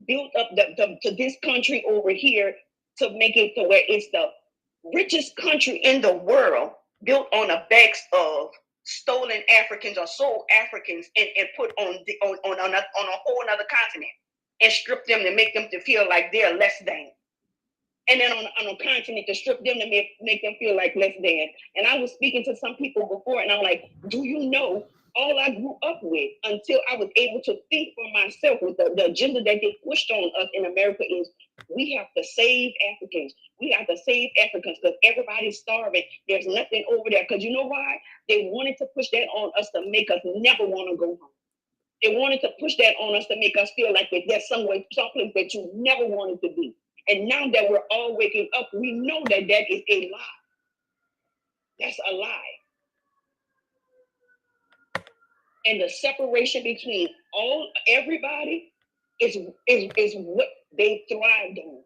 Built up to this country over here to make it to where it's the richest country in the world, built on the backs of stolen Africans or sold Africans and put on a whole other continent and strip them to make them to feel like they're less than. And then on a continent to strip them to make them feel like less than. And I was speaking to some people before and I'm like, do you know all I grew up with until I was able to think for myself with the agenda that they pushed on us in America is we have to save Africans. We have to save Africans because everybody's starving. There's nothing over there. Because you know why? They wanted to push that on us to make us never want to go home. They wanted to push that on us to make us feel like there's someplace that you never wanted to be. And now that we're all waking up, we know that that is a lie. That's a lie. And the separation between everybody is what they thrived on.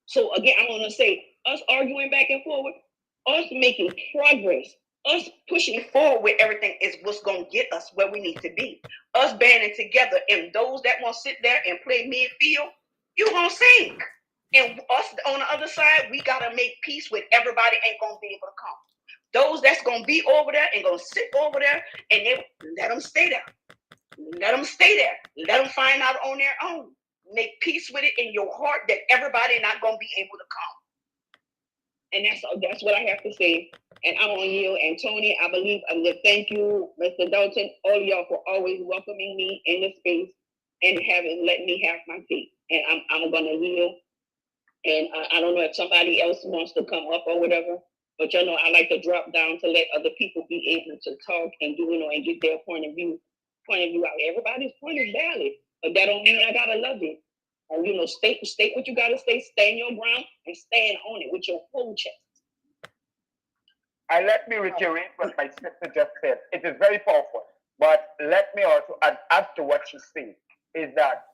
So again, I want to say, us arguing back and forward, us making progress, us pushing forward with everything is what's going to get us where we need to be. Us banding together, and those that want to sit there and play midfield, you're going to sink. And us on the other side, we got to make peace with everybody ain't going to be able to come. Those that's going to be over there and going to sit over there, and they let them stay there. Let them stay there. Let them find out on their own. Make peace with it in your heart that everybody not going to be able to come. And that's what I have to say. And I'm on you. And Tony, I believe I'm going to thank you, Mr. Dalton, all y'all for always welcoming me in this space and letting me have my seat. And I'm going to yield. And I don't know if somebody else wants to come up or whatever, but you know, I like to drop down to let other people be able to talk and and get their point of view out. Everybody's point is valid, but that don't mean I gotta love it. And state what you gotta say, stand your ground and stand on it with your whole chest. And let me reiterate what my sister just said. It is very powerful, but let me also add to what she said, is that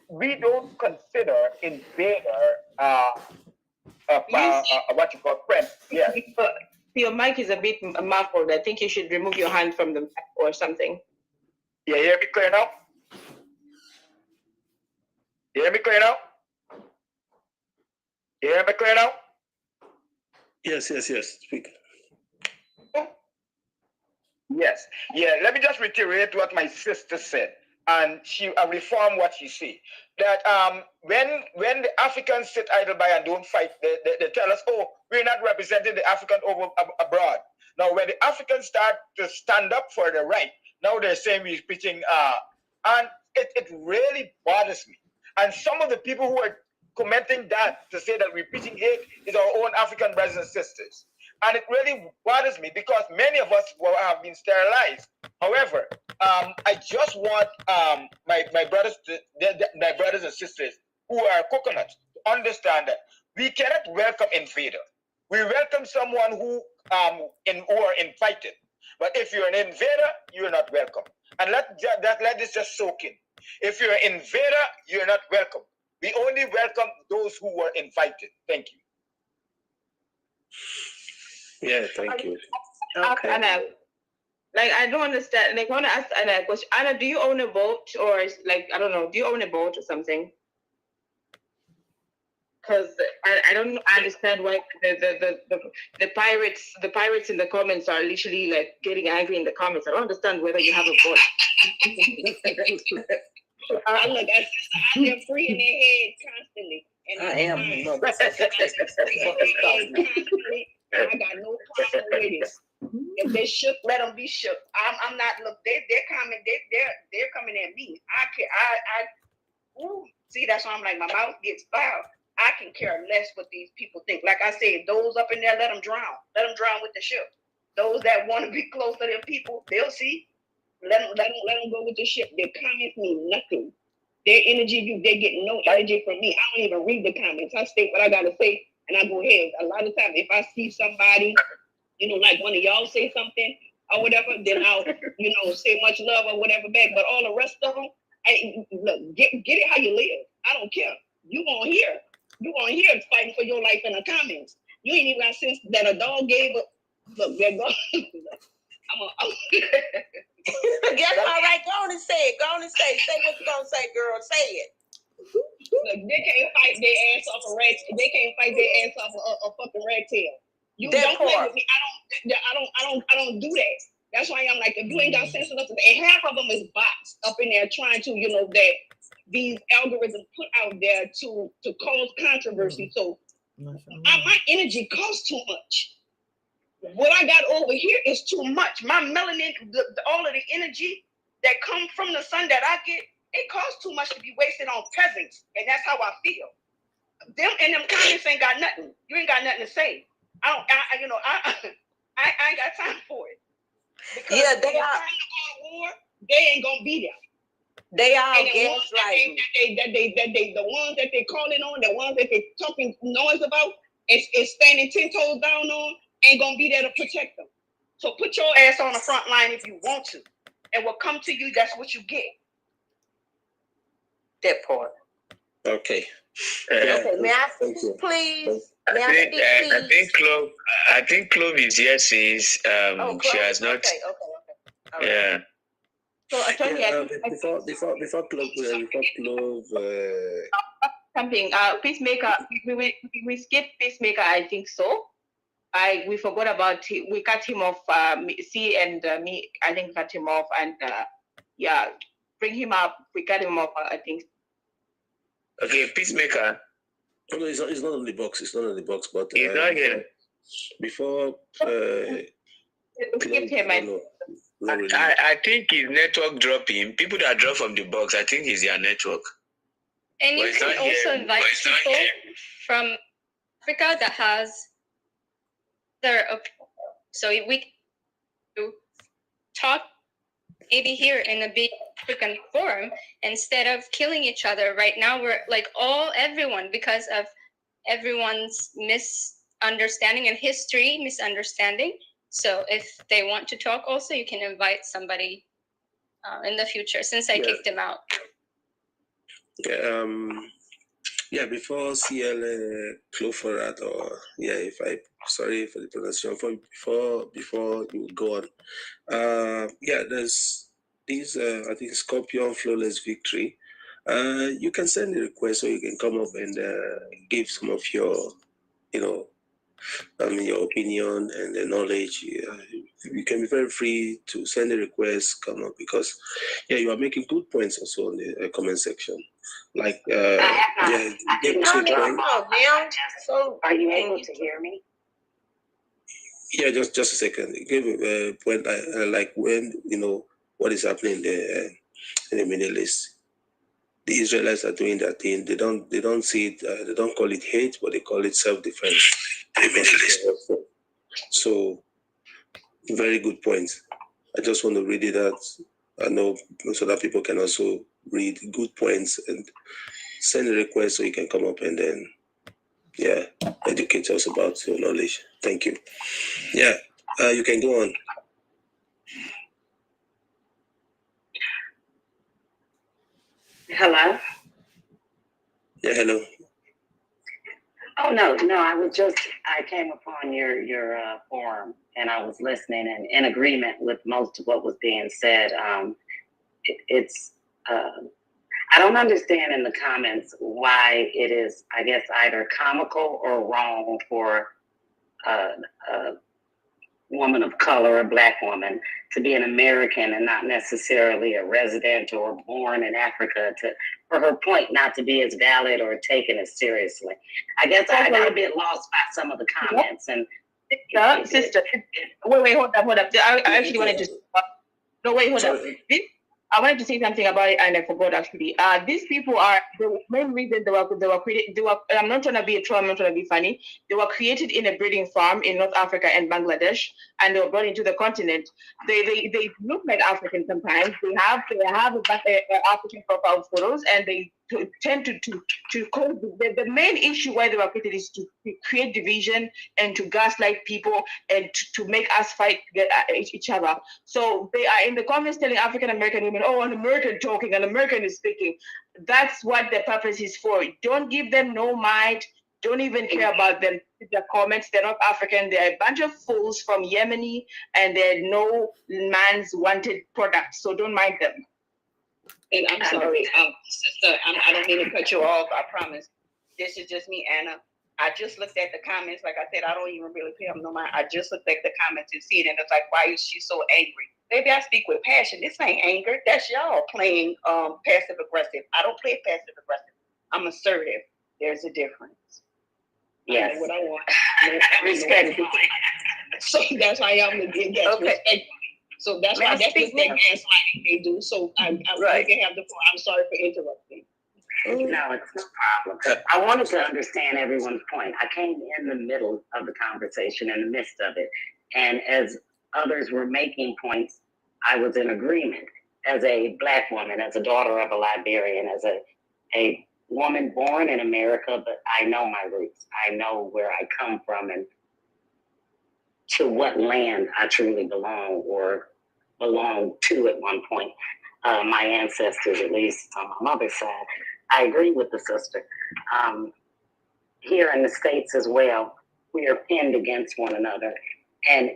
we don't consider invader what you call friend. Yeah. Your mic is a bit muffled. I think you should remove your hand from the mic or something. You hear me clear now? You hear me clear now? You hear me clear now? Yes. Speak. Yes. Yeah, let me just reiterate what my sister said. And she reform what she said. That when the Africans sit idle by and don't fight, they tell us, oh, we're not representing the African abroad. Now, when the Africans start to stand up for the right, now they're saying we're preaching, and it really bothers me. And some of the people who are commenting that to say that we're preaching hate is our own African brothers and sisters. And it really bothers me because many of us have been sterilized. However, I just want my brothers and sisters who are coconuts to understand that we cannot welcome invader. We welcome someone who are invited. But if you're an invader, you're not welcome. And let this just soak in. If you're an invader, you're not welcome. We only welcome those who were invited. Thank you. Yeah, thank you. Okay. Anna, like, I don't understand. Like, I want to ask Anna a question. Anna, do you own a boat, or like, I don't know, do you own a boat or something? Because I don't understand why the pirates in the comments are literally like getting angry in the comments. I don't understand whether you have a boat. Look, they're free in their head constantly. And I am. No, that's constantly. I got no problem with it. If they shook, let them be shook. I'm not. Look, they're coming. They're coming at me. See, that's why I'm like, my mouth gets foul. I can care less what these people think. Like I said, those up in there, let them drown. Let them drown with the ship. Those that want to be close to them people, they'll see. Let them go with the ship. Their comments mean nothing. Their energy, they get no energy from me. I don't even read the comments. I state what I gotta say, and I go ahead. A lot of times, if I see somebody, like one of y'all say something or whatever, then I'll, say much love or whatever back. But all the rest of them, look, get it how you live. I don't care. You gonna hear fighting for your life in the comments. You ain't even got sense that a dog gave up. Look, they're gone. Guess all right, go on and say it. Go on and say it. Say what you gonna say, girl. Say it. Look, they can't fight their ass off a rag. They can't fight their ass off a fucking rag tail. You don't play with me. I don't do that. That's why I'm like, if you ain't got sense enough to, and half of them is bots up in there trying to, that these algorithms put out there to cause controversy. So my energy costs too much. What I got over here is too much. My melanin, all of the energy that comes from the sun that I get, it costs too much to be wasted on peasants. And that's how I feel. Them and them comments ain't got nothing. You ain't got nothing to say. I ain't got time for it. Because yeah, they are. Time to go to war, they ain't gonna be there. They are gaslighting. The ones that they calling on, the ones that they talking noise about, is standing 10 toes down on, ain't gonna be there to protect them. So put your ass on the front line if you want to, and what come to you, that's what you get. That part. Okay. Okay, may I speak, please? I think Clove is here since she has not. Okay. Right. Yeah. So attorney, before Clove, something. Peacemaker. We skipped Peacemaker. I think so. We forgot about him. We cut him off. C and me. I think cut him off, and bring him up. We cut him off. I think. Okay, Peacemaker. No, it's not on the box. It's not on the box, but he's not here. Before skipped him. I think his network dropping. People that drop from the box, I think it's their network. And you can also invite people from Africa that has their so we talk maybe here in a big African forum instead of killing each other. Right now we're like everyone because of everyone's misunderstanding and history misunderstanding. So if they want to talk also, you can invite somebody in the future since I kicked him out. Before CL Cloferat, or sorry for the pronunciation, before you go on, there's these I think Scorpion Flawless Victory. You can send a request so you can come up and give some of your your opinion and the knowledge. You can be very free to send a request, come up, because you are making good points also on the comment section. Like So are you able to hear me? Yeah, just a second. Give a point like when what is happening in the Middle East. The Israelites are doing their thing. They don't see it. They don't call it hate, but they call it self-defense. So, very good point. I just want to read it out. I know so that people can also read good points and send a request so you can come up and then, educate us about your knowledge. Thank you. You can go on. Hello? Yeah, hello. Oh, no, I came upon your forum and I was listening and in agreement with most of what was being said. I don't understand in the comments why it is, I guess, either comical or wrong for a woman of color, a Black woman, to be an American and not necessarily a resident or born in Africa, for her point not to be as valid or taken as seriously. I guess I got a bit lost by some of the comments. And sister, wait, hold up. I actually wanted to. No, wait, hold up. I wanted to say something about it, and I forgot actually. These people are the main reason they were created. I'm not trying to be a troll. I'm not trying to be funny. They were created in a breeding farm in North Africa and Bangladesh, and they were brought into the continent. They look like African sometimes. They have African profile photos, and they tend to cause the main issue why they were created is to create division and to gaslight people and to make us fight each other. So they are in the comments telling African American women, oh, an American talking, an American is speaking. That's what the purpose is for. Don't give them no mind. Don't even care about them. The comments, they're not African. They're a bunch of fools from Yemeni, and they're no man's wanted product. So don't mind them. And I'm sorry, sister, I don't mean to cut you off, I promise. This is just me, Anna. I just looked at the comments. Like I said, I don't even really pay them no mind. I just looked at the comments and see it, and it's like, why is she so angry? Maybe I speak with passion. This ain't anger. That's y'all playing passive aggressive. I don't play passive aggressive. I'm assertive. There's a difference. Yes. I know what I want. Respect. So that's why I'm again. Yes, okay. Respect. So that's why that's the thing gaslighting they do. So I can have the floor. I'm sorry for interrupting. No, it's no problem. I wanted to understand everyone's point. I came in the middle of the conversation, in the midst of it. And as others were making points, I was in agreement. As a Black woman, as a daughter of a Liberian, as a woman born in America, but I know my roots. I know where I come from and to what land I truly belong or belonged to at one point. My ancestors, at least on my mother's side. I agree with the sister. Here in the States as well, we are pinned against one another. And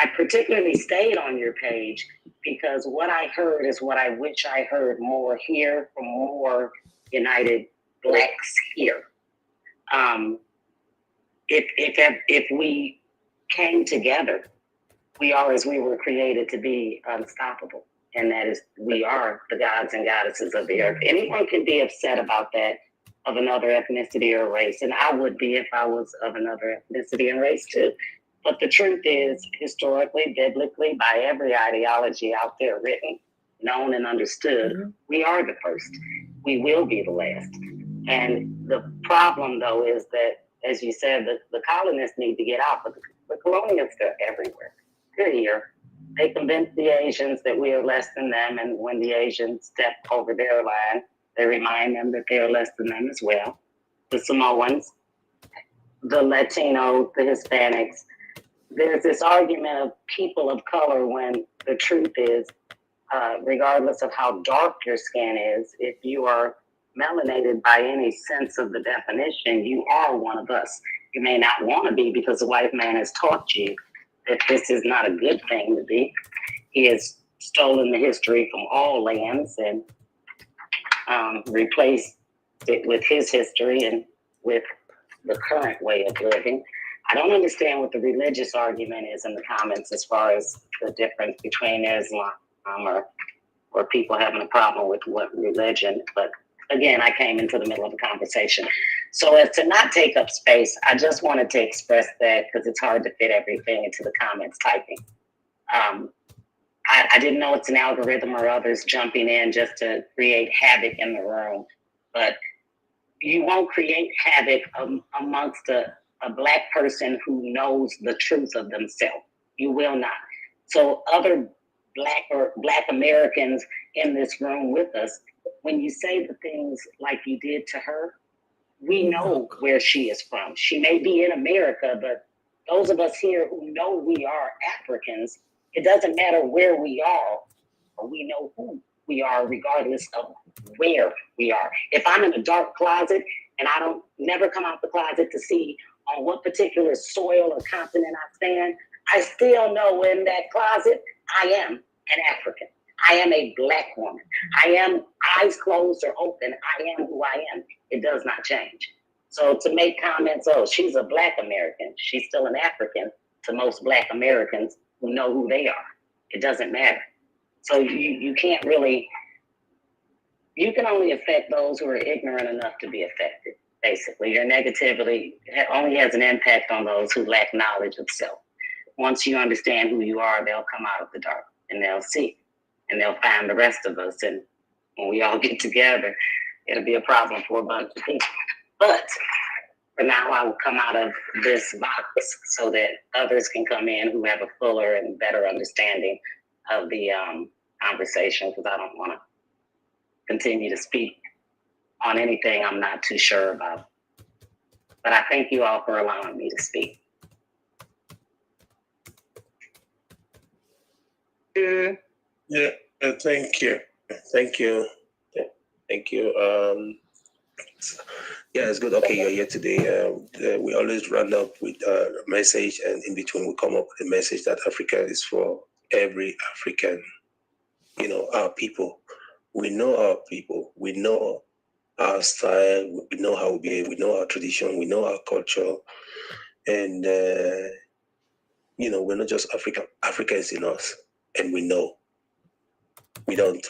I particularly stayed on your page because what I heard is what I wish I heard more here from more United Blacks here. If we came together, we are as we were created to be unstoppable. And that is, we are the gods and goddesses of the earth. Anyone can be upset about that, of another ethnicity or race. And I would be if I was of another ethnicity and race too. But the truth is, historically, biblically, by every ideology out there written, known and understood, we are the first. We will be the last. And the problem, though, is that, as you said, the colonists need to get out, but the colonialists are everywhere. They're here. They convince the Asians that we are less than them, and when the Asians step over their line, they remind them that they are less than them as well. The Samoans, the Latinos, the Hispanics. There's this argument of people of color when the truth is, regardless of how dark your skin is, if you are melanated by any sense of the definition, you are one of us. You may not want to be because the white man has taught you that this is not a good thing to be. He has stolen the history from all lands and replaced it with his history and with the current way of living. I don't understand what the religious argument is in the comments as far as the difference between Islam or people having a problem with what religion, but again, I came into the middle of the conversation. So as to not take up space, I just wanted to express that because it's hard to fit everything into the comments typing. I didn't know it's an algorithm or others jumping in just to create havoc in the room, but you won't create havoc amongst a Black person who knows the truth of themselves. You will not. So other Black Americans in this room with us, when you say the things like you did to her, we know where she is from. She may be in America, but those of us here who know we are Africans, it doesn't matter where we are, or we know who we are regardless of where we are. If I'm in a dark closet and I don't never come out the closet to see on what particular soil or continent I stand, I still know in that closet I am an African. I am a Black woman. I am eyes closed or open. I am who I am. It does not change. So to make comments, oh, she's a Black American, she's still an African to most Black Americans who know who they are. It doesn't matter. So you can't really, you can only affect those who are ignorant enough to be affected. Basically, your negativity only has an impact on those who lack knowledge of self. Once you understand who you are, they'll come out of the dark and they'll see, and they'll find the rest of us. And when we all get together, it'll be a problem for a bunch of people. But for now, I will come out of this box so that others can come in who have a fuller and better understanding of the conversation, because I don't want to continue to speak on anything I'm not too sure about. But I thank you all for allowing me to speak. Yeah, thank you. Thank you. Thank you. Yeah, it's good. Okay, you're here today. We always run up with a message, and in between we come up with a message that Africa is for every African. You know, our people. We know our people. We know our style. We know how we behave. We know our tradition. We know our culture. And, you know, we're not just Africa. Africa is in us. And we know. We don't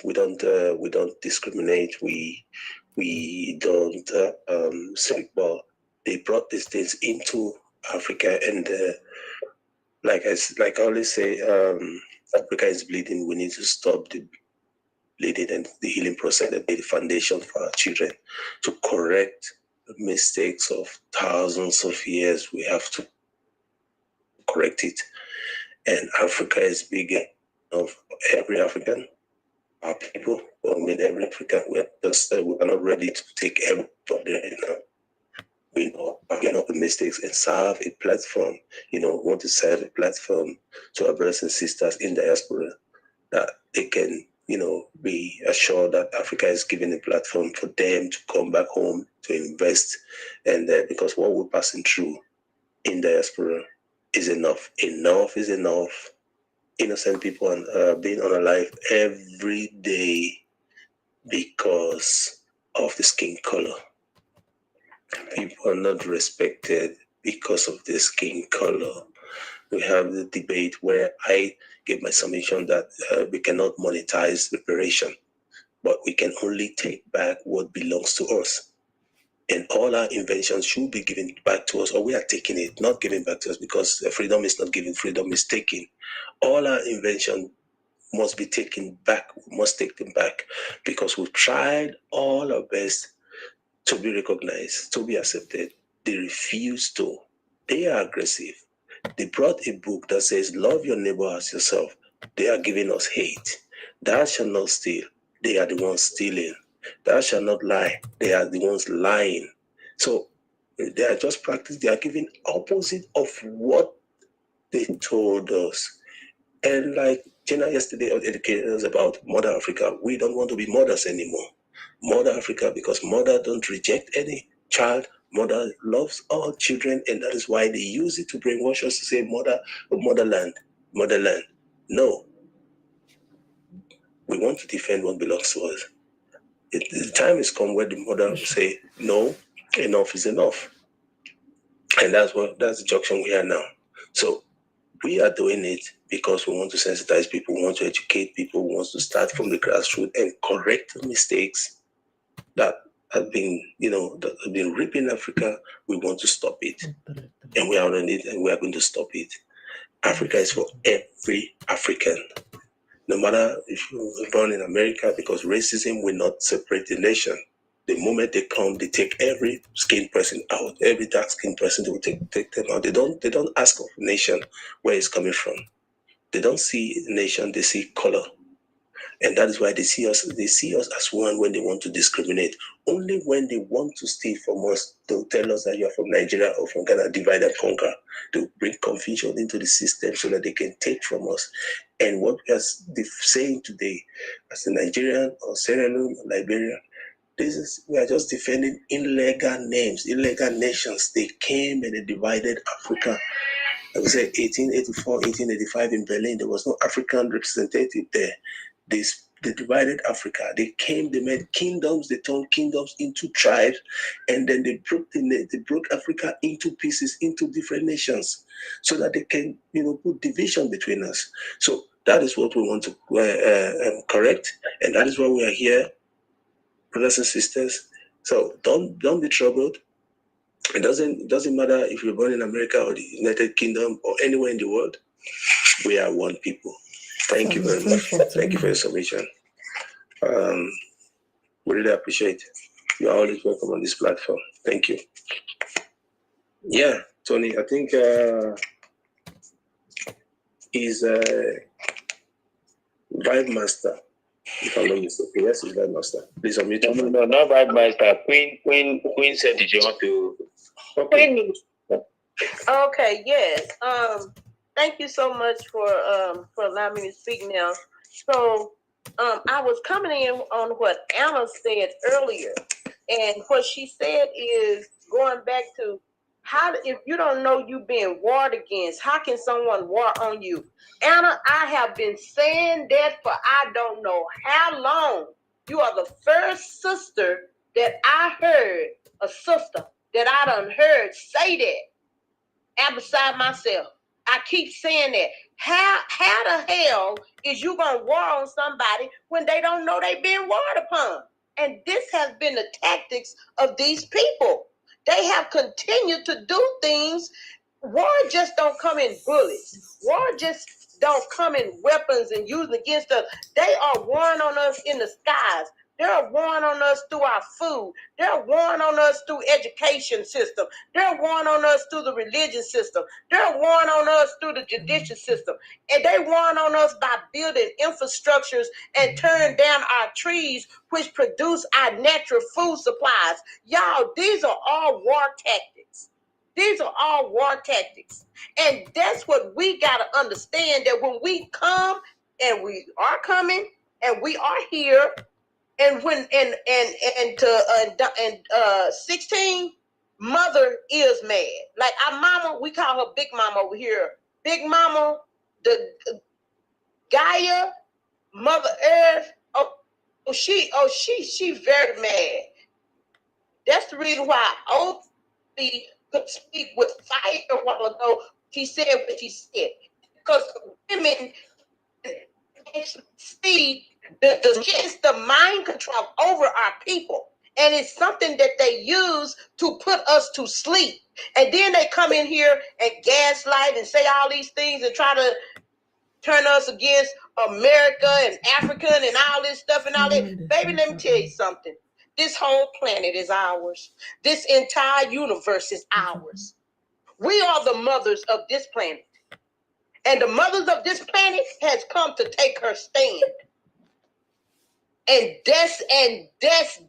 discriminate. We don't speak, but they brought these things into Africa, and like I always say, Africa is bleeding. We need to stop the bleeding and the healing process and be the foundation for our children to correct the mistakes of thousands of years. We have to correct it, and Africa is bigger of every African. Our people, with every African, we're not ready to take everybody right now. We know the mistakes and serve a platform. You know, want to serve a platform to our brothers and sisters in diaspora that they can, you know, be assured that Africa is giving a platform for them to come back home to invest, and because what we're passing through in diaspora is enough. Enough is enough. Innocent people are being unalive every day because of the skin color. People are not respected because of the skin color. We have the debate where I gave my submission that we cannot monetize reparation, but we can only take back what belongs to us. And all our inventions should be given back to us, or we are taking it, not giving back to us, because freedom is not given, freedom is taken. All our invention must be taken back. We must take them back because we've tried all our best to be recognized, to be accepted. They refuse to. They are aggressive. They brought a book that says, love your neighbor as yourself. They are giving us hate. Thou shalt not steal. They are the ones stealing. Thou shalt not lie. They are the ones lying. So they are just practicing. They are giving opposite of what they told us. And like Jenna yesterday educated us about Mother Africa, we don't want to be mothers anymore. Mother Africa, because mother don't reject any child. Mother loves all children, and that is why they use it to brainwash us to say motherland. No. We want to defend what belongs to us. The time has come where the mother will say, no, enough is enough. And that's the junction we are now. So we are doing it because we want to sensitize people, we want to educate people, we want to start from the grassroots and correct the mistakes that have been, that have been ripping Africa. We want to stop it. And we are on it, and we are going to stop it. Africa is for every African. No matter if you were born in America, because racism will not separate the nation. The moment they come, they take every skinned person out. Every dark skinned person, they will take them out. They don't ask of a nation where it's coming from. They don't see a nation, they see color. And that is why they see us as one when they want to discriminate. Only when they want to steal from us, they'll tell us that you're from Nigeria or from Ghana, divide and conquer. They'll bring confusion into the system so that they can take from us. And what we are saying today, as a Nigerian or Sierra Leone or Liberia, we are just defending illegal names, illegal nations. They came and they divided Africa. Like I said, 1884, 1885 in Berlin, there was no African representative there. They divided Africa. They came, they made kingdoms, they turned kingdoms into tribes, and then they broke Africa into pieces, into different nations, so that they can, put division between us. So that is what we want to correct, and that is why we are here, brothers and sisters. So don't be troubled. It doesn't matter if you're born in America or the United Kingdom or anywhere in the world. We are one people. Thank you very much. Thank you for your submission. We really appreciate it. You are always welcome on this platform. Thank you. Yeah, Tony, I think he's a Vibe Master. If I'm not mistaken, yes, he's Vibe Master. Please unmute. No, not Vibe Master. Queen said, did you want to? Okay. Okay, yes. Thank you so much for allowing me to speak now. So I was coming in on what Anna said earlier, and what she said is going back to how, if you don't know you being warred against, how can someone war on you? Anna, I have been saying that for I don't know how long. You are the first sister that I heard, a sister that I done heard say that, and beside myself. I keep saying that. How the hell is you gonna war on somebody when they don't know they being warred upon? And this has been the tactics of these people. They have continued to do things. War just don't come in bullets. War just don't come in weapons and used against us. They are warring on us in the skies. They're warring on us through our food. They're warring on us through education system. They're warring on us through the religion system. They're warring on us through the judicial system. And they warring on us by building infrastructures and tearing down our trees, which produce our natural food supplies. Y'all, these are all war tactics. These are all war tactics. And that's what we got to understand, that when we come, and we are coming, and we are here, and when and 16, mother is mad. Like our mama, we call her Big Mama over here. Big Mama, the Gaia, Mother Earth. She very mad. That's the reason why Opie could speak with fire a while ago. She said what she said, because women see the mind control over our people, and it's something that they use to put us to sleep. And then they come in here and gaslight and say all these things and try to turn us against America and Africa and all this stuff and all that. Baby, let me tell you something. This whole planet is ours. This entire universe is ours. We are the mothers of this planet. And the mothers of this planet has come to take her stand. And that's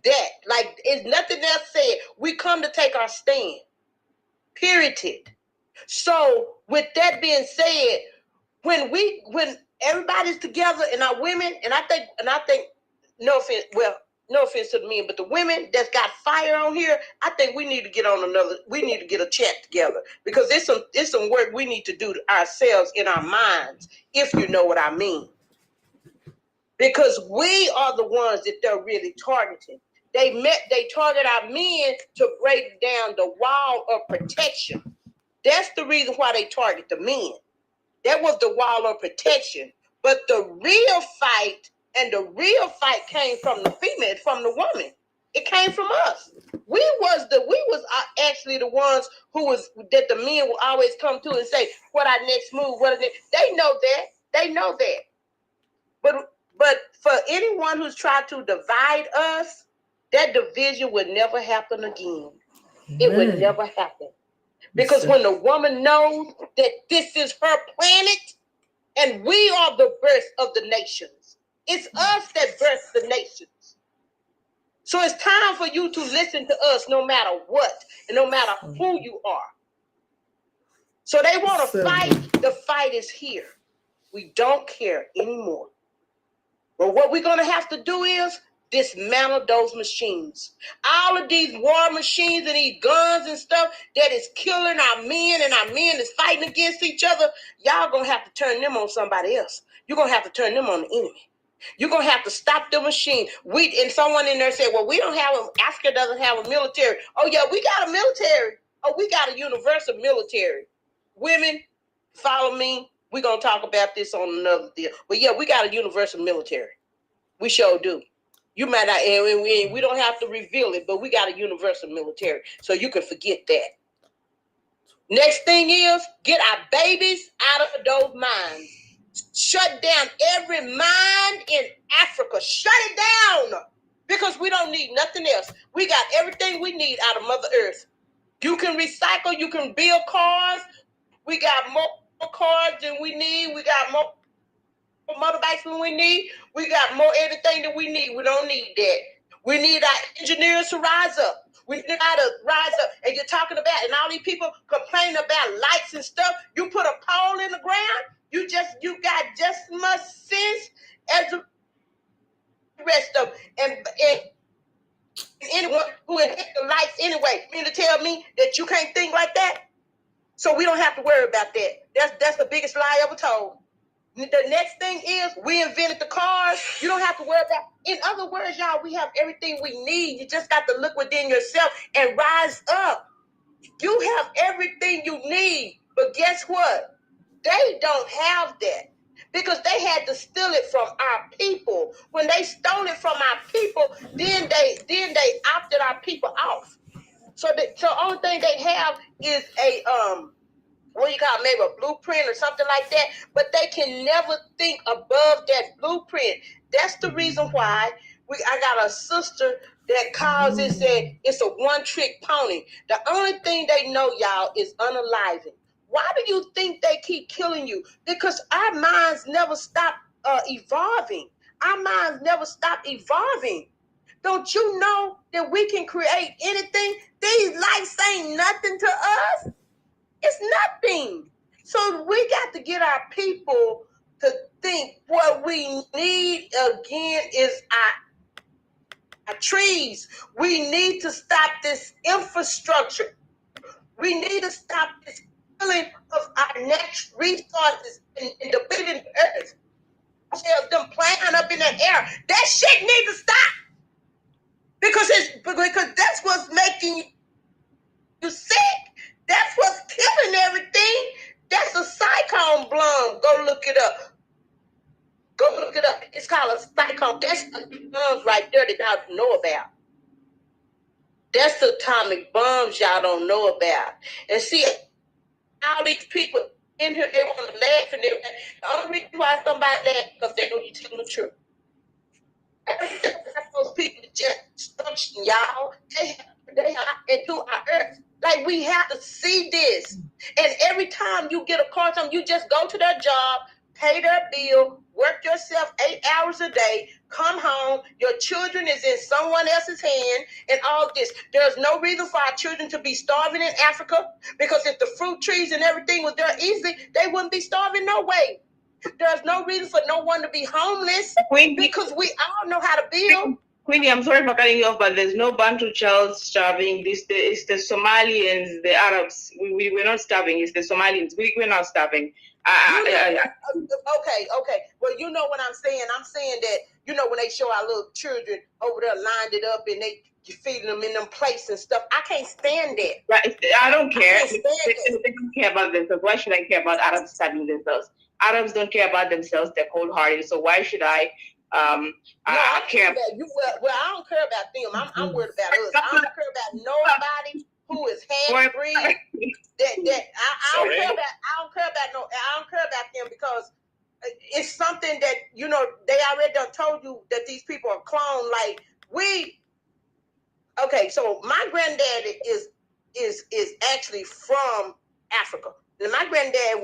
that. Like, it's nothing else said. We come to take our stand. Period. So with that being said, when everybody's together and our women, and I think no offense to the men, but the women that's got fire on here, I think we need to get a chat together, because it's some work we need to do to ourselves in our minds, if you know what I mean. Because we are the ones that they're really targeting. They target our men to break down the wall of protection. That's the reason why they target the men. That was the wall of protection. But the real fight came from the female, from the woman. It came from us. We was actually the ones that the men will always come to and say, what our next move, they know that. But for anyone who's tried to divide us, that division would never happen again. It would never happen. Because when the woman knows that this is her planet, and we are the birth of the nations. It's us that birth the nations. So it's time for you to listen to us no matter what, and no matter who you are. So they want to fight. The fight is here. We don't care anymore. But what we're going to have to do is dismantle those machines. All of these war machines and these guns and stuff that is killing our men and our men is fighting against each other, y'all going to have to turn them on somebody else. You're going to have to turn them on the enemy. You're going to have to stop the machine. And someone in there said, well, Africa doesn't have a military. Oh, yeah, we got a military. Oh, we got a universal military. Women, follow me. We're going to talk about this on another deal. But, yeah, we got a universal military. We sure do. You might not, and we don't have to reveal it, but we got a universal military. So you can forget that. Next thing is, get our babies out of those mines. Shut down every mine in Africa. Shut it down. Because we don't need nothing else. We got everything we need out of Mother Earth. You can recycle. You can build cars. We got more cars than we need. We got more motorbikes than we need. We got more everything that we need. We don't need that. We need our engineers to rise up. We need to rise up. And you're talking about, and all these people complaining about lights and stuff. You put a pole in the ground, you got just as much sense as the rest of them. And anyone who inhibits the lights anyway, you mean to tell me that you can't think like that? So we don't have to worry about that. That's the biggest lie ever told. The next thing is we invented the cars. You don't have to worry about. In other words, y'all, we have everything we need. You just got to look within yourself and rise up. You have everything you need. But guess what? They don't have that because they had to steal it from our people. When they stole it from our people, then they opted our people off. So the only thing they have is a what do you call it, maybe a blueprint or something like that, but they can never think above that blueprint. That's the reason why I got a sister that calls it, said it's a one-trick pony. The only thing they know, y'all, is unaliving. Why do you think they keep killing you? Because our minds never stop evolving. Our minds never stop evolving. Don't you know that we can create anything? These lights ain't nothing to us. It's nothing. So we got to get our people to think what we need again is our trees. We need to stop this infrastructure. We need to stop this killing of our natural resources and depleting the earth. Them playing up in the air. That shit needs to stop. Because that's what's making you sick. That's what's killing everything. That's a cyclone blowing. Go look it up. Go look it up. It's called a cyclone. That's the bombs right there that y'all don't know about. That's the atomic bombs y'all don't know about. And see, all these people in here, they want to laugh and everything. The only reason why somebody laughs because they know you're telling the truth. Those people just destruction, y'all. They are into our earth. Like, we have to see this. And every time you get a car, you just go to their job, pay their bill, work yourself 8 hours a day, come home, your children is in someone else's hand, and all this. There's no reason for our children to be starving in Africa, because if the fruit trees and everything was there easily, they wouldn't be starving no way. There's no reason for no one to be homeless, because we all know how to build. Queenie, I'm sorry for cutting you off, but there's no Bantu child starving. It's the Somalians, the Arabs. We're not starving. It's the Somalians. We're not starving. Okay. Well, you know what I'm saying. I'm saying that, when they show our little children over there lined it up and they feeding them in them plates and stuff. I can't stand that. Right. I don't care. They don't care about themselves. Why should I care about Arabs starving themselves? Arabs don't care about themselves. They're cold-hearted. So why should I? I care about you. Well, I don't care about them. I'm worried about us. I don't care about nobody who is half-breed. I don't care about them, because it's something that they already done told you that these people are cloned. Like okay, so my granddad is actually from Africa. And my granddad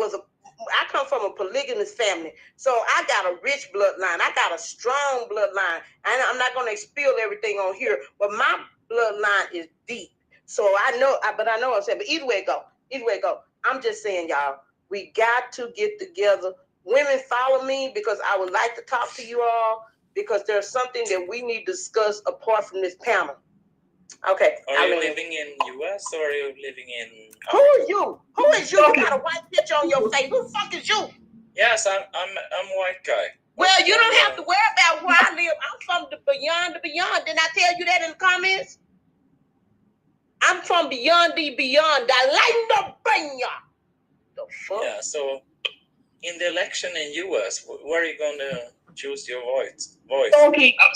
I come from a polygamous family, so I got a rich bloodline. I got a strong bloodline. And I'm not going to spill everything on here, but my bloodline is deep. So I know what I'm saying. But either way it go. I'm just saying, y'all, we got to get together women follow me because I would like to talk to you all because there's something that we need to discuss apart from this panel. Okay. Are you living in US or are you living in? Who are you? Who is you? You got a white picture on your face. Who the fuck is you? Yes, I'm a white guy. Well, you don't have to worry about where I live. I'm from the beyond the beyond. Didn't I tell you that in the comments? I'm from beyond the beyond. The land of Benya. The fuck? Yeah, so in the election in US, where are you gonna choose your voice? Okay, I'm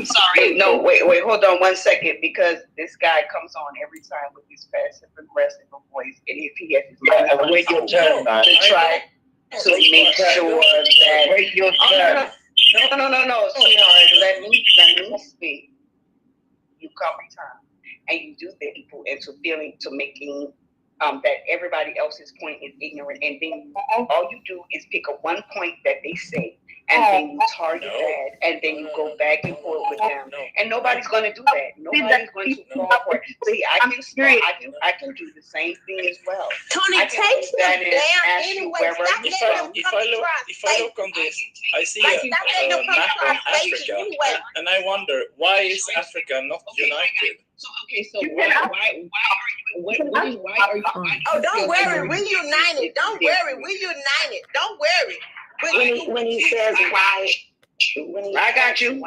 sorry. No, wait, hold on 1 second, because this guy comes on every time with his passive aggressive voice, and if he has his and wait your turn, man. to try to make sure that Wait your turn. No, sweetheart, let me speak. You come time and you do the people into feeling to making that everybody else's point is ignorant, and then all you do is pick up one point that they say, and then you target that, and then you go back and forth with them, and nobody's going to do that. Nobody's going to fall for it. See, I can do the same thing as well. Tony, take them down anyway. If I look on this, I see a map of Africa, and I wonder, why is Africa not united? So why are you? Oh, don't worry, we united. Don't worry, we united. Don't worry. When he says why, I got you.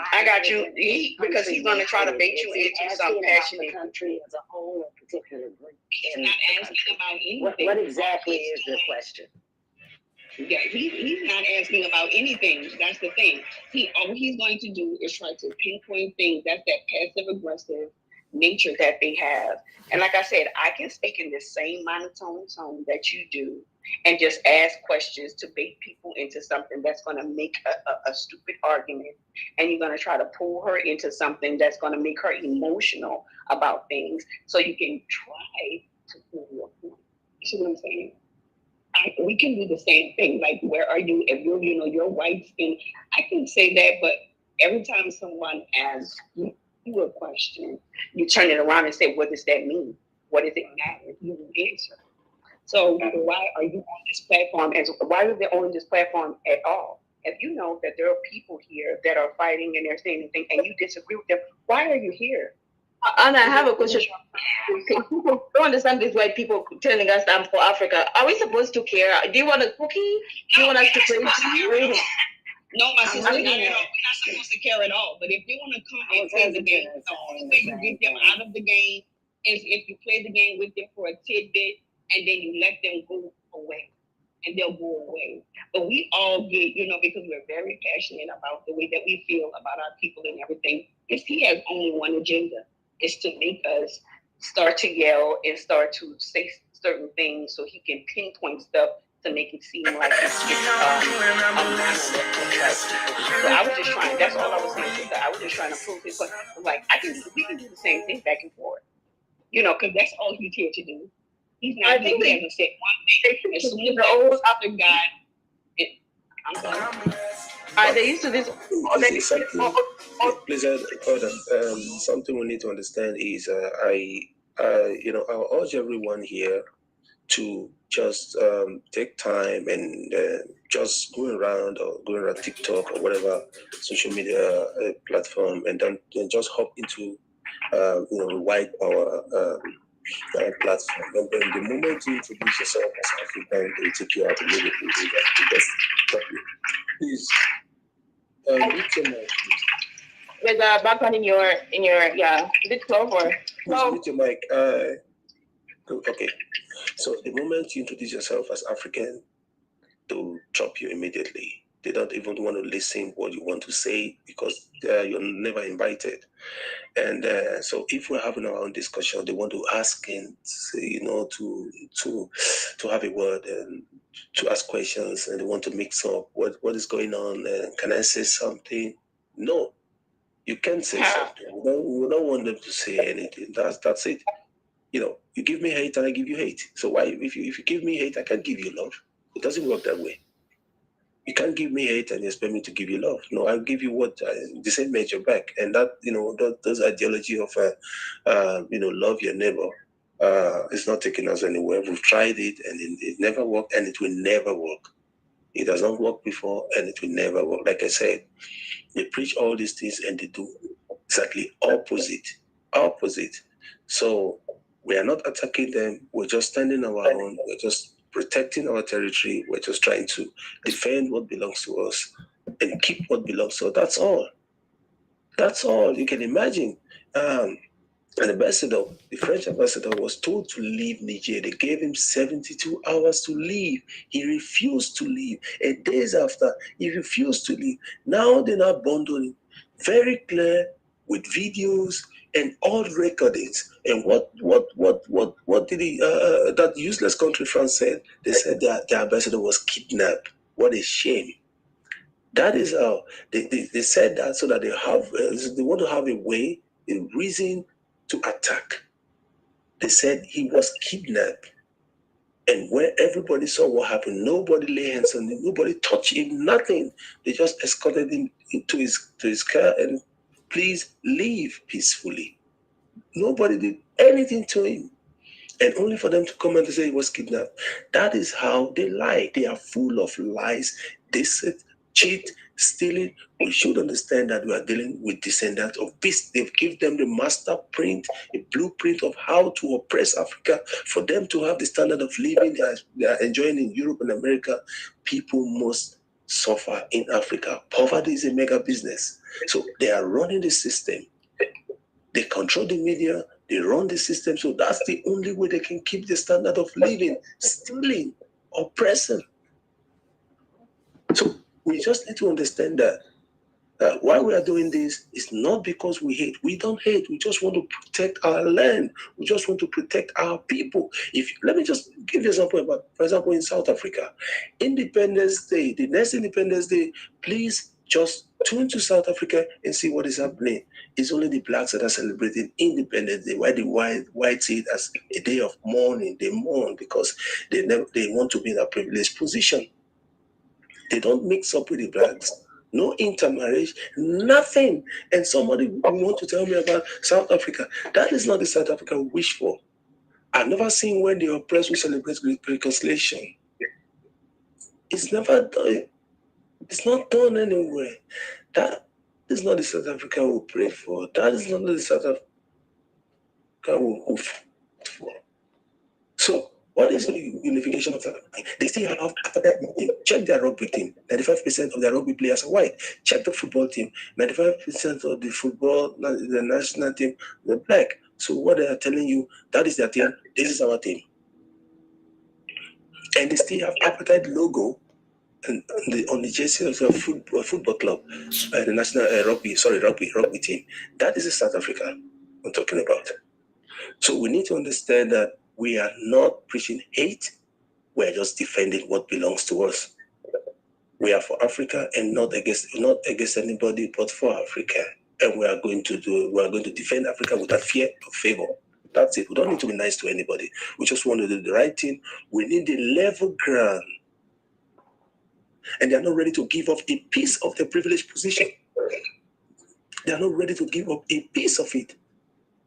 Because he's going to try to bait you into some passionate. The country as a whole, or particular group. He's not asking about anything. What exactly is the question? Yeah, he's not asking about anything. That's the thing. All he's going to do is try to pinpoint things. That's that passive aggressive nature that they have. And like I said, I can speak in the same monotone tone that you do and just ask questions to bait people into something that's going to make a stupid argument, and you're going to try to pull her into something that's going to make her emotional about things, so you can try to pull your point. You see what I'm saying? We can do the same thing. Like, where are you? If you're white skin, I can say that, but every time someone asks you a question, you turn it around and say, what does that mean? What does it matter? You answer. So why are you on this platform? Why are they on this platform at all? If you know that there are people here that are fighting and they're saying anything and you disagree with them, why are you here? And I have a question. People don't understand this, why people telling us I'm for Africa. Are we supposed to care? Do you want a cookie? Do you want us to play? No, my sister, not at all. We're not supposed to care at all. But if you want to come and play the game, the only way you get them out of the game is if you play the game with them for a tidbit and then you let them go away. And they'll go away. But we all get, because we're very passionate about the way that we feel about our people and everything. If he has only one agenda, is to make us start to yell and start to say certain things so he can pinpoint stuff to make it seem like it's so I was just trying, that's all I was saying. I was just trying to prove his point. Like, we can do the same thing back and forth. Because that's all he's here to do. He's not, he hasn't said one thing. As soon as the old other guy, I'm sorry. They used to this. Please, hold on. Something we need to understand is, I'll urge everyone here to just take time and just go around TikTok or whatever social media platform, and then just hop into white power platform. And then the moment you introduce yourself as African, they take you out immediately. Please, mute your mic. With a background in your bit close or please mute your mic. Okay. So the moment you introduce yourself as African, they'll drop you immediately. They don't even want to listen what you want to say because you're never invited. And so if we're having our own discussion, they want to ask and to have a word and to ask questions, and they want to mix up what is going on. Can I say something? No, you can't say something. We don't want them to say anything. That's it. You give me hate and I give you hate. So why, if you give me hate, I can't give you love. It doesn't work that way. You can't give me hate and expect me to give you love. No, I'll give you what the same measure back. And that, those ideology of, love your neighbor, is not taking us anywhere. We've tried it and it never worked, and it will never work. It has not worked before, and it will never work. Like I said, they preach all these things and they do exactly opposite. So we are not attacking them. We're just standing our own. We're just protecting our territory. We're just trying to defend what belongs to us and keep what belongs to us. That's all. That's all. You can imagine. An ambassador, the French ambassador, was told to leave Niger. They gave him 72 hours to leave. He refused to leave. And days after, he refused to leave. Now they're not bundling. Very clear with videos and all recordings. And what did that useless country France said? They said that the ambassador was kidnapped. What a shame. That is how they said that so that they want to have a way, a reason to attack. They said he was kidnapped, and when everybody saw what happened, nobody lay hands on him, nobody touched him, nothing. They just escorted him to his car and please leave peacefully. Nobody did anything to him, and only for them to come and say he was kidnapped. That is how they lie. They are full of lies. They said cheat, stealing. We should understand that we are dealing with descendants of beasts. They've given them the master print, a blueprint of how to oppress Africa. For them to have the standard of living they are enjoying in Europe and America, people must suffer in Africa. Poverty is a mega business. So they are running the system. They control the media. They run the system. So that's the only way they can keep the standard of living, stealing, oppressing. So we just need to understand that why we are doing this is not because we hate. We don't hate. We just want to protect our land. We just want to protect our people. Let me just give you an example. For example, in South Africa, Independence Day, the next Independence Day, please just tune to South Africa and see what is happening. It's only the blacks that are celebrating Independence Day, while the white see it as a day of mourning. They mourn because they want to be in a privileged position. They don't mix up with the blacks. No intermarriage, nothing. And somebody will want to tell me about South Africa. That is not the South Africa we wish for. I've never seen when the oppressed will celebrate reconciliation. It's never done. It's not done anywhere. That is not the South Africa we pray for. That is not the South Africa we hope for. So, what is the unification of South Africa? They still have check their rugby team. 95% of their rugby players are white. Check the football team. 95% of the national team, they're black. So what they are telling you, that is their team. This is our team. And they still have apartheid logo on the jersey of the football club, the national rugby team. That is the South Africa I'm talking about. So we need to understand that we are not preaching hate. We are just defending what belongs to us. We are for Africa and not against anybody, but for Africa. And we are going to defend Africa without fear or favor. That's it. We don't need to be nice to anybody. We just want to do the right thing. We need the level ground. And they are not ready to give up a piece of their privileged position. They are not ready to give up a piece of it.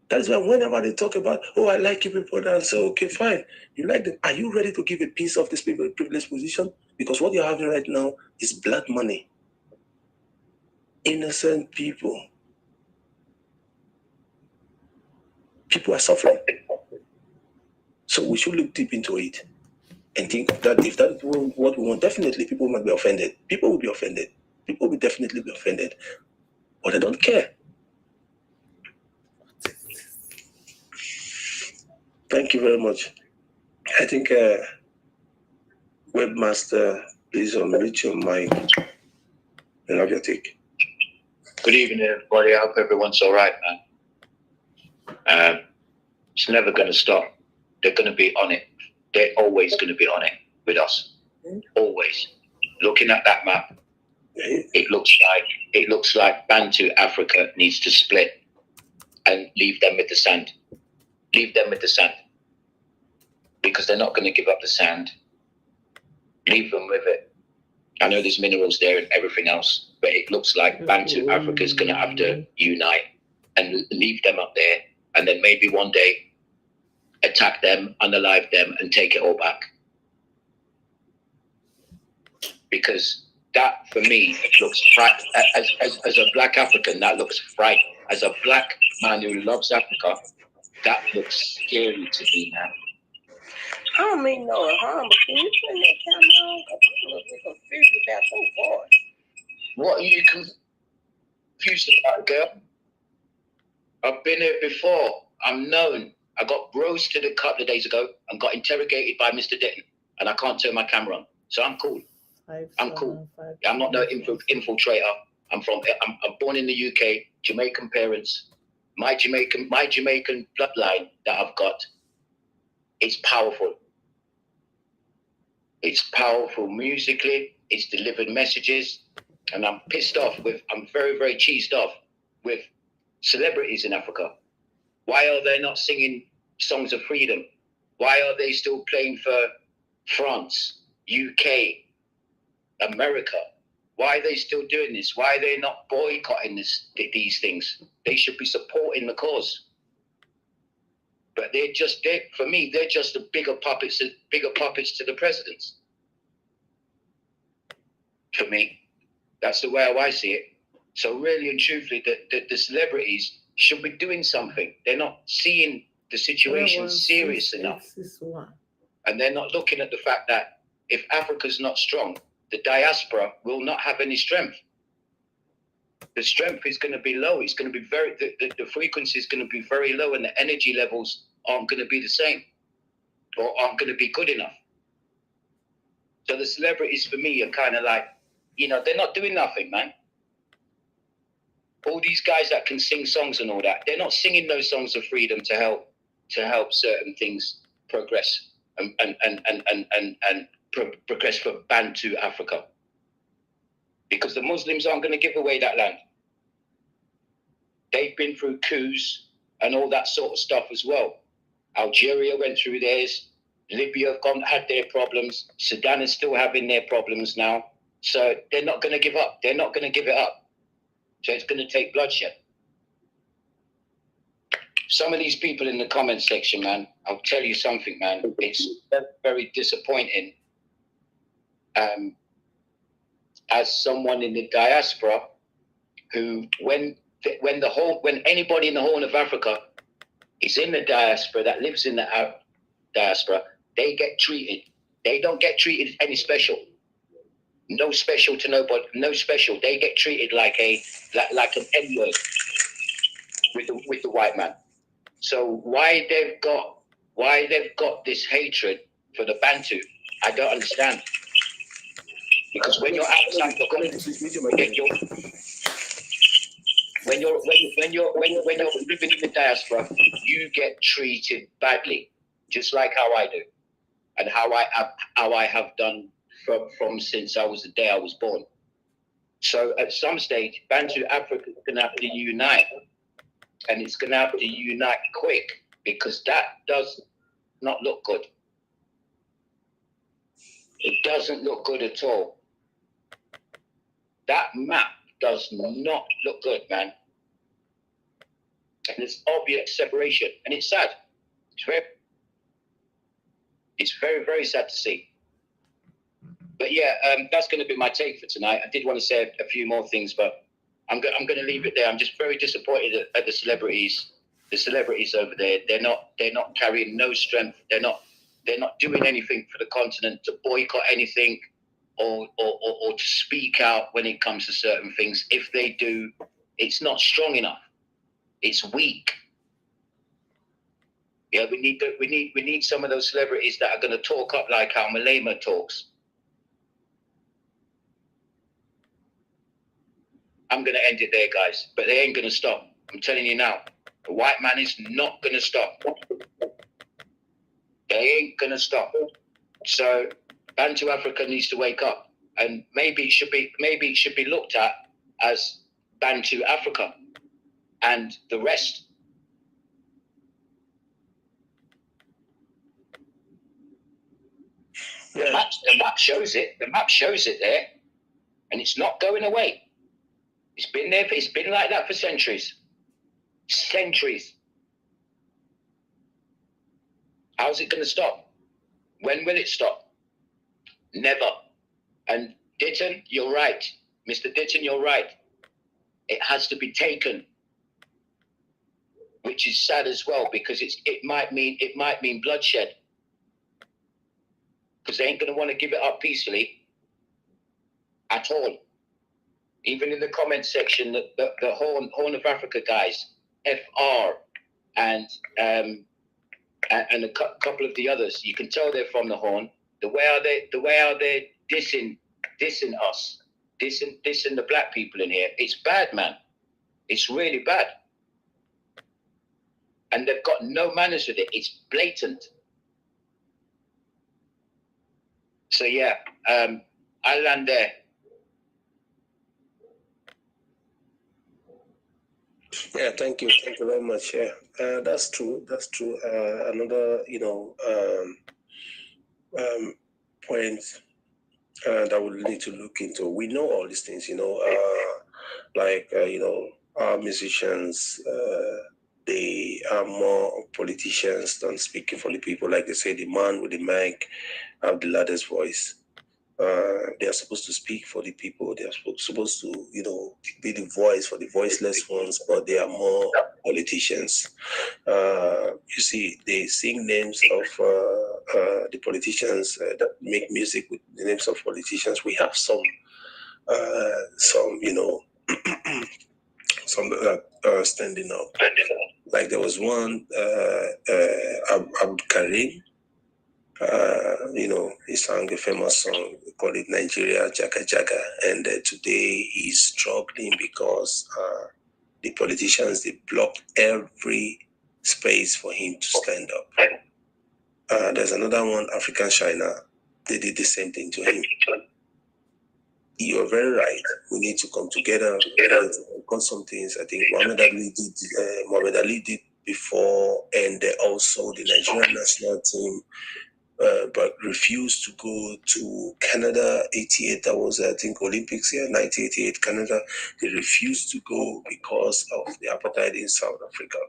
That is why whenever they talk about, I like you people, and say, okay, fine, you like them. Are you ready to give a piece of this privileged position? Because what you're having right now is blood money. Innocent people. People are suffering. So we should look deep into it and think that if that is what we want, definitely people might be offended. People will be offended. People will definitely be offended. But they don't care. Thank you very much. I think Webmaster, please unmute your mic and have your take. Good evening, everybody. I hope everyone's all right, man. It's never going to stop. They're going to be on it. They're always going to be on it with us. Always. Looking at that map, it looks like Bantu Africa needs to split and leave them with the sand. Leave them with the sand. Because they're not going to give up the sand. Leave them with it. I know there's minerals there and everything else, but it looks like Bantu Africa is going to have to unite and leave them up there, and then maybe one day attack them, unalive them, and take it all back. because that for me looks as a black African, that looks fright. As a black man who loves Africa, that looks scary to me now. I don't mean no harm, but can you turn that camera on? I'm a little bit confused about your voice. What are you confused about, girl? I've been here before. I'm known. I got roasted a couple of days ago and got interrogated by Mr. Denton, and I can't turn my camera on. So I'm cool. I'm cool. I'm not no infiltrator. I'm born in the UK, Jamaican parents. My Jamaican bloodline that I've got, it's powerful. It's powerful musically. It's delivered messages, and I'm pissed off I'm very, very cheesed off with celebrities in Africa. Why are they not singing songs of freedom? Why are they still playing for France, UK, America? Why are they still doing this? Why are they not boycotting these things? They should be supporting the cause. But for me, they're just the bigger puppets to the presidents. For me, that's the way I see it. So really and truthfully, the celebrities should be doing something. They're not seeing the situation serious enough. And they're not looking at the fact that if Africa's not strong, the diaspora will not have any strength. The strength is going to be low. It's going to be the frequency is going to be very low, and the energy levels aren't going to be the same or aren't going to be good enough. So the celebrities for me are kind of like, they're not doing nothing, man. All these guys that can sing songs and all that, they're not singing those songs of freedom to help certain things progress and progress for Bantu Africa. Because the Muslims aren't going to give away that land. They've been through coups and all that sort of stuff as well. Algeria went through theirs. Libya had their problems. Sudan is still having their problems now. So they're not going to give up. They're not going to give it up. So it's going to take bloodshed. Some of these people in the comment section, man, I'll tell you something, man. It's very disappointing. As someone in the diaspora, who when anybody in the Horn of Africa is in the diaspora, that lives in the diaspora, they get treated. They don't get treated any special. No special to nobody. No special. They get treated like an N-word with the white man. So why they've got this hatred for the Bantu, I don't understand. Because when you're outside the country, when you're living in the diaspora, you get treated badly, just like how I do, and how I have done from since I was the day I was born. So at some stage, Bantu Africa is going to have to unite, and it's going to have to unite quick, because that does not look good. It doesn't look good at all. That map does not look good, man. And there's obvious separation, and it's sad. It's very, very sad to see. But yeah, that's going to be my take for tonight. I did want to say a few more things, but I'm going to leave it there. I'm just very disappointed at the celebrities. The celebrities over there, they're not carrying no strength. They're not doing anything for the continent to boycott anything or to speak out when it comes to certain things. If they do, it's not strong enough. It's weak. Yeah, we need some of those celebrities that are going to talk up like how Malema talks. I'm going to end it there, guys, but they ain't going to stop. I'm telling you now, the white man is not going to stop. They ain't going to stop. So Bantu Africa needs to wake up, and maybe it should be looked at as Bantu Africa and the rest. The map shows it. The map shows it there, and it's not going away. It's been there. It's been like that for centuries. Centuries. How's it going to stop? When will it stop? Never. And Ditton, you're right. Mr. Ditton, you're right. It has to be taken, which is sad as well, because it might mean bloodshed, because they ain't gonna want to give it up peacefully at all. Even in the comment section, the Horn of Africa guys, FR, and a couple of the others, you can tell they're from the Horn. The way are they dissing us, dissing the black people in here. It's bad, man. It's really bad. And they've got no manners with it. It's blatant. So yeah, I land there. Yeah, thank you very much. Yeah, that's true. Another, point that we'll need to look into. We know all these things, our musicians, they are more politicians than speaking for the people. Like they say, the man with the mic have the loudest voice. They are supposed to speak for the people. They are supposed to, be the voice for the voiceless ones, but they are more politicians. You see, they sing names of the politicians that make music with the names of politicians. We have some standing up. Like there was one, Abdul Karim. He sang a famous song, we call it Nigeria Jaga Jaga, and today he's struggling because the politicians, they blocked every space for him to stand up. There's another one, African China, they did the same thing to him. You're very right. We need to come together because some things I think Muhammad Ali did before, and also the Nigerian national team. But refused to go to Canada 88. That was, I think, Olympics here, 1988, Canada. They refused to go because of the apartheid in South Africa.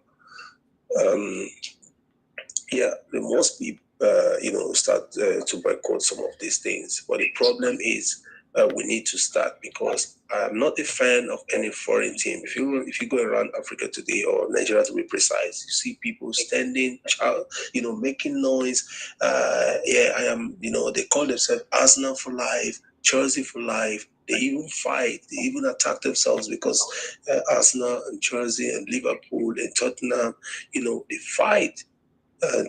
They must be, start to boycott some of these things. But the problem is, we need to start, because I'm not a fan of any foreign team. If you go around Africa today, or Nigeria to be precise, you see people standing, making noise. I am, they call themselves Arsenal for life, Chelsea for life. They even fight. They even attack themselves because Arsenal and Chelsea and Liverpool and Tottenham, they fight.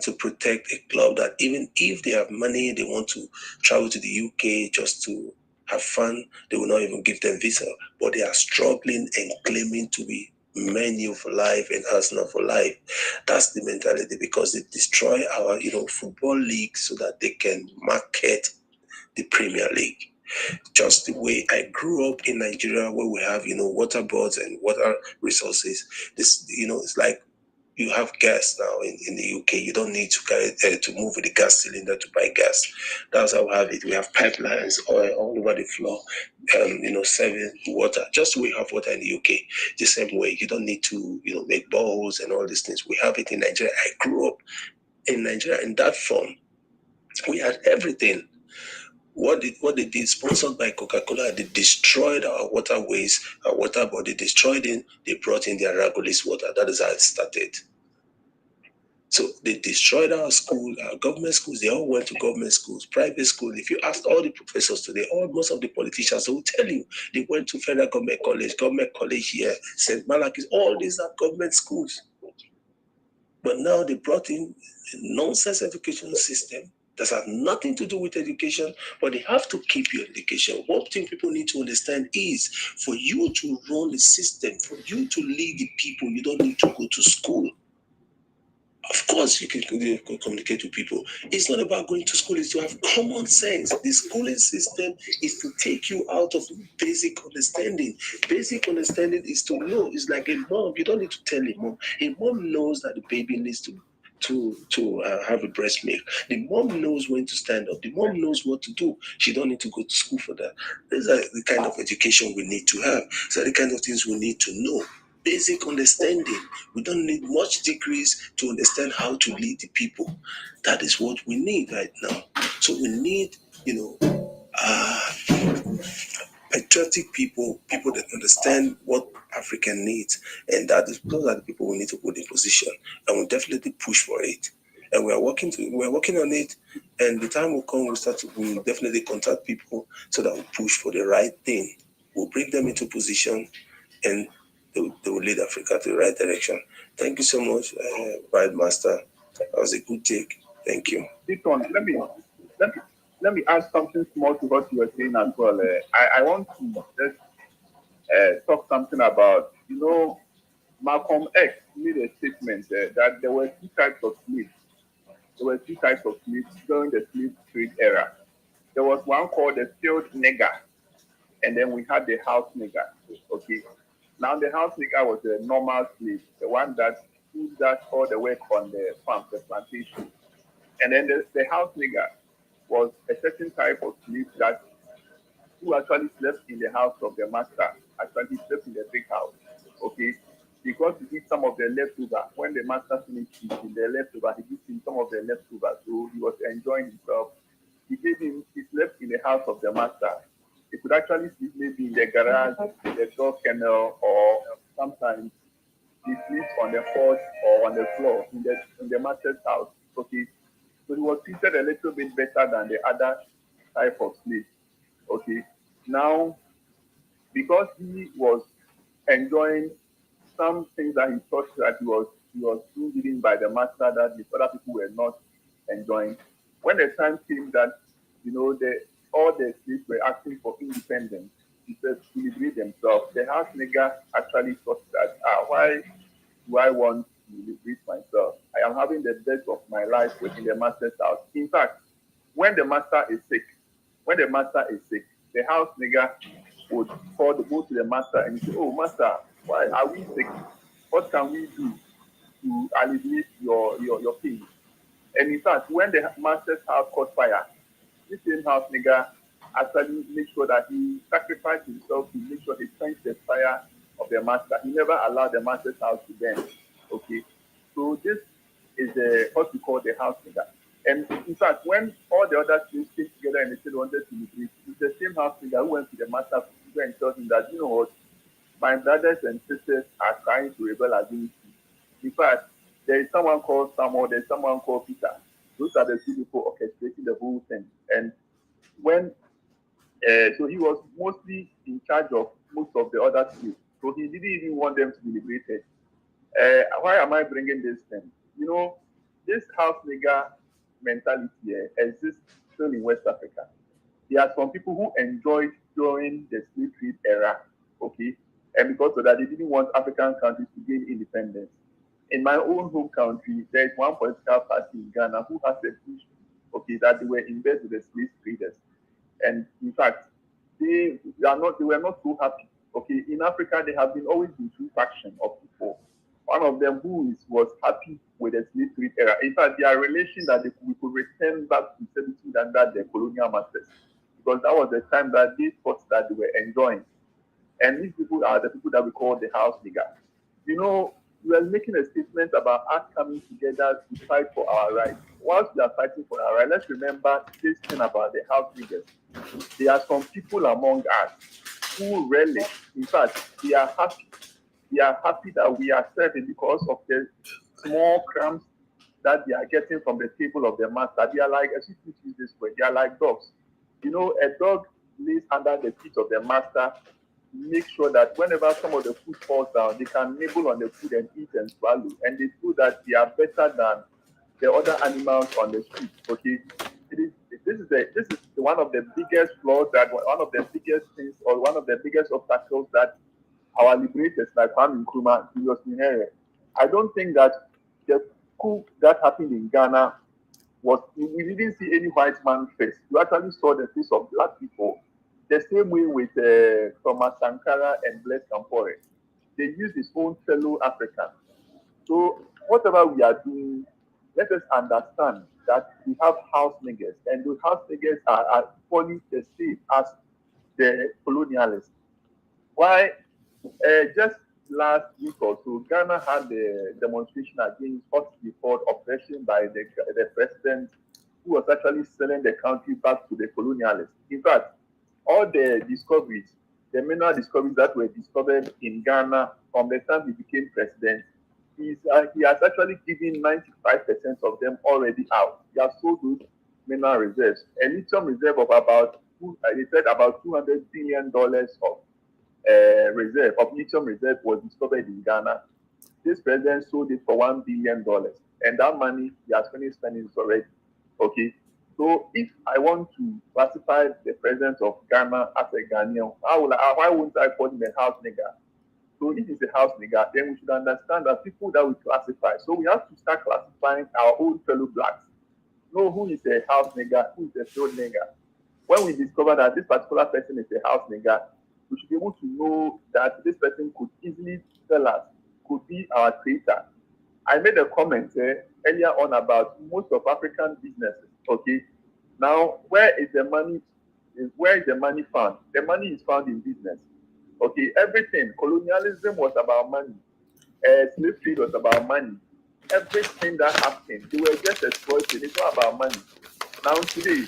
To protect a club that even if they have money, they want to travel to the UK just to have fun, they will not even give them visa. But they are struggling and claiming to be Man U for life and Arsenal for life. That's the mentality, because they destroy our football league so that they can market the Premier League. Just the way I grew up in Nigeria, where we have water boards and water resources. This it's like you have gas now in the UK. You don't need to carry to move with the gas cylinder to buy gas. That's how we have it. We have pipelines all over the floor, serving water. Just the way we have water in the UK. The same way, you don't need to, make boreholes and all these things. We have it in Nigeria. I grew up in Nigeria in that form. We had everything. What they did, sponsored by Coca-Cola, they destroyed our waterways, our water body, destroyed it. They brought in their Aragolis water. That is how it started. So they destroyed our school, our government schools. They all went to government schools, private schools. If you ask all the professors today, most of the politicians, they will tell you they went to federal government college here, St. Malachis. All these are government schools. But now they brought in a nonsense education system that has nothing to do with education, but they have to keep your education. One thing people need to understand is, for you to run the system, for you to lead the people, you don't need to go to school. Of course, you can communicate with people. It's not about going to school, it's to have common sense. The schooling system is to take you out of basic understanding. Basic understanding is to know. It's like a mom. You don't need to tell a mom. A mom knows that the baby needs to have a breast milk. The mom knows when to stand up. The mom knows what to do. She don't need to go to school for that. These are the kind of education we need to have. So the kind of things we need to know. Basic understanding. We don't need much degrees to understand how to lead the people. That is what we need right now. So we need, patriotic people, people that understand what African needs, and those are the people we need to put in position, and we'll definitely push for it. And we're working on it, and the time will come. We'll definitely contact people so that we'll push for the right thing. We'll bring them into position, and they will lead Africa to the right direction. Thank you so much, Bride Master. That was a good take. Thank you. Let me add something small to what you were saying as well. I want to just talk something about, Malcolm X made a statement that there were two types of slaves. There were two types of slaves during the slave trade era. There was one called the field nigger, and then we had the house nigger. Okay. Now the house nigger was a normal slave, the one that does all the work on the farm, the plantation. And then the house nigger was a certain type of slave that who actually slept in the house of the master, actually slept in the big house. Okay. Because he did some of the leftover. When the master finished eating the leftover, he gives him some of the leftover. So he was enjoying himself. He slept in the house of the master. He could actually sleep maybe in the garage, in the dog kennel, or sometimes he sleeps on the porch or on the floor in the master's house. Okay. So he was treated a little bit better than the other type of slave. Okay. Now, because he was enjoying some things that he thought that he was being given by the master that the other people were not enjoying. When the time came that all the slaves were asking for independence, he said to liberate themselves. The house nigger actually thought that why do I want to liberate myself? I am having the best of my life within the master's house. In fact, when the master is sick, the house nigger would go to the master and say, "Oh, master, why are we sick? What can we do to alleviate your pain?" And in fact, when the master's house caught fire, this same house nigger actually made sure that he sacrificed himself to make sure he quenched the fire of the master. He never allowed the master's house to burn. Okay, so this is what we call the house nigger. And in fact, when all the other slaves came together and they said wanted to liberate, it's the same house nigger who went to the master and told him that, what, my brothers and sisters are trying to rebel against you. In fact, there is someone called Samuel, there's someone called Peter. Those are the two people orchestrating the whole thing. And when, so he was mostly in charge of most of the other slaves. So he didn't even want them to be liberated. Why am I bringing this thing? This house nigger mentality exists still in West Africa. There are some people who enjoyed during the slave trade era, okay, and because of that, they didn't want African countries to gain independence. In my own home country, there is one political party in Ghana who has a push, okay, that they were in bed with the slave traders, and in fact, they were not so happy. Okay, in Africa, there have always been two factions of people. One of them who was happy with the slave trade era. In fact, their relation that we could return back to 17 under the colonial masters, because that was the time that they thought that they were enjoying. And these people are the people that we call the house nigger. We are making a statement about us coming together to fight for our rights. Whilst we are fighting for our rights, let's remember this thing about the house niggers. There are some people among us who relish, in fact, they are happy. They are happy that we are serving because of the small crumbs that they are getting from the table of their master. They are like, as you put it this way, they are like dogs. A dog lays under the feet of the master, make sure that whenever some of the food falls down, they can nibble on the food and eat and swallow. And they feel that they are better than the other animals on the street. Okay, this is one of the biggest flaws, that one of the biggest things, or one of the biggest obstacles that our liberators like Kwame Nkrumah Julius Nyerere. I don't think that the coup that happened in Ghana we didn't see any white man face. You actually saw the face of black people. The same way with Thomas Sankara and Blaise Compaoré. They used his own fellow Africans. So whatever we are doing, let us understand that we have house niggers, and those house niggers are equally the same as the colonialists. Why? Just last week or so, Ghana had a demonstration against what we called oppression by the president, who was actually selling the country back to the colonialists. In fact, all the discoveries, the mineral discoveries that were discovered in Ghana from the time he became president, he has actually given 95% of them already out. He has sold those mineral reserves. A lithium reserve of about, they said about $200 billion of reserve, of lithium reserve was discovered in Ghana. This president sold it for $1 billion. And that money he has finished spending it already. Okay. So if I want to classify the president of Ghana as a Ghanaian, why wouldn't I call him a house nigger? So if he's a house nigger, then we should understand that people that we classify. So we have to start classifying our own fellow blacks. Know who is a house nigger, who is a field nigger. When we discover that this particular person is a house nigger, we should be able to know that this person could easily tell us, could be our creator. I made a comment earlier on about most of African businesses. Okay, now where is the money? Where is the money found? The money is found in business. Okay, everything. Colonialism was about money. Slave trade was about money. Everything that happened, they were just exploiting. It's not about money. Now today,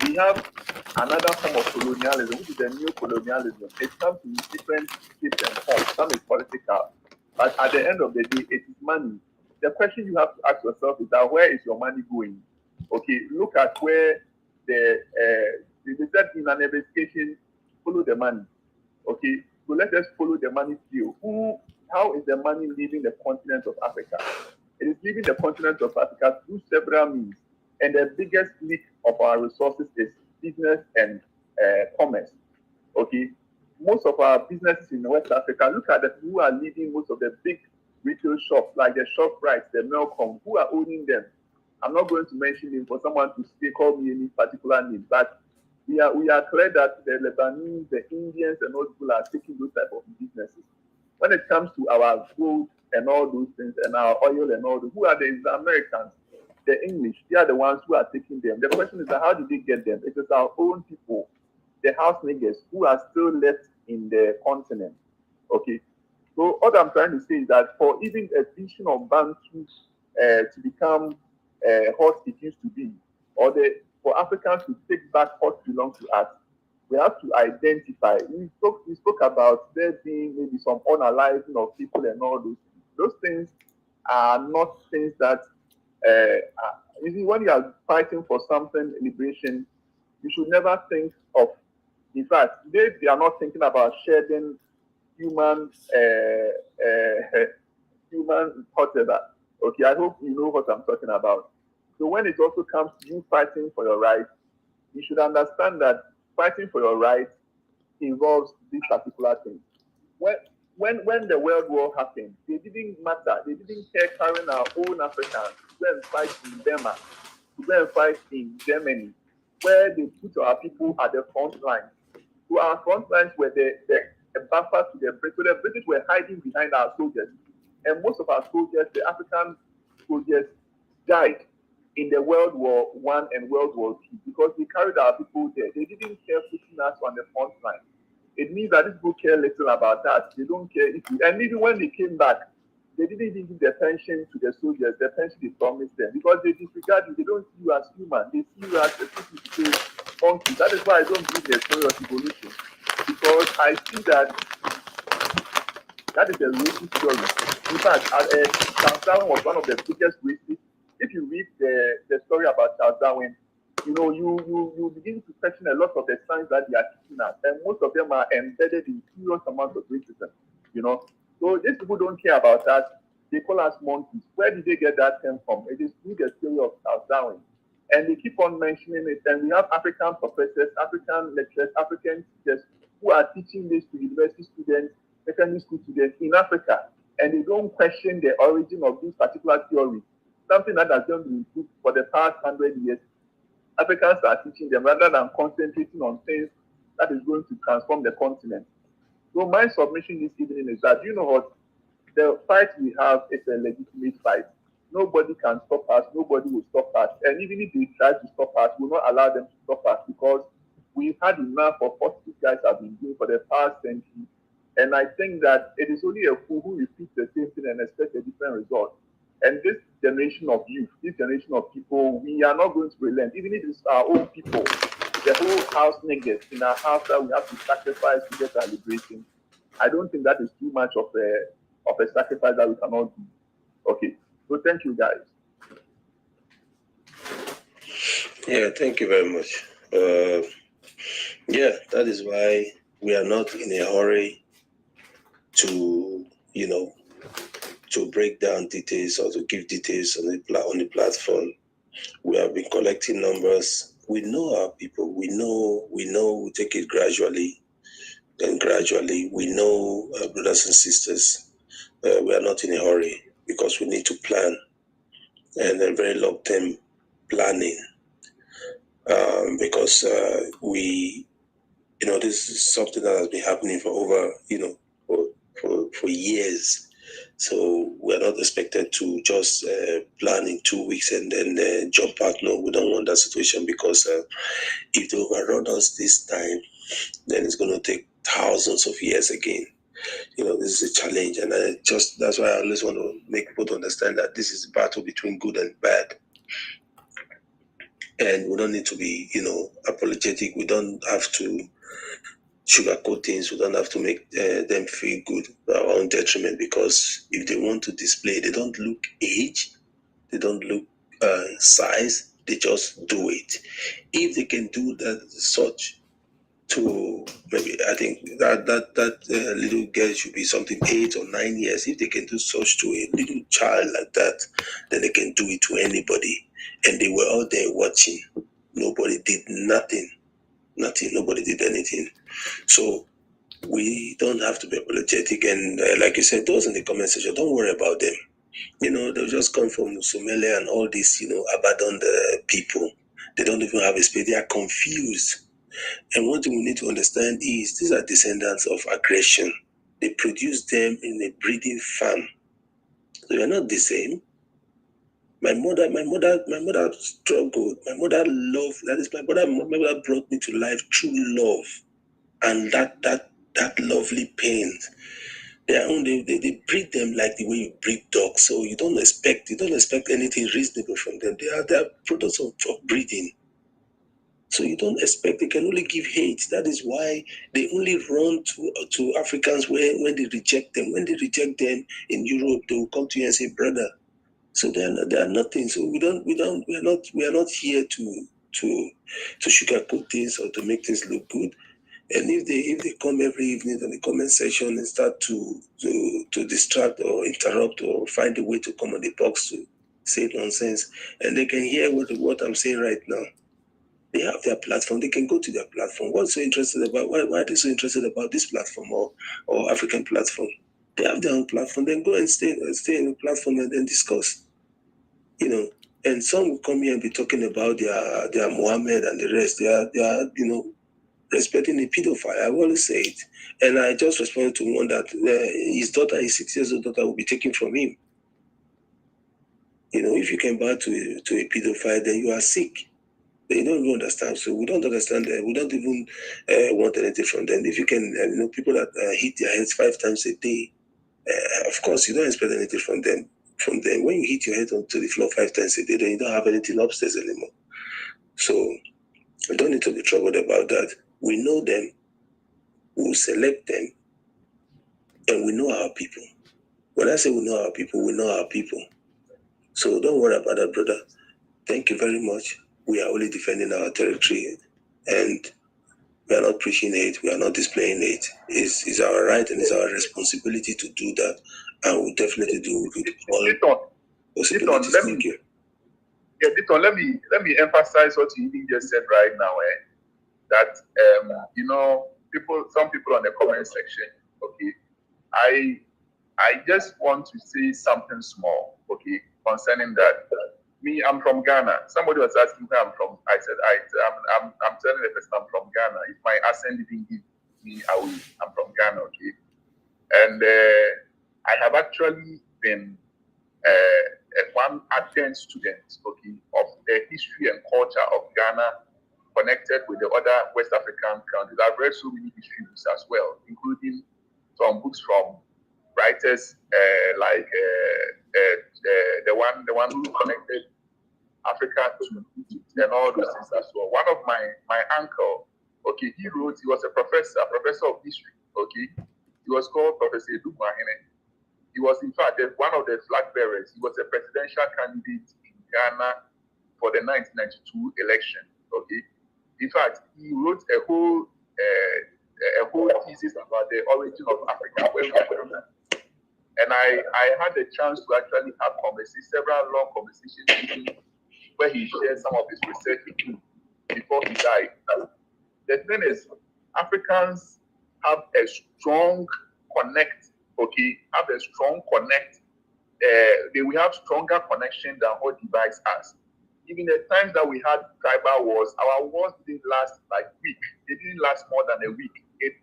we have another form of colonialism, which is a new colonialism. It comes in different shapes and forms. Some is political, but at the end of the day, it is money. The question you have to ask yourself is that where is your money going? Okay, look at where they said in an investigation, follow the money. Okay, so let us follow the money field. How is the money leaving the continent of Africa? It is leaving the continent of Africa through several means. And the biggest leak of our resources is business and commerce. Okay, most of our businesses in West Africa, look at who are leading most of the big retail shops, like the ShopRite, the Melcom, who are owning them. I'm not going to mention them for someone to call me any particular name, but we are clear that the Lebanese, the Indians, and all people are taking those type of businesses. When it comes to our gold and all those things, and our oil and all those, who are the Americans? The English, they are the ones who are taking them. The question is that how did they get them? It is our own people, the house niggers, who are still left in the continent. Okay. So what I'm trying to say is that for even a vision of Bantu to become what it used to be, or for Africans to take back what belongs to us, we have to identify. We spoke about there being maybe some unaliving of people and all those things. Those things are not things that you see, when you are fighting for something, liberation, you should never think of, in fact, they are not thinking about shedding human whatever. Okay, I hope you know what I'm talking about. So when it also comes to you fighting for your rights, you should understand that fighting for your rights involves these particular things. When the World War happened, they didn't matter. They didn't care carrying our own Africans to go and fight in Burma, to go and fight in Germany, where they put our people at the front line. So our front lines were the buffer to the British. So the British were hiding behind our soldiers. And most of our soldiers, the African soldiers, died in the World War I and World War II because they carried our people there. They didn't care putting us on the front line. It means that these people care little about that. They don't care if and even when they came back, they didn't even give the pension to the soldiers, the pension they promised them, because they disregard you. They don't see you as human. They see you as a people to say funky. That is why I don't believe the story of evolution, because I see that is a racist story. In fact, Charles Darwin was one of the biggest racists. If you read the story about Charles Darwin, you begin to question a lot of the signs that they are teaching us, and most of them are embedded in serious amounts of racism. So these people don't care about us. They call us monkeys. Where did they get that term from? It is through the story of Charles Darwin, and they keep on mentioning it. And we have African professors, African lecturers, African teachers who are teaching this to university students, secondary school students in Africa, and they don't question the origin of this particular theory. Something that has been improved for the past 100 years. Africans are teaching them rather than concentrating on things that is going to transform the continent. So my submission this evening is that, you know what, the fight we have is a legitimate fight. Nobody can stop us. Nobody will stop us. And even if they try to stop us, we will not allow them to stop us, because we've had enough of what these guys have been doing for the past century. And I think that it is only a fool who repeats the same thing and expects a different result. And this generation of youth, this generation of people, we are not going to relent. Even if it's our own people, the whole house niggas in our house that we have to sacrifice to get our liberation. I don't think that is too much of a sacrifice that we cannot do. Okay, so thank you guys. Yeah, thank you very much. Yeah, that is why we are not in a hurry to, to break down details or to give details on the platform. We have been collecting numbers. We know our people. We know. We take it gradually. Then gradually, we know our brothers and sisters. We are not in a hurry because we need to plan and a very long-term planning. Because we, this is something that has been happening for over, for years. So we're not expected to just plan in 2 weeks and then jump out. No, we don't want that situation because if they overrun us this time, then it's going to take thousands of years again. This is a challenge, and that's why I always want to make people to understand that this is a battle between good and bad. And we don't need to be, apologetic. We don't have to sugarcoat things. We don't have to make them feel good at our own detriment, because if they want to display, they don't look age, they don't look size, they just do it. If they can do that such to maybe, I think that little girl should be something 8 or 9 years. If they can do such to a little child like that, then they can do it to anybody. And they were out there watching. Nobody did nothing. Nobody did anything. So we don't have to be apologetic. And like you said, those in the comment section, don't worry about them. They'll just come from Somalia and all these, abandoned people. They don't even have a space. They are confused. And one thing we need to understand is these are descendants of aggression. They produce them in a breeding farm. So they are not the same. My mother struggled. My mother loved. That is my mother brought me to life through love, and that lovely pain. They breed them like the way you breed dogs. So you don't expect anything reasonable from them. They are products of breeding. So you don't expect. They can only give hate. That is why they only run to Africans when they reject them. When they reject them in Europe, they will come to you and say, "Brother." So they are nothing. So we are not here to sugarcoat things or to make things look good. And if they come every evening in the comment section and start to distract or interrupt or find a way to come on the box to say nonsense, and they can hear what I'm saying right now. They have their platform. They can go to their platform. What's so interested about? Why are they so interested about this platform or African platform? They have their own platform. Then go and stay in the platform and then discuss. And some will come here and be talking about their Muhammad and the rest. They are respecting a pedophile. I always say it. And I just responded to one that his daughter, his 6 years old daughter, will be taken from him. If you can bow to a pedophile, then you are sick. They don't even understand. So we don't understand that. We don't even want anything from them. If you can, people that hit their heads 5 times a day, of course, you don't expect anything from them. When you hit your head onto the floor 5 times a day, then you don't have anything upstairs anymore. So we don't need to be troubled about that. We know them, we will select them, and we know our people. When I say we know our people, we know our people. So don't worry about that, brother. Thank you very much. We are only defending our territory, and we are not preaching hate. We are not displaying hate. It's our right and it's our responsibility to do that, and we'll definitely do it with all possibilities. Thank you. Yeah, Dito, let me emphasize what you even just said right now. That some people on the comment section. Okay, I just want to say something small. Okay, concerning that. Me, I'm from Ghana. Somebody was asking where I'm from. I said, I'm telling the person I'm from Ghana. If my accent didn't give me away, I'm from Ghana, okay? And I have actually been one ardent student, okay, of the history and culture of Ghana connected with the other West African countries. I've read so many history books as well, including some books from writers like the one who connected Africa to Egypt and all those things as well. One of my uncle, okay, he was a professor of history, okay. He was called Professor Edu Mahene. He was, in fact, one of the flag bearers. He was a presidential candidate in Ghana for the 1992 election, okay. In fact, he wrote a whole thesis about the origin of Africa, where we are from. And I had the chance to actually have several long conversations with him, where he shared some of his research with me before he died. The thing is, Africans have a strong connect, okay? We have stronger connection than what divides us. Even the times that we had tribal wars, our wars didn't last like a week. They didn't last more than a week. It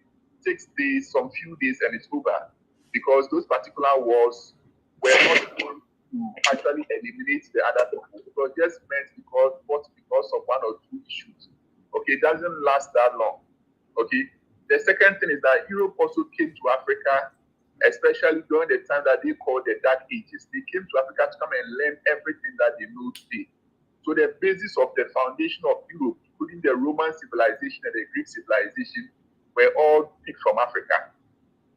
takes days, some few days, and it's over. Because those particular wars were not going to actually eliminate the other people. It was just meant because of one or two issues. Okay, it doesn't last that long. Okay. The second thing is that Europe also came to Africa, especially during the time that they called the Dark Ages. They came to Africa to come and learn everything that they know today. So the basis of the foundation of Europe, including the Roman civilization and the Greek civilization, were all picked from Africa.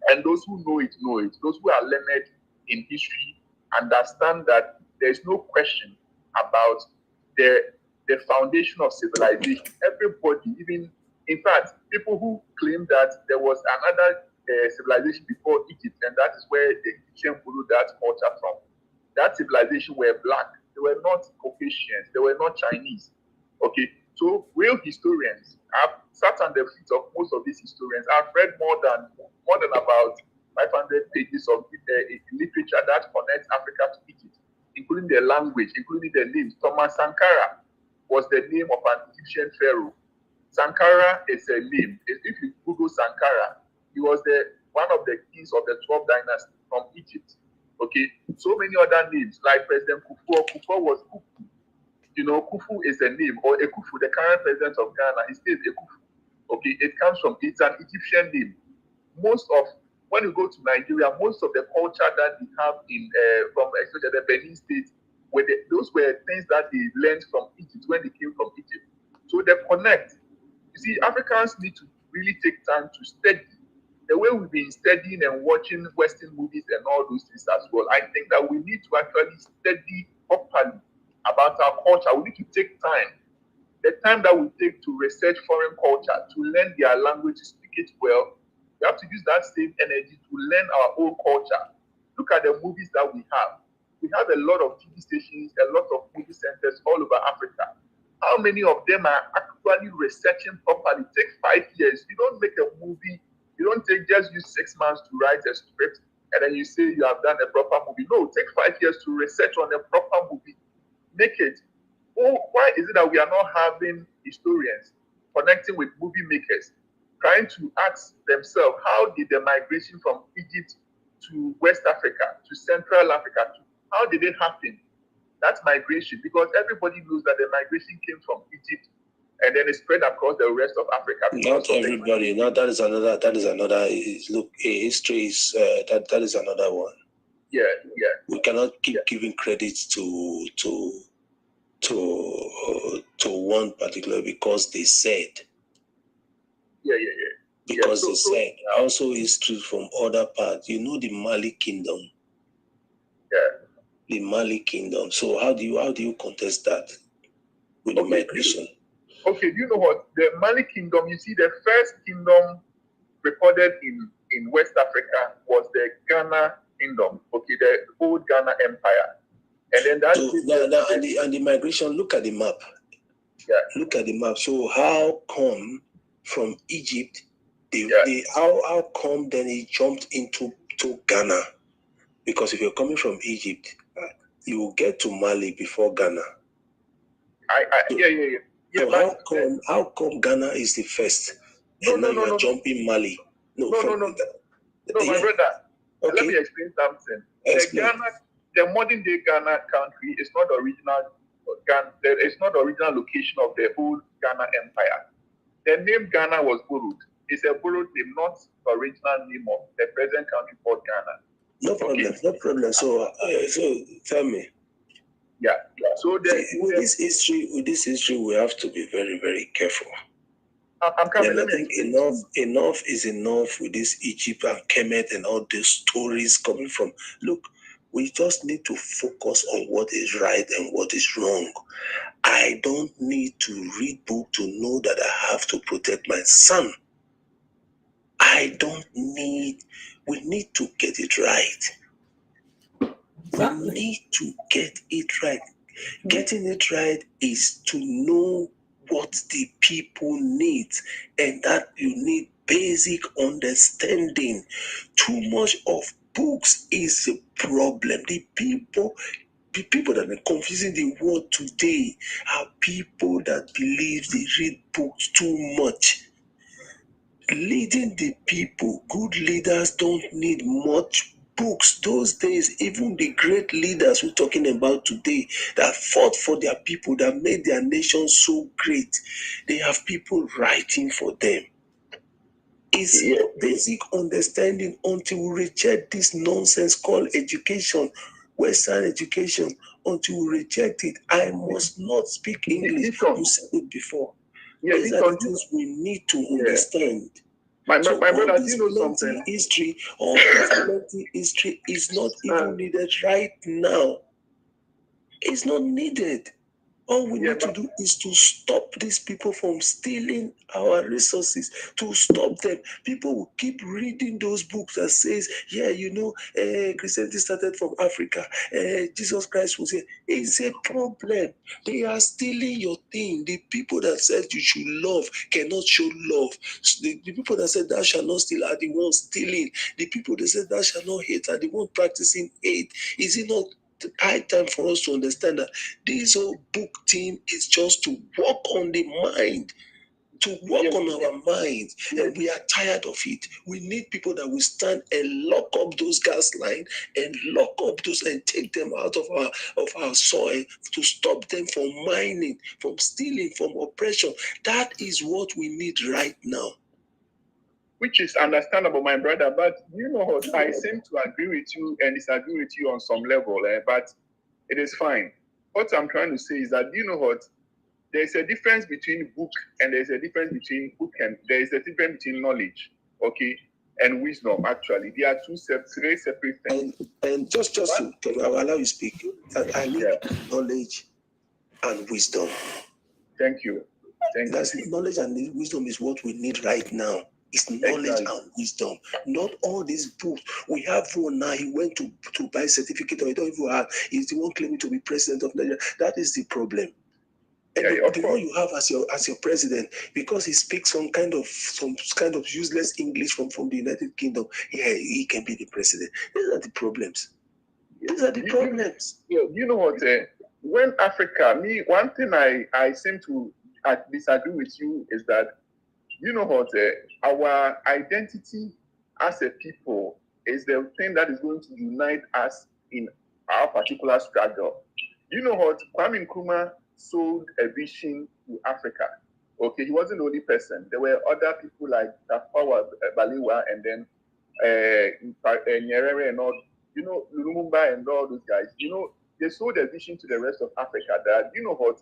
And those who know it, know it. Those who are learned in history understand that there is no question about the foundation of civilization. Everybody, even, in fact, people who claim that there was another civilization before Egypt, and that is where the Egyptians followed that culture from. That civilization were black. They were not Caucasians. They were not Chinese. Okay, so real historians, I've sat on the feet of most of these historians. I've read more than about 500 pages of literature that connects Africa to Egypt, including the language, including the names. Thomas Sankara was the name of an Egyptian pharaoh. Sankara is a name. If you Google Sankara, he was one of the kings of the 12th dynasty from Egypt. Okay, so many other names like President Kufuor. Kufuor was Kufu. You know, Kufu is a name, or Ekufu, the current president of Ghana. His name is Ekufu. Okay, it's an Egyptian name. When you go to Nigeria, most of the culture that we have from especially the Benin state, those were things that they learned from Egypt when they came from Egypt. So they connect. You see, Africans need to really take time to study. The way we've been studying and watching Western movies and all those things as well, I think that we need to actually study properly about our culture. We need to take time. The time that we take to research foreign culture, to learn their language, to speak it well, we have to use that same energy to learn our own culture. Look at the movies that we have. We have a lot of TV stations, a lot of movie centers all over Africa. How many of them are actually researching properly? It takes 5 years. You don't make a movie. You don't just use 6 months to write a script and then you say you have done a proper movie. No, it takes 5 years to research on a proper movie. Make it. Oh, why is it that we are not having historians connecting with movie makers, trying to ask themselves, how did the migration from Egypt to West Africa, to Central Africa, how did it happen? That migration, because everybody knows that the migration came from Egypt and then it spread across the rest of Africa. Not everybody. No, that is another. Look, history is that is another one. Yeah. We cannot keep giving credit to one particular because they said. Yeah. Because they said. Also, history from other parts. You know the Mali Kingdom. Yeah. The Mali Kingdom. So how do you contest that with the migration? Okay, do you know what? The Mali Kingdom, you see, the first kingdom recorded in West Africa was the Ghana Kingdom, okay, the old Ghana Empire. And then that... and the migration, look at the map. Yeah. Look at the map. So how come from Egypt, how come then he jumped into Ghana? Because if you're coming from Egypt, you will get to Mali before Ghana. Yeah, so how come Ghana is the first? And now you are jumping Mali. No, my brother. Okay. Let me explain something. The modern day Ghana country is not the original Ghana. It's not the original location of the old Ghana Empire. The name Ghana was borrowed. It's a borrowed name, not the original name of the present country called Ghana. No problem, no problem. So tell me. Yeah. So with this history, we have to be very, very careful. I'm coming. And I think enough is enough with this Egypt and Kemet and all these stories coming from. Look, we just need to focus on what is right and what is wrong. I don't need to read book to know that I have to protect my son. We need to get it right. We need to get it right. Getting it right is to know what the people need, and that you need basic understanding. Too much of books is a problem. The people that are confusing the world today are people that believe they read books too much. Leading the people, good leaders don't need much books. Those days, even the great leaders we're talking about today that fought for their people, that made their nation so great, they have people writing for them. It's basic understanding until we reject this nonsense called education, Western education. Until we reject it, I must not speak English. You said it before. These are the things we need to understand. My brother, do you know something? All this plenty history is not even needed right now. It's not needed. All we need to do is to stop these people from stealing our resources, to stop them. People will keep reading those books that says, Christianity started from Africa. Jesus Christ was here. It's a problem. They are stealing your thing. The people that said you should love cannot show love. The people that said thou shalt not steal are the ones stealing. The people that said thou shalt not hate are the ones practicing hate. Is it not high time for us to understand that this whole book thing is just to work on the mind, to work on our minds, and we are tired of it. We need people that will stand and lock up those gas lines and lock up those and take them out of our soil, to stop them from mining, from stealing, from oppression. That is what we need right now. Which is understandable, my brother, but you know what? I seem to agree with you and disagree with you on some level, but it is fine. What I'm trying to say is that, you know what? There's a difference between book and there's a difference between book and there is a difference between knowledge, okay, and wisdom. Actually, they are very separate things. And just to allow you speak, I need knowledge and wisdom. Thank you. Knowledge and wisdom is what we need right now. It's knowledge and wisdom. Not all these books. We have one now. He went to buy a certificate, or he don't even have. He's the one claiming to be president of Nigeria. That is the problem. And the one you have as your president, because he speaks some kind of useless English from the United Kingdom, he can be the president. These are the problems. You know what? When Africa, one thing I seem to disagree with you is that, you know what, our identity as a people is the thing that is going to unite us in our particular struggle. You know what, Kwame Nkrumah sold a vision to Africa. Okay, he wasn't the only person. There were other people like Tafawa Balewa and then Nyerere and all, Lumumba and all those guys. They sold a vision to the rest of Africa that, you know what,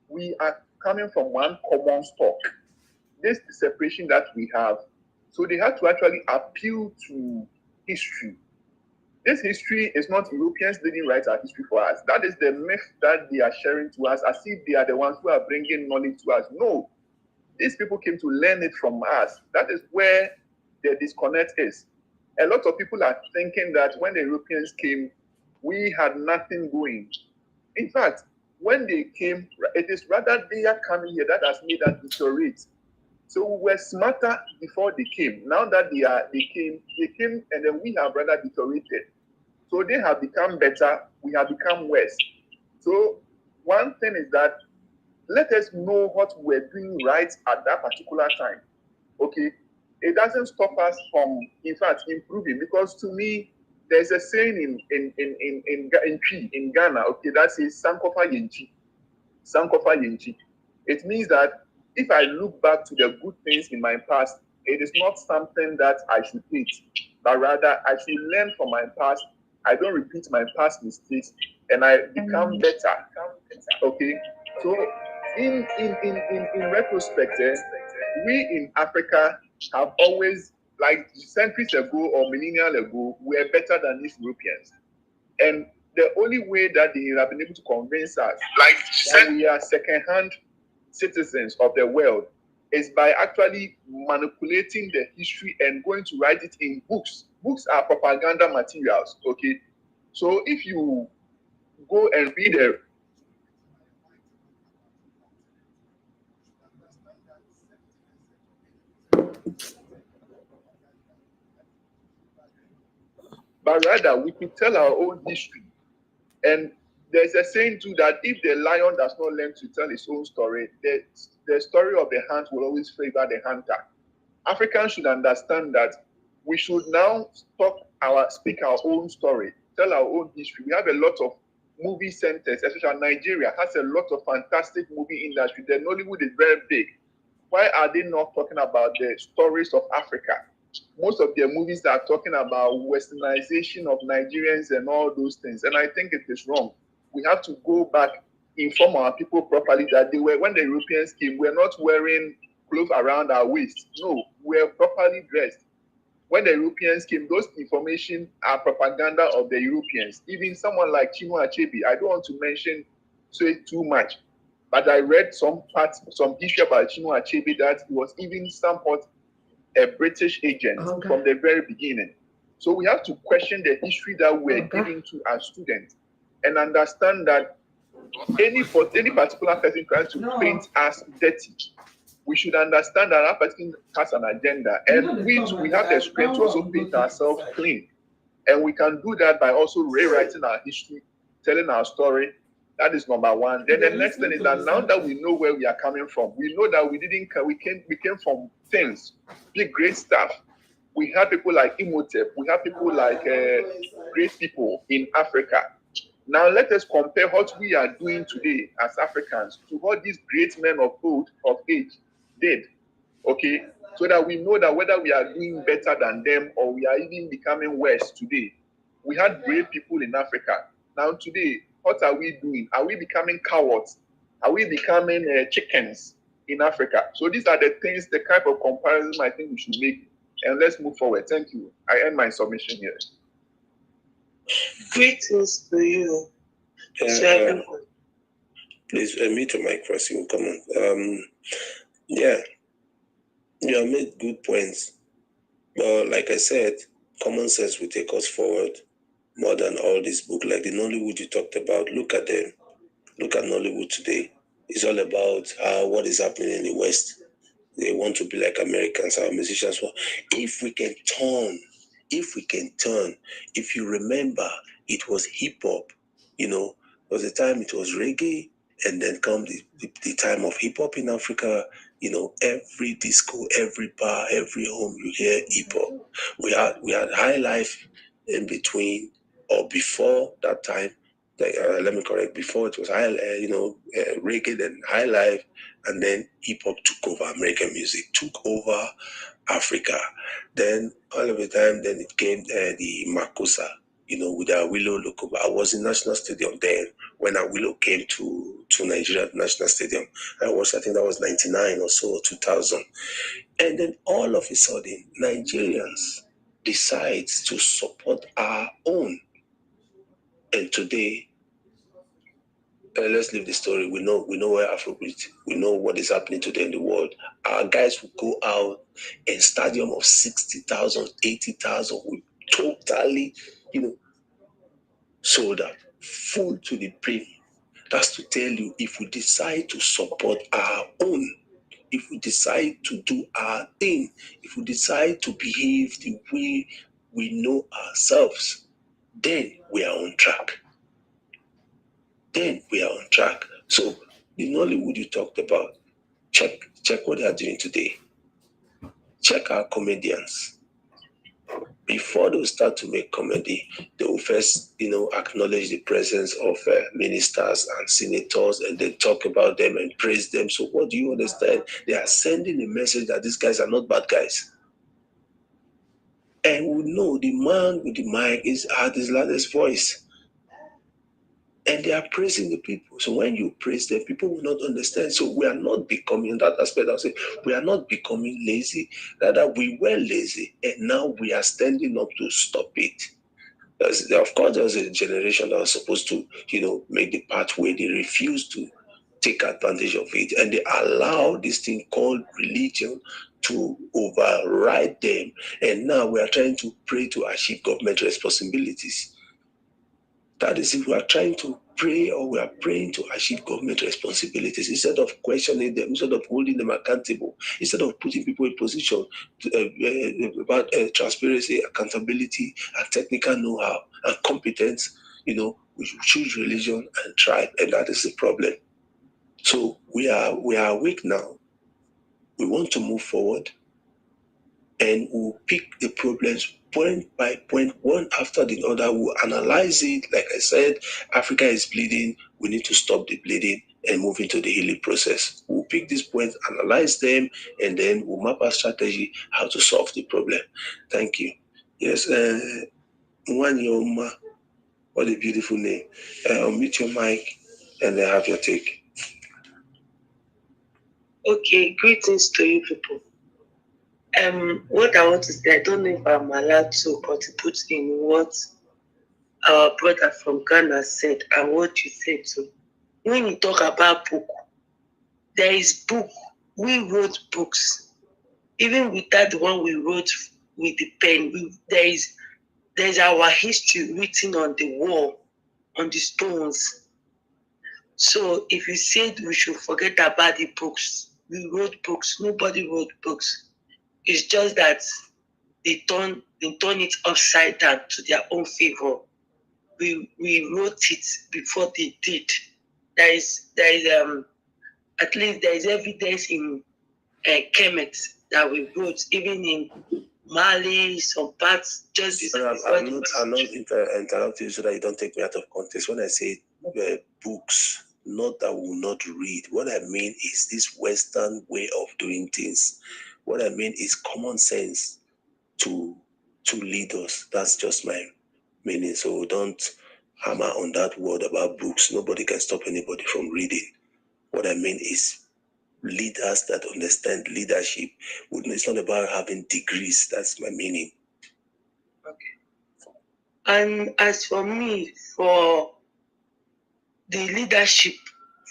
we are coming from one common stock. This separation that we have. So they had to actually appeal to history. This history is not Europeans didn't write our history for us. That is the myth that they are sharing to us as if they are the ones who are bringing knowledge to us. No, these people came to learn it from us. That is where the disconnect is. A lot of people are thinking that when the Europeans came, we had nothing going. In fact, when they came, it is rather they are coming here that has made us deteriorate. So we were smarter before they came. Now that they came, and then we have rather deteriorated. So they have become better, we have become worse. So one thing is that let us know what we're doing right at that particular time. Okay, it doesn't stop us from, in fact, improving. Because to me, there's a saying in Ghana. Okay, that says "Sankofa Yenchi." Sankofa Yenchi. It means that if I look back to the good things in my past, it is not something that I should hate, but rather I should learn from my past. I don't repeat my past mistakes, and I become better. Okay, so in retrospect, we in Africa have always, like centuries ago or millennia ago, were better than these Europeans, and the only way that they have been able to convince us, like that we are second-hand citizens of the world, is by actually manipulating the history and going to write it in books. Books are propaganda materials, okay? So if you go and read a but rather we could tell our own history. And there's a saying too that if the lion does not learn to tell his own story, the story of the hunt will always favor the hunter. Africans should understand that we should now speak our own story, tell our own history. We have a lot of movie centers, especially Nigeria has a lot of fantastic movie industry. The Nollywood is very big. Why are they not talking about the stories of Africa? Most of their movies are talking about westernization of Nigerians and all those things. And I think it is wrong. We have to go back, inform our people properly that when the Europeans came, we're not wearing clothes around our waist. No, we're properly dressed. When the Europeans came, those information are propaganda of the Europeans. Even someone like Chinua Achebe, I don't want to say too much, but I read some issue about Chinua Achebe that he was even somewhat a British agent from the very beginning. So we have to question the history that we're giving to our students and understand that any particular person trying to paint us dirty, we should understand that that person has an agenda, and we have the strength to also paint ourselves clean. And we can do that by also rewriting our history, telling our story. That is number one. Then the next thing is that now that we know where we are coming from, we know that we came from things, big great stuff. We have people like Imhotep, we have people like great people in Africa. Now let us compare what we are doing today as Africans to what these great men of age did. Okay, so that we know that whether we are doing better than them or we are even becoming worse today. We had great people in Africa. Now today, what are we doing? Are we becoming cowards? Are we becoming chickens in Africa? So these are the things, the type of comparison I think we should make. And let's move forward. Thank you. I end my submission here. Greetings to you. Please mute your mic first. You come on. Yeah, you have made good points. But like I said, common sense will take us forward more than all this book. Like the Nollywood you talked about, look at them. Look at Nollywood today. It's all about what is happening in the West. They want to be like Americans, our musicians. If we can turn, if you remember, it was hip hop, there was a time it was reggae, and then come the time of hip hop in Africa. Every disco, every bar, every home, you hear hip hop. We had high life in between or before that time. Let me correct. Before it was reggae, then high life, and then hip hop took over. American music took over Africa. Then all of the time, then it came the Makossa, with Awilo Lokoba. I was in National Stadium then when Awilo came to Nigeria National Stadium. I think that was 99 or so, 2000. And then all of a sudden, Nigerians decides to support our own. And today, let's leave the story. We know where Afrobeat. We know what is happening today in the world. Our guys will go out in stadium of 60,000, 80,000. We totally, sold out, full to the brim. That's to tell you, if we decide to support our own, if we decide to do our thing, if we decide to behave the way we know ourselves, then we are on track. So the Nollywood you talked about, check what they are doing today. Check our comedians. Before they start to make comedy, they will first, acknowledge the presence of ministers and senators, and then talk about them and praise them. So what do you understand? They are sending a message that these guys are not bad guys. And we know the man with the mic had his loudest voice. And they are praising the people. So when you praise them, people will not understand. So we are not becoming, in that aspect, I'll say, we are not becoming lazy. Rather, we were lazy. And now we are standing up to stop it. Of course, there was a generation that was supposed to, make the pathway. They refused to take advantage of it. And they allow this thing called religion to override them. And now we are trying to pray to achieve government responsibilities. That is, if we are trying to pray or we are praying to achieve government responsibilities, instead of questioning them, instead of holding them accountable, instead of putting people in position about transparency, accountability, and technical know-how and competence, we choose religion and tribe, and that is the problem. So we are awake now. We want to move forward, and we'll pick the problems point by point, one after the other. We'll analyze it. Like I said, Africa is bleeding. We need to stop the bleeding and move into the healing process. We'll pick these points, analyze them, and then we'll map our strategy how to solve the problem. Thank you. Yes, Mwanyoma, what a beautiful name. Unmute your mic and then have your take. Okay, greetings to you people. What I want to say, I don't know if I'm allowed to contribute in what our brother from Ghana said and what you said too. When you talk about book, there is book. We wrote books. Even without the one we wrote with the pen, there is our history written on the wall, on the stones. So if you said we should forget about the books, we wrote books. Nobody wrote books. It's just that they turn it upside down to their own favor. We wrote it before they did. There is at least there is evidence in Kemet that we wrote, even in Mali, some parts just before. I'm not interrupting you so that you don't take me out of context. When I say books, not that we will not read. What I mean is this Western way of doing things. What I mean is common sense to lead us. That's just my meaning. So don't hammer on that word about books. Nobody can stop anybody from reading. What I mean is leaders that understand leadership. It's not about having degrees. That's my meaning. Okay. And as for me, for the leadership,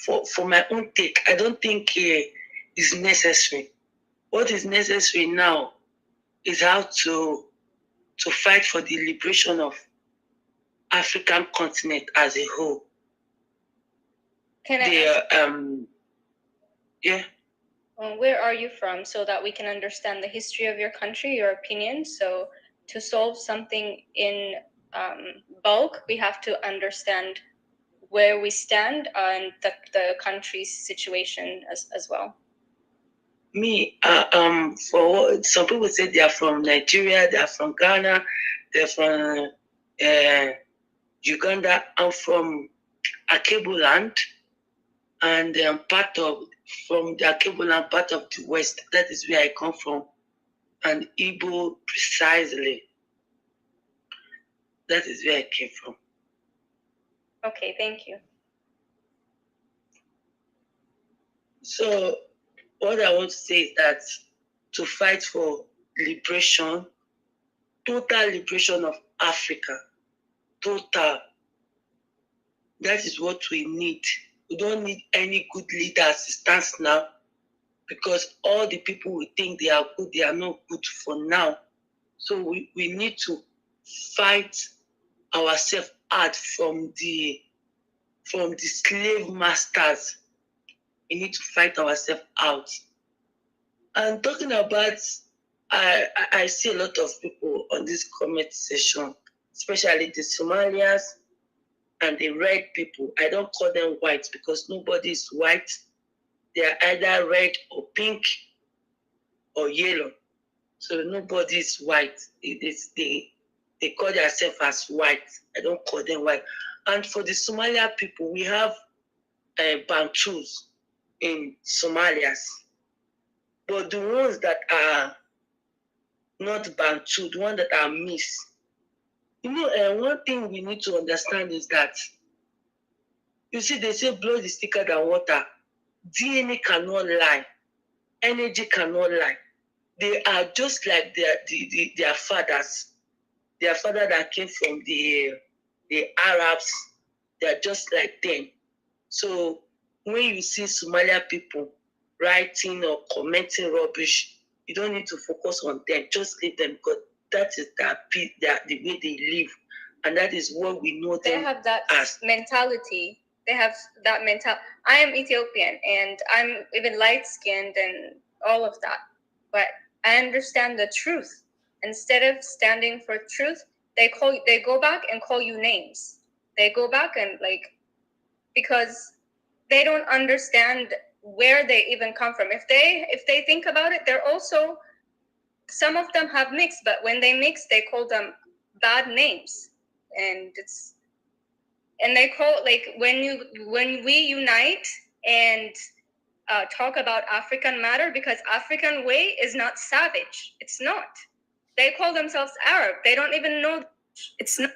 for my own take, I don't think is necessary. What is necessary now is how to fight for the liberation of African continent as a whole. Can I ask, yeah. Where are you from, so that we can understand the history of your country, your opinion? So to solve something in bulk, we have to understand where we stand and the country's situation as well. Me, for some people say they are from Nigeria, they are from Ghana, they're from Uganda. I'm from Akebo land, and from the Akebo land, part of the West. That is where I come from, and Igbo precisely. That is where I came from. Okay, thank you. So what I want to say is that to fight for liberation, total liberation of Africa, total, that is what we need. We don't need any good leader as it stands now, because all the people we think they are good, they are not good for now. So we need to fight ourselves out from the slave masters. We need to fight ourselves out. And talking about, I see a lot of people on this comment session, especially the Somalians and the red people. I don't call them white because nobody is white. They are either red or pink or yellow. So nobody is white. They call themselves as white. I don't call them white. And for the Somalia people, we have Bantus in Somalia. But the ones that are not Bantu, the one that are mixed. You know, one thing we need to understand is that, you see, they say blood is thicker than water. DNA cannot lie. Energy cannot lie. They are just like their fathers. Their father that came from the Arabs, they are just like them. So when you see Somalia people writing or commenting rubbish, you don't need to focus on them. Just leave them, because that is the way they live, and that is what we know them. They have that mentality. They have that mentality. I am Ethiopian, and I'm even light-skinned and all of that. But I understand the truth. Instead of standing for truth, they go back and call you names. They go back and because they don't understand where they even come from. If they think about it, they're also, some of them have mixed, but when they mix, they call them bad names. And they call, when we unite and talk about African matter, because African way is not savage. It's not. They call themselves Arab. They don't even know it's not.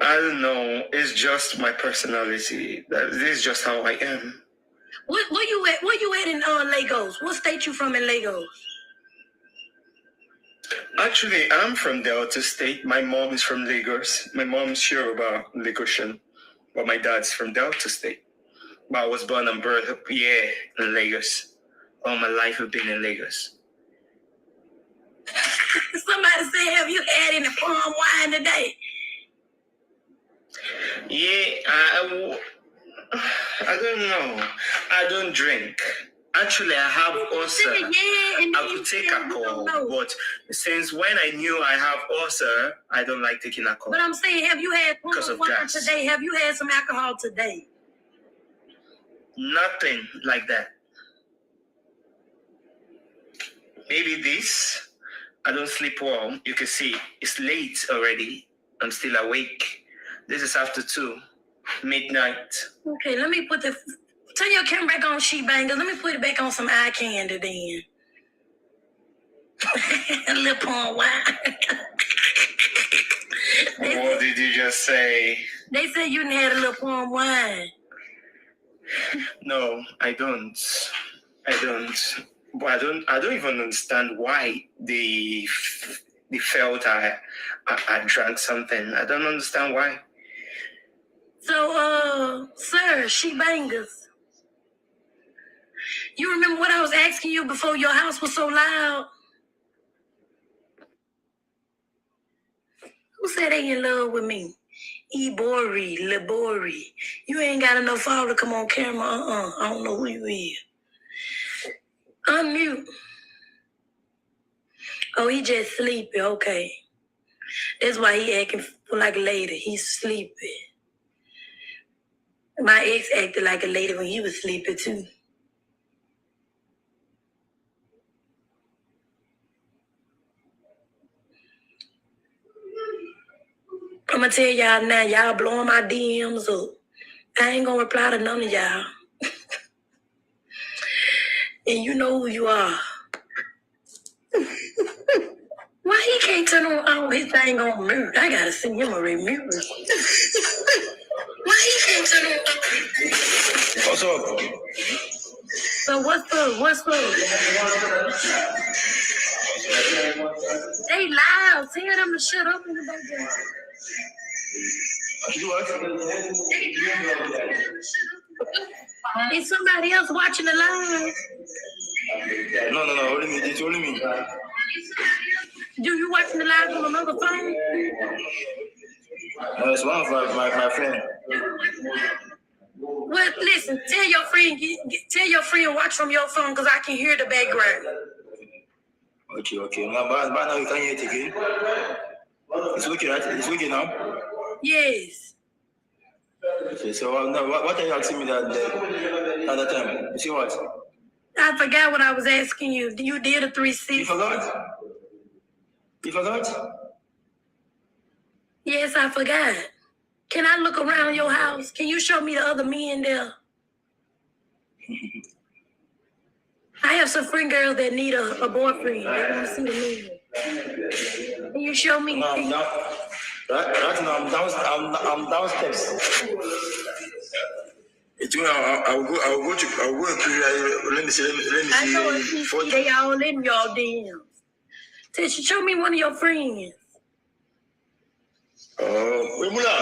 I don't know. It's just my personality. This is just how I am. Where you at in Lagos? What state you from in Lagos? Actually, I'm from Delta State. My mom is from Lagos. My mom's Yoruba, Lagosian, but my dad's from Delta State. But I was born and brought up here in Lagos. All my life I've been in Lagos. Somebody say, have you had any palm wine today? Yeah, I don't know. I don't drink. Actually, I have ulcer. I could take alcohol, but since when I knew I have ulcer, I don't like taking alcohol. But I'm saying, have you had palm wine today? Have you had some alcohol today? Nothing like that. Maybe this. I don't sleep well. You can see it's late already. I'm still awake. This is after 2 midnight. Okay, let me turn your camera back on, She Bangers. Let me put it back on some eye candy then. A little palm wine. What did you just say? They said you didn't have a little palm wine. No, I don't. But I don't even understand why they felt I drank something. I don't understand why. So, sir, She Bangers, you remember what I was asking you before your house was so loud? Who said they in love with me? Ebori, Labori. You ain't got enough father to come on camera. I don't know who you is. Unmute. Oh, he just sleepy. Okay. That's why he acting like a lady. He's sleepy. My ex acted like a lady when he was sleepy too. I'm gonna tell y'all now, y'all blowing my DMs up. I ain't gonna reply to none of y'all. And you know who you are. Why he can't turn on his thing on mute? I gotta send him a remute. Why he can't turn on his thing? What's up? So what's up? They loud. Tell them to shut up in the background. Is somebody else watching the live? No, only me. It's only me. Do you watching the live on another phone? No, it's one of my friend. Well, listen. Tell your friend watch from your phone because I can hear the background. Okay. Now you can hear it again. It's working, right? It's working now. Yes. Okay, so what are you asking me that time? You see what? I forgot what I was asking you. You did a 360. You forgot? You forgot? Yes, I forgot. Can I look around your house? Can you show me the other men there? I have some friend girls that need a boyfriend. They want to see the men. Can you show me? No, I'm down. Right now, I'm downstairs. I'll go to let me see. I know it's they all in your DMs. Tisha, show me one of your friends. Wimula.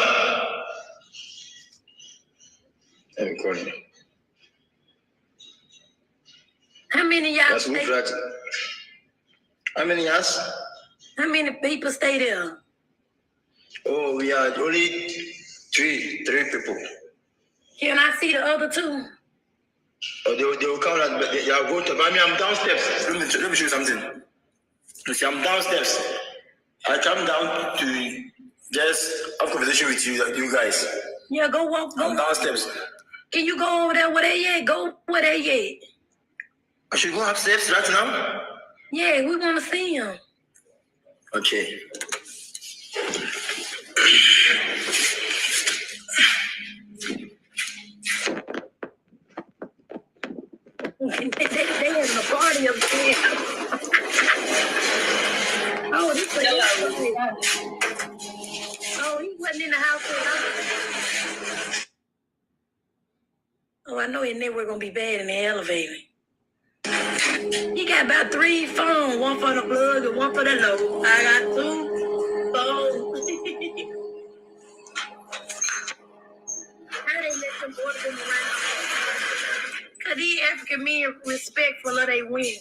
Let me call him. How many y'all That's good, right? How many years? How many people stay there? Oh, we are only three people. Can I see the other two? Oh, they will come out, but they are going to. I mean, I'm downstairs. Let me show you something. You see, I'm downstairs. I come down to just have a conversation with you guys. Yeah, go walk. I'm downstairs. Can you go over there where they at? Go where they at. I should go upstairs right now? Yeah, we want to see him. Okay. They having a party upstairs. Oh, this was Oh, he wasn't in the house. Oh, I know his network gonna be bad in the elevator. He got about 3 phones, one for the plug and one for the load. I got 2 phones. How they let them order them around? Cause these African men respectful of their women.